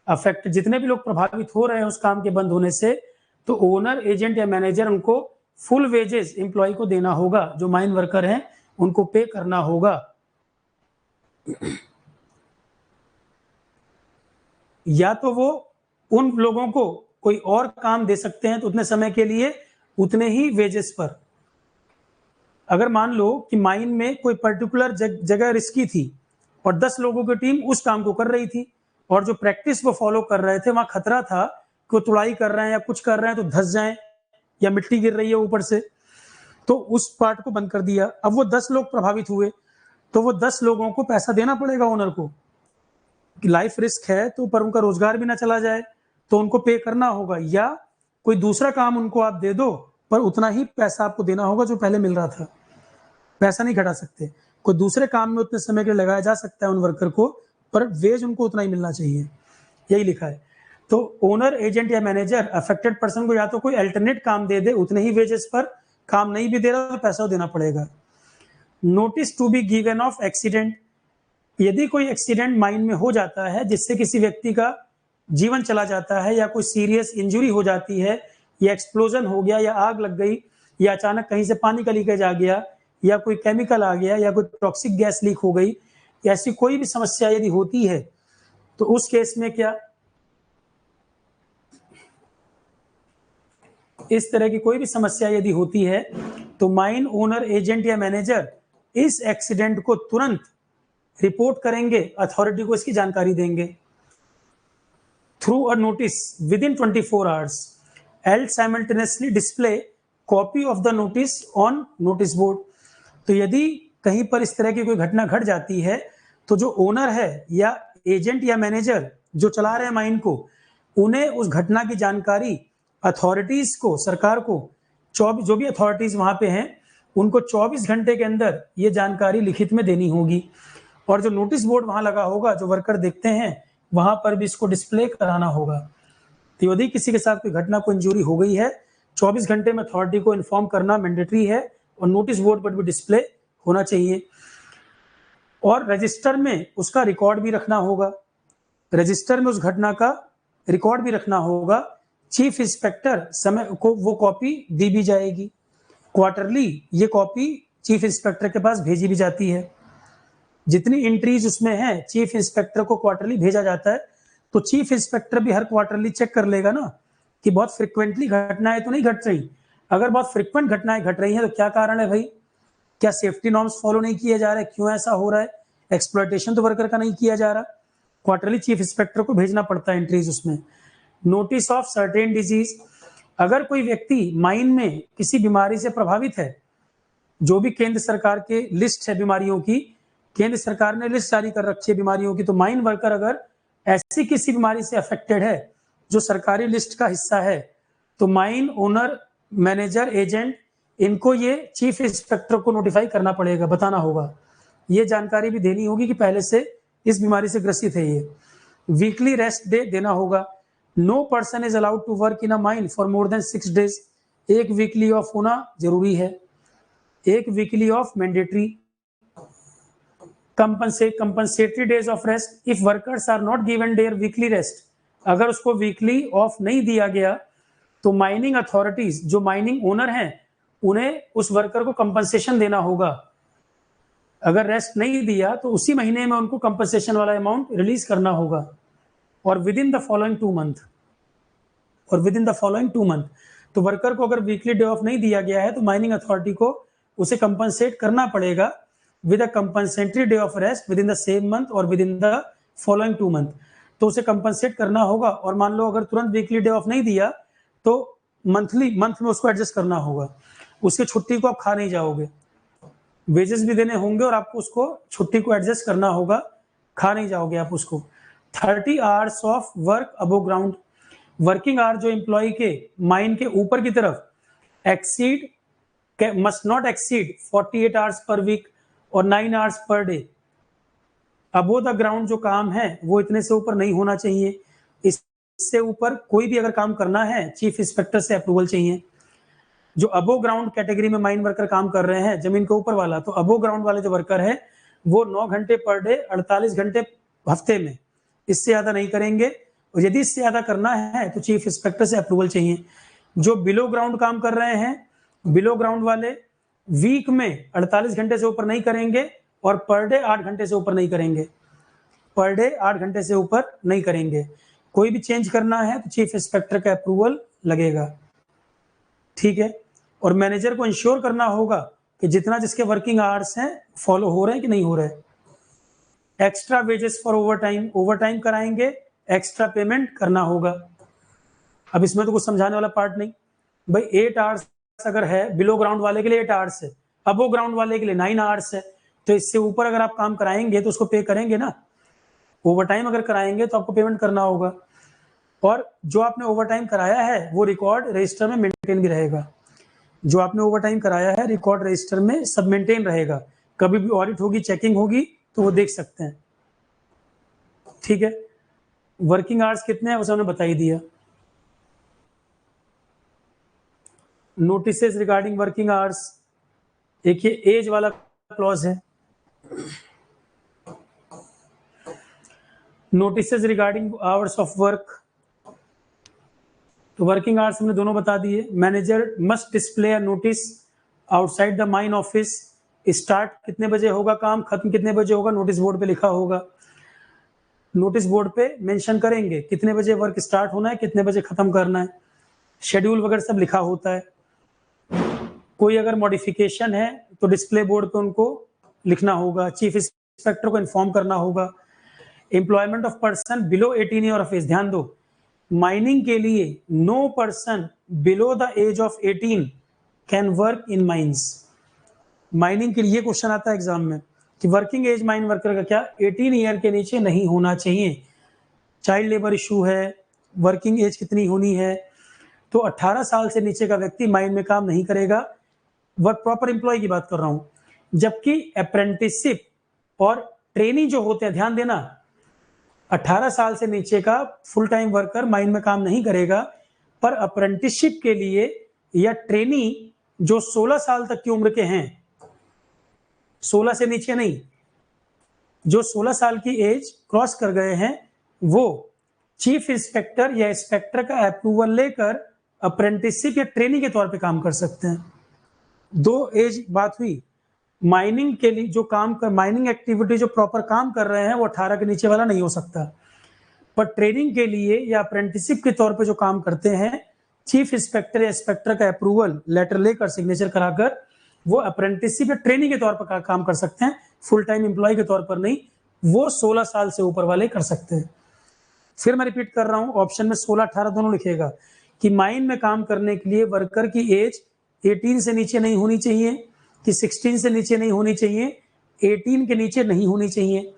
अफेक्ट जितने भी लोग प्रभावित हो रहे हैं उस काम के बंद होने से, तो ओनर एजेंट या मैनेजर उनको फुल वेजेस एम्प्लॉय को देना होगा, जो माइन वर्कर हैं उनको पे करना होगा। या तो वो उन लोगों को कोई और काम दे सकते हैं तो उतने समय के लिए उतने ही वेजेस पर। अगर मान लो कि माइन में कोई पर्टिकुलर जगह रिस्की थी और 10 लोगों की टीम उस काम को कर रही थी और जो प्रैक्टिस वो फॉलो कर रहे थे वहां खतरा था कि वो तुड़ाई कर रहे हैं या कुछ कर रहे हैं तो धंस जाएं या मिट्टी गिर रही है ऊपर से, तो उस पार्ट को बंद कर दिया। अब वो 10 लोग प्रभावित हुए तो वो 10 लोगों को पैसा देना पड़ेगा ओनर को कि लाइफ रिस्क है, तो पर उनका रोजगार भी ना चला जाए तो उनको पे करना होगा, या कोई दूसरा काम उनको आप दे दो पर उतना ही पैसा आपको देना होगा जो पहले मिल रहा था। पैसा नहीं घटा सकते, कोई दूसरे काम में उतने समय के लिए लगाया जा सकता है उन वर्कर को, पर वेज उनको उतना ही मिलना चाहिए, यही लिखा है। तो ओनर, एजेंट या मैनेजर अफेक्टेड पर्सन को या तो कोई अल्टरनेट काम दे दे उतने ही वेजेस पर, काम नहीं भी दे रहा तो पैसा देना पड़ेगा। Notice to be given of accident, यदि कोई एक्सीडेंट माइन में हो जाता है जिससे किसी व्यक्ति का जीवन चला जाता है या कोई सीरियस इंजरी हो जाती है या एक्सप्लोजन हो गया या आग लग गई या अचानक कहीं से पानी का लीकेज आ गया या कोई केमिकल आ गया या कोई टॉक्सिक गैस लीक हो गई, ऐसी कोई भी समस्या यदि होती है तो उस केस में क्या, इस तरह की कोई भी समस्या यदि होती है तो माइन ओनर, एजेंट या मैनेजर इस एक्सीडेंट को तुरंत रिपोर्ट करेंगे, अथॉरिटी को इसकी जानकारी देंगे through a notice with in 24 hours and simultaneously display copy of the notice on notice board. तो यदि कहीं पर इस तरह की कोई घटना घट जाती है तो जो ओनर है या एजेंट या मैनेजर जो चला रहे हैं माइन को, उन्हें उस घटना की जानकारी अथॉरिटीज को, सरकार को, जो भी अथॉरिटीज वहां पे हैं उनको 24 घंटे के अंदर ये जानकारी लिखित में देनी होगी। और जो नोटिस बोर्ड वहां लगा होगा जो वर्कर देखते हैं वहां पर भी इसको डिस्प्ले कराना होगा। तो यदि किसी के साथ कोई घटना, कोई इंजरी हो गई है, 24 घंटे में अथॉरिटी को इन्फॉर्म करना मैंडेटरी है और नोटिस बोर्ड पर भी डिस्प्ले होना चाहिए। और रजिस्टर में उसका रिकॉर्ड भी रखना होगा, रजिस्टर में उस घटना का रिकॉर्ड भी रखना होगा। चीफ इंस्पेक्टर समय को वो कॉपी दी भी जाएगी, क्वार्टरली ये कॉपी चीफ इंस्पेक्टर के पास भेजी भी जाती है। जितनी एंट्रीज उसमें है चीफ इंस्पेक्टर को क्वार्टरली भेजा जाता है, तो चीफ इंस्पेक्टर भी हर क्वार्टरली चेक कर लेगा ना कि बहुत फ्रिक्वेंटली घटनाएं तो नहीं घट रही। अगर बहुत फ्रिक्वेंट घटनाएं घट रही हैं तो क्या कारण है भाई, क्या सेफ्टी नॉर्म्स फॉलो नहीं किए जा रहे, क्यों ऐसा हो रहा है, एक्सप्लॉयटेशन तो वर्कर का नहीं किया जा रहा, क्वार्टरली चीफ इंस्पेक्टर को भेजना पड़ता है एंट्रीज उसमें। नोटिस ऑफ सर्टेन डिजीज, अगर कोई व्यक्ति माइन में किसी बीमारी से प्रभावित है, जो भी केंद्र सरकार के लिस्ट है बीमारियों की, केंद्र सरकार ने लिस्ट जारी कर रखी है बीमारियों की, तो माइन वर्कर अगर ऐसी किसी बीमारी से अफेक्टेड है जो सरकारी लिस्ट का हिस्सा है, तो माइन ओनर, मैनेजर, एजेंट, इनको ये चीफ इंस्पेक्टर को नोटिफाई करना पड़ेगा, बताना होगा, ये जानकारी भी देनी होगी कि पहले से इस बीमारी से ग्रसित है ये। वीकली रेस्ट डे देना होगा। No person is allowed to work in a mine for more than 6 days, एक वीकली ऑफ होना जरूरी है, एक weekly off mandatory. Compensatory days of rest, if workers are not given their weekly rest, अगर उसको weekly off नहीं दिया गया तो माइनिंग अथॉरिटीज, जो माइनिंग ओनर हैं, उन्हें उस वर्कर को कंपनसेशन देना होगा। अगर रेस्ट नहीं दिया तो उसी महीने में उनको कंपनसेशन वाला अमाउंट रिलीज करना होगा। और within the following 2 month, और within the following 2 month, तो वर्कर को अगर वीकली डे ऑफ नहीं दिया गया है तो माइनिंग अथॉरिटी को उसे कंपनसेट करना पड़ेगा with a compensatory day of rest within the same month और within the following 2 month, तो उसे कंपनसेट करना होगा। और मान लो अगर तुरंत वीकली डे ऑफ नहीं दिया तो मंथ में उसको एडजस्ट करना होगा, उसकी छुट्टी को आप खा नहीं जाओगे, वेजेस भी देने होंगे और आपको उसको छुट्टी को एडजस्ट करना होगा, खा नहीं जाओगे आप उसको। 30 hours of work above ground, working hour जो एम्प्लॉय के माइन के ऊपर की तरफ exceed must not exceed 48 hours per week और 9 hours per day. Above the ground जो काम है वो इतने से ऊपर नहीं होना चाहिए, इससे ऊपर कोई भी अगर काम करना है चीफ इंस्पेक्टर से अप्रूवल चाहिए। जो अबो ग्राउंड कैटेगरी में माइन वर्कर काम कर रहे हैं, जमीन के ऊपर वाला, तो अबो ग्राउंड वाले जो वर्कर है वो 9 घंटे पर डे 48 घंटे हफ्ते में, इससे ज्यादा नहीं करेंगे। और यदि इससे ज्यादा करना है तो चीफ इंस्पेक्टर से अप्रूवल चाहिए। जो बिलो ग्राउंड काम कर रहे हैं, बिलो ग्राउंड वाले वीक में 48 घंटे से ऊपर नहीं करेंगे और पर डे 8 घंटे से ऊपर नहीं करेंगे, पर डे 8 घंटे से ऊपर नहीं करेंगे। कोई भी चेंज करना है तो चीफ इंस्पेक्टर का अप्रूवल लगेगा, ठीक है। और मैनेजर को इंश्योर करना होगा कि जितना जिसके वर्किंग आवर्स हैं फॉलो हो रहे हैं कि नहीं हो रहे। Extra wages for over time कराएंगे, एक्स्ट्रा पेमेंट करना होगा। अब इसमें तो कुछ समझाने वाला पार्ट नहीं भाई। 8 आवर्स अगर है बिलो ग्राउंड वाले के लिए 8 आवर्स है, अबो ग्राउंड वाले के लिए 9 आवर्स है, तो इससे ऊपर अगर आप काम कराएंगे तो उसको पे करेंगे ना। ओवर टाइम अगर कराएंगे तो आपको पेमेंट करना होगा, और जो आपने ओवर टाइम कराया है वो रिकॉर्ड रजिस्टर में मेंटेन भी रहेगा। जो आपने ओवर टाइम कराया है रिकॉर्ड रजिस्टर में सब मेंटेन रहेगा, कभी भी ऑडिट होगी, चेकिंग होगी तो वो देख सकते हैं। ठीक है, वर्किंग आवर्स कितने हैं वो हमने बता ही दिया। नोटिसेस रिगार्डिंग वर्किंग आवर्स, एक ये एज वाला क्लॉज है। Notices regarding hours of work, तो वर्किंग आवर्स हमने दोनों बता दिए। Manager must display a notice outside the mine office, start कितने बजे होगा काम, खत्म कितने बजे होगा, नोटिस बोर्ड पे लिखा होगा। नोटिस बोर्ड पे मेंशन करेंगे कितने बजे वर्क स्टार्ट होना है, कितने बजे खत्म करना है, शेड्यूल वगैरह सब लिखा होता है। कोई अगर मॉडिफिकेशन है तो डिस्प्ले बोर्ड पे उनको लिखना होगा, चीफ इंस्पेक्टर को इन्फॉर्म करना होगा। Employment of person below 18 year of age, ध्यान दो माइनिंग के लिए no person below the age of 18 can work in mines. Mining के लिए क्वेश्चन आता है एग्जाम में कि वर्किंग एज माइन वर्कर का क्या 18 ईयर के नीचे नहीं होना चाहिए। चाइल्ड लेबर इशू है, वर्किंग एज कितनी होनी है, तो 18 साल से नीचे का व्यक्ति माइन में काम नहीं करेगा। वर्क प्रॉपर एम्प्लॉय की बात कर रहा हूं। जबकि अप्रेंटिसशिप और ट्रेनी जो होते हैं, ध्यान देना, 18 साल से नीचे का फुल टाइम वर्कर माइन में काम नहीं करेगा, पर अप्रेंटिसशिप के लिए या ट्रेनी जो 16 साल तक की उम्र के हैं, 16 से नीचे नहीं, जो 16 साल की एज क्रॉस कर गए हैं, वो चीफ इंस्पेक्टर या इंस्पेक्टर का अप्रूवल लेकर अप्रेंटिसशिप या ट्रेनी के तौर पे काम कर सकते हैं। दो एज बात हुई। माइनिंग के लिए जो काम कर, माइनिंग एक्टिविटी जो प्रॉपर काम कर रहे हैं वो 18 के नीचे वाला नहीं हो सकता, पर ट्रेनिंग के लिए या अप्रेंटिसशिप के तौर पे जो काम करते हैं, चीफ इंस्पेक्टर या इंस्पेक्टर का अप्रूवल लेटर लेकर सिग्नेचर कराकर वो अप्रेंटिसशिप या ट्रेनिंग के तौर पर काम कर सकते हैं, फुल टाइम एम्प्लॉय के तौर पर नहीं। वो 16 साल से ऊपर वाले कर सकते हैं। फिर मैं रिपीट कर रहा हूं, ऑप्शन में 16 18 दोनों लिखेगा कि माइन में काम करने के लिए वर्कर की एज 18 से नीचे नहीं होनी चाहिए, कि 16 से नीचे नहीं होनी चाहिए, 18 के नीचे नहीं होनी चाहिए।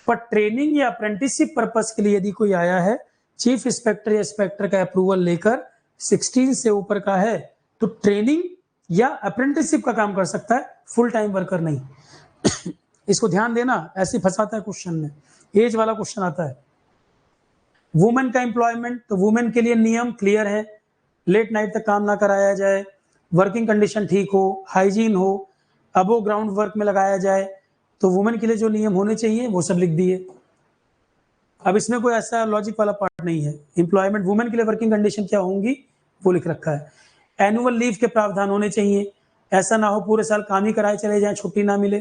पर ट्रेनिंग या अप्रेंटिसशिप पर्पस के लिए यदि कोई आया है, चीफ इंस्पेक्टर या इंस्पेक्टर का अप्रूवल लेकर 16 से ऊपर का है, तो ट्रेनिंग या अप्रेंटिसशिप का काम कर सकता है, फुल टाइम वर्कर नहीं। इसको ध्यान देना, ऐसे फंसाता है क्वेश्चन में, एज वाला क्वेश्चन आता है। वुमेन का एम्प्लॉयमेंट, तो वुमेन के लिए नियम क्लियर है, लेट नाइट तक काम ना कराया जाए, वर्किंग कंडीशन ठीक हो, हाइजीन हो, अबो ग्राउंड वर्क में लगाया जाए, तो वुमेन के लिए जो नियम होने चाहिए वो सब लिख दिए। अब इसमें कोई ऐसा लॉजिक वाला पार्ट नहीं है। एम्प्लॉयमेंट वुमेन के लिए वर्किंग कंडीशन क्या होंगी वो लिख रखा है। एनुअल लीव के प्रावधान होने चाहिए, ऐसा ना हो पूरे साल काम ही कराए चले जाए, छुट्टी ना मिले।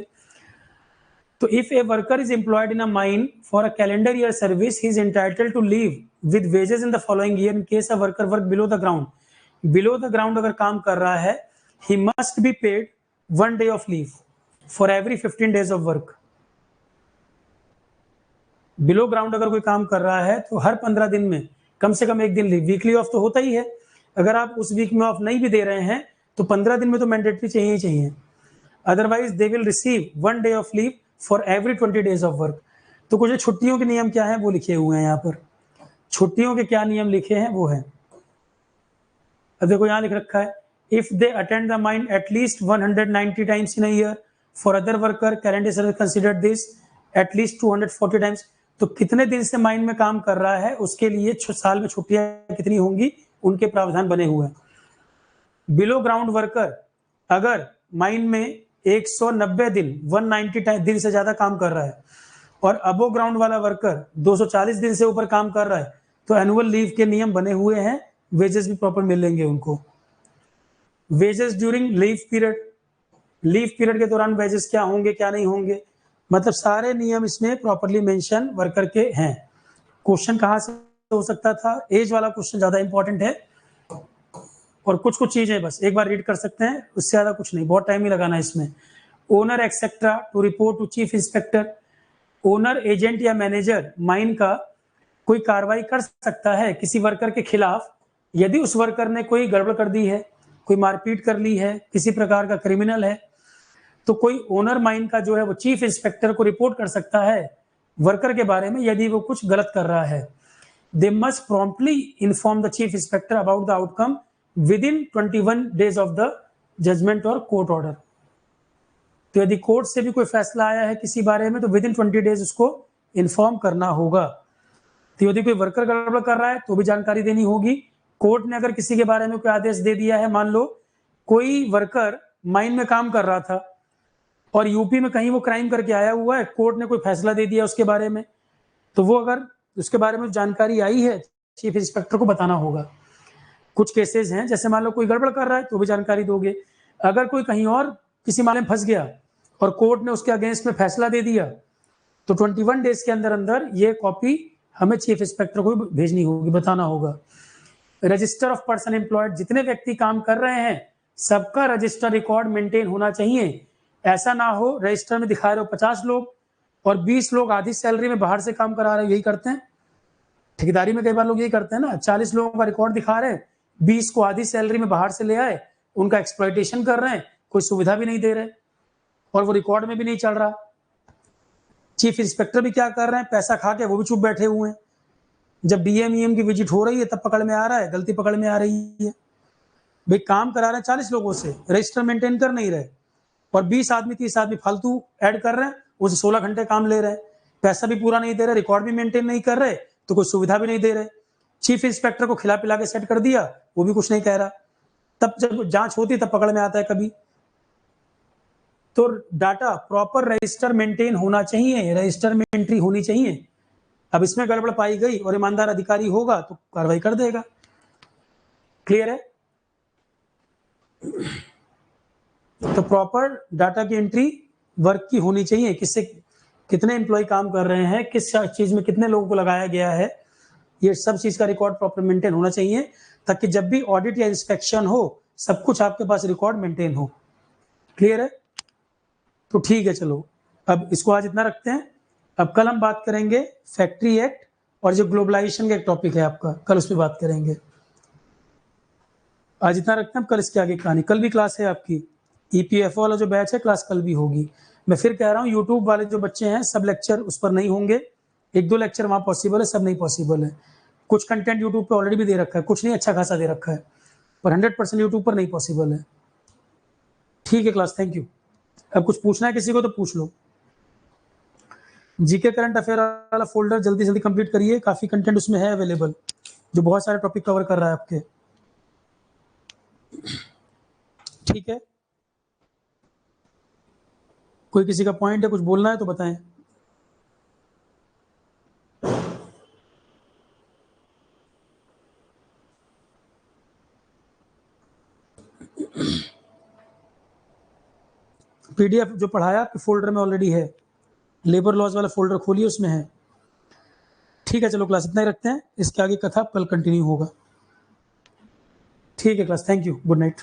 तो if a worker is employed in a mine for a calendar year service, he is entitled to leave with wages in the following year in case a worker work below the ground. Below the ground अगर काम कर रहा है, he must be paid 1 day of leave for every 15 days of work. Below ground अगर कोई काम कर रहा है तो हर 15 दिन में कम से कम 1 दिन लीव, वीकली ऑफ तो होता ही है। अगर आप उस वीक में ऑफ नहीं भी दे रहे हैं तो 15 दिन में तो मैंडेटरी चाहिए ही चाहिए। Otherwise they will receive 1 day of leave for every 20 days of work. तो कुछ छुट्टियों के नियम क्या है वो लिखे हुए हैं यहाँ पर। छुट्टियों के क्या नियम लिखे हैं वो है, देखो यहाँ लिख रखा है, if they attend the mine at least 190 times in a year, for other worker calendar service considered this at least 240 times. तो कितने दिन से माइन में काम कर रहा है उसके लिए साल में छुट्टियां कितनी होंगी, उनके प्रावधान बने हुए हैं। बिलो ग्राउंड वर्कर अगर माइन में 190 दिन 190 दिन से ज्यादा काम कर रहा है, और अबो ग्राउंड वाला वर्कर 240 दिन से ऊपर काम कर रहा है, तो एनुअल लीव के नियम बने हुए हैं, वेजेस भी प्रॉपर मिलेंगे उनको। Wages during leave period, leave period के दौरान वेजेस क्या होंगे क्या नहीं होंगे, मतलब सारे नियम इसमें प्रॉपरली मेंशन वर्कर के हैं। क्वेश्चन कहां से हो सकता था, एज वाला क्वेश्चन ज्यादा इंपॉर्टेंट है, और कुछ कुछ चीजें बस एक बार रीड कर सकते हैं, उससे ज्यादा कुछ नहीं, बहुत टाइम ही लगाना है इसमें। Owner etcetera to report to chief inspector. Owner, agent या मैनेजर माइन का कोई कार्रवाई कर सकता है किसी वर्कर के खिलाफ यदि उस वर्कर ने कोई गड़बड़ कर दी है, कोई मारपीट कर ली है, किसी प्रकार का क्रिमिनल है, तो कोई ओनर माइन का जो है वो चीफ इंस्पेक्टर को रिपोर्ट कर सकता है वर्कर के बारे में यदि वो कुछ गलत कर रहा है। They must promptly inform the chief inspector about the outcome within 21 days of the judgement और कोर्ट ऑर्डर। तो यदि कोर्ट से भी कोई फैसला आया है किसी बारे में तो विद इन 20 डेज उसको इन्फॉर्म करना होगा। तो यदि कोई वर्कर गड़बड़ कर रहा है तो भी जानकारी देनी होगी। कोर्ट ने अगर किसी के बारे में कोई आदेश दे दिया है, मान लो कोई वर्कर माइन में काम कर रहा था और यूपी में कहीं वो क्राइम करके आया हुआ है, कोर्ट ने कोई फैसला दे दिया उसके बारे में, तो वो अगर उसके बारे में जानकारी आई है चीफ इंस्पेक्टर को बताना होगा। कुछ केसेस हैं जैसे मान लो कोई गड़बड़ कर रहा है तो भी जानकारी दोगे। अगर कोई कहीं और किसी मामले में फंस गया और कोर्ट ने उसके अगेंस्ट में फैसला दे दिया तो 21 डेज के अंदर अंदर ये कॉपी हमें चीफ इंस्पेक्टर को भेजनी होगी, बताना होगा। रजिस्टर ऑफ पर्सन एम्प्लॉयड, जितने व्यक्ति काम कर रहे हैं सबका रजिस्टर रिकॉर्ड मेंटेन होना चाहिए। ऐसा ना हो रजिस्टर में दिखा रहे हो 50 लोग और 20 लोग आधी सैलरी में बाहर से काम करा रहे हो, यही करते हैं ठेकेदारी में, कई बार लोग यही करते हैं ना, 40 लोगों का रिकॉर्ड दिखा रहे हैं, 20 को आधी सैलरी में बाहर से ले आए, उनका एक्सप्लॉयटेशन कर रहे हैं, कोई सुविधा भी नहीं दे रहे और वो रिकॉर्ड में भी नहीं चल रहा। चीफ इंस्पेक्टर भी क्या कर रहे हैं, पैसा खा के वो भी चुप बैठे हुए हैं। जब डीएम की विजिट हो रही है तब पकड़ में आ रहा है, गलती पकड़ में आ रही है। भाई काम करा रहे हैं 40 लोगों से, रजिस्टर मेंटेन कर नहीं रहे और 20 आदमी 30 आदमी फालतू ऐड कर रहे हैं, उसे 16 घंटे काम ले रहे हैं, पैसा भी पूरा नहीं दे रहे, रिकॉर्ड भी मेंटेन नहीं कर रहे, तो कोई सुविधा भी नहीं दे रहे। चीफ इंस्पेक्टर को खिला पिला के सेट कर दिया, वो भी कुछ नहीं कह रहा। तब जब जांच होती तब पकड़ में आता है कभी। तो डाटा प्रॉपर रजिस्टर मेंटेन होना चाहिए, रजिस्टर में एंट्री होनी चाहिए। अब इसमें गड़बड़ पाई गई और ईमानदार अधिकारी होगा तो कार्रवाई कर देगा। क्लियर है? तो प्रॉपर डाटा की एंट्री वर्क की होनी चाहिए, किससे कितने एम्प्लॉय काम कर रहे हैं, किस चीज में कितने लोगों को लगाया गया है, ये सब चीज का रिकॉर्ड प्रॉपर मेंटेन होना चाहिए ताकि जब भी ऑडिट या इंस्पेक्शन हो सब कुछ आपके पास रिकॉर्ड मेंटेन हो। क्लियर है? तो ठीक है, चलो अब इसको आज इतना रखते हैं। अब कल हम बात करेंगे फैक्ट्री एक्ट और जो ग्लोबलाइजेशन का एक टॉपिक है आपका, कल उस पर बात करेंगे। आज इतना रखते हैं, कल इसके आगे कहानी। कल भी क्लास है आपकी, ईपीएफओ वाला जो बैच है क्लास कल भी होगी। मैं फिर कह रहा हूँ यूट्यूब वाले जो बच्चे हैं सब लेक्चर उस पर नहीं होंगे, 1-2 लेक्चर वहां पॉसिबल है, सब नहीं पॉसिबल है। कुछ कंटेंट यूट्यूब पे ऑलरेडी भी दे रखा है, कुछ नहीं अच्छा खासा दे रखा है, पर 100% यूट्यूब पर नहीं पॉसिबल है। ठीक है क्लास, थैंक यू। अब कुछ पूछना है किसी को तो पूछ लो। जीके करंट अफेयर वाला फोल्डर जल्दी जल्दी कंप्लीट करिए, काफी कंटेंट उसमें है अवेलेबल जो बहुत सारे टॉपिक कवर कर रहा है आपके। ठीक है, कोई किसी का पॉइंट है, कुछ बोलना है तो बताएं। पीडीएफ जो पढ़ाया आपके फोल्डर में ऑलरेडी है, लेबर लॉज वाला फोल्डर खोलिए, उसमें है। ठीक है, चलो क्लास इतना ही रखते हैं, इसके आगे कथा कल कंटिन्यू होगा। ठीक है class, thank you, good night.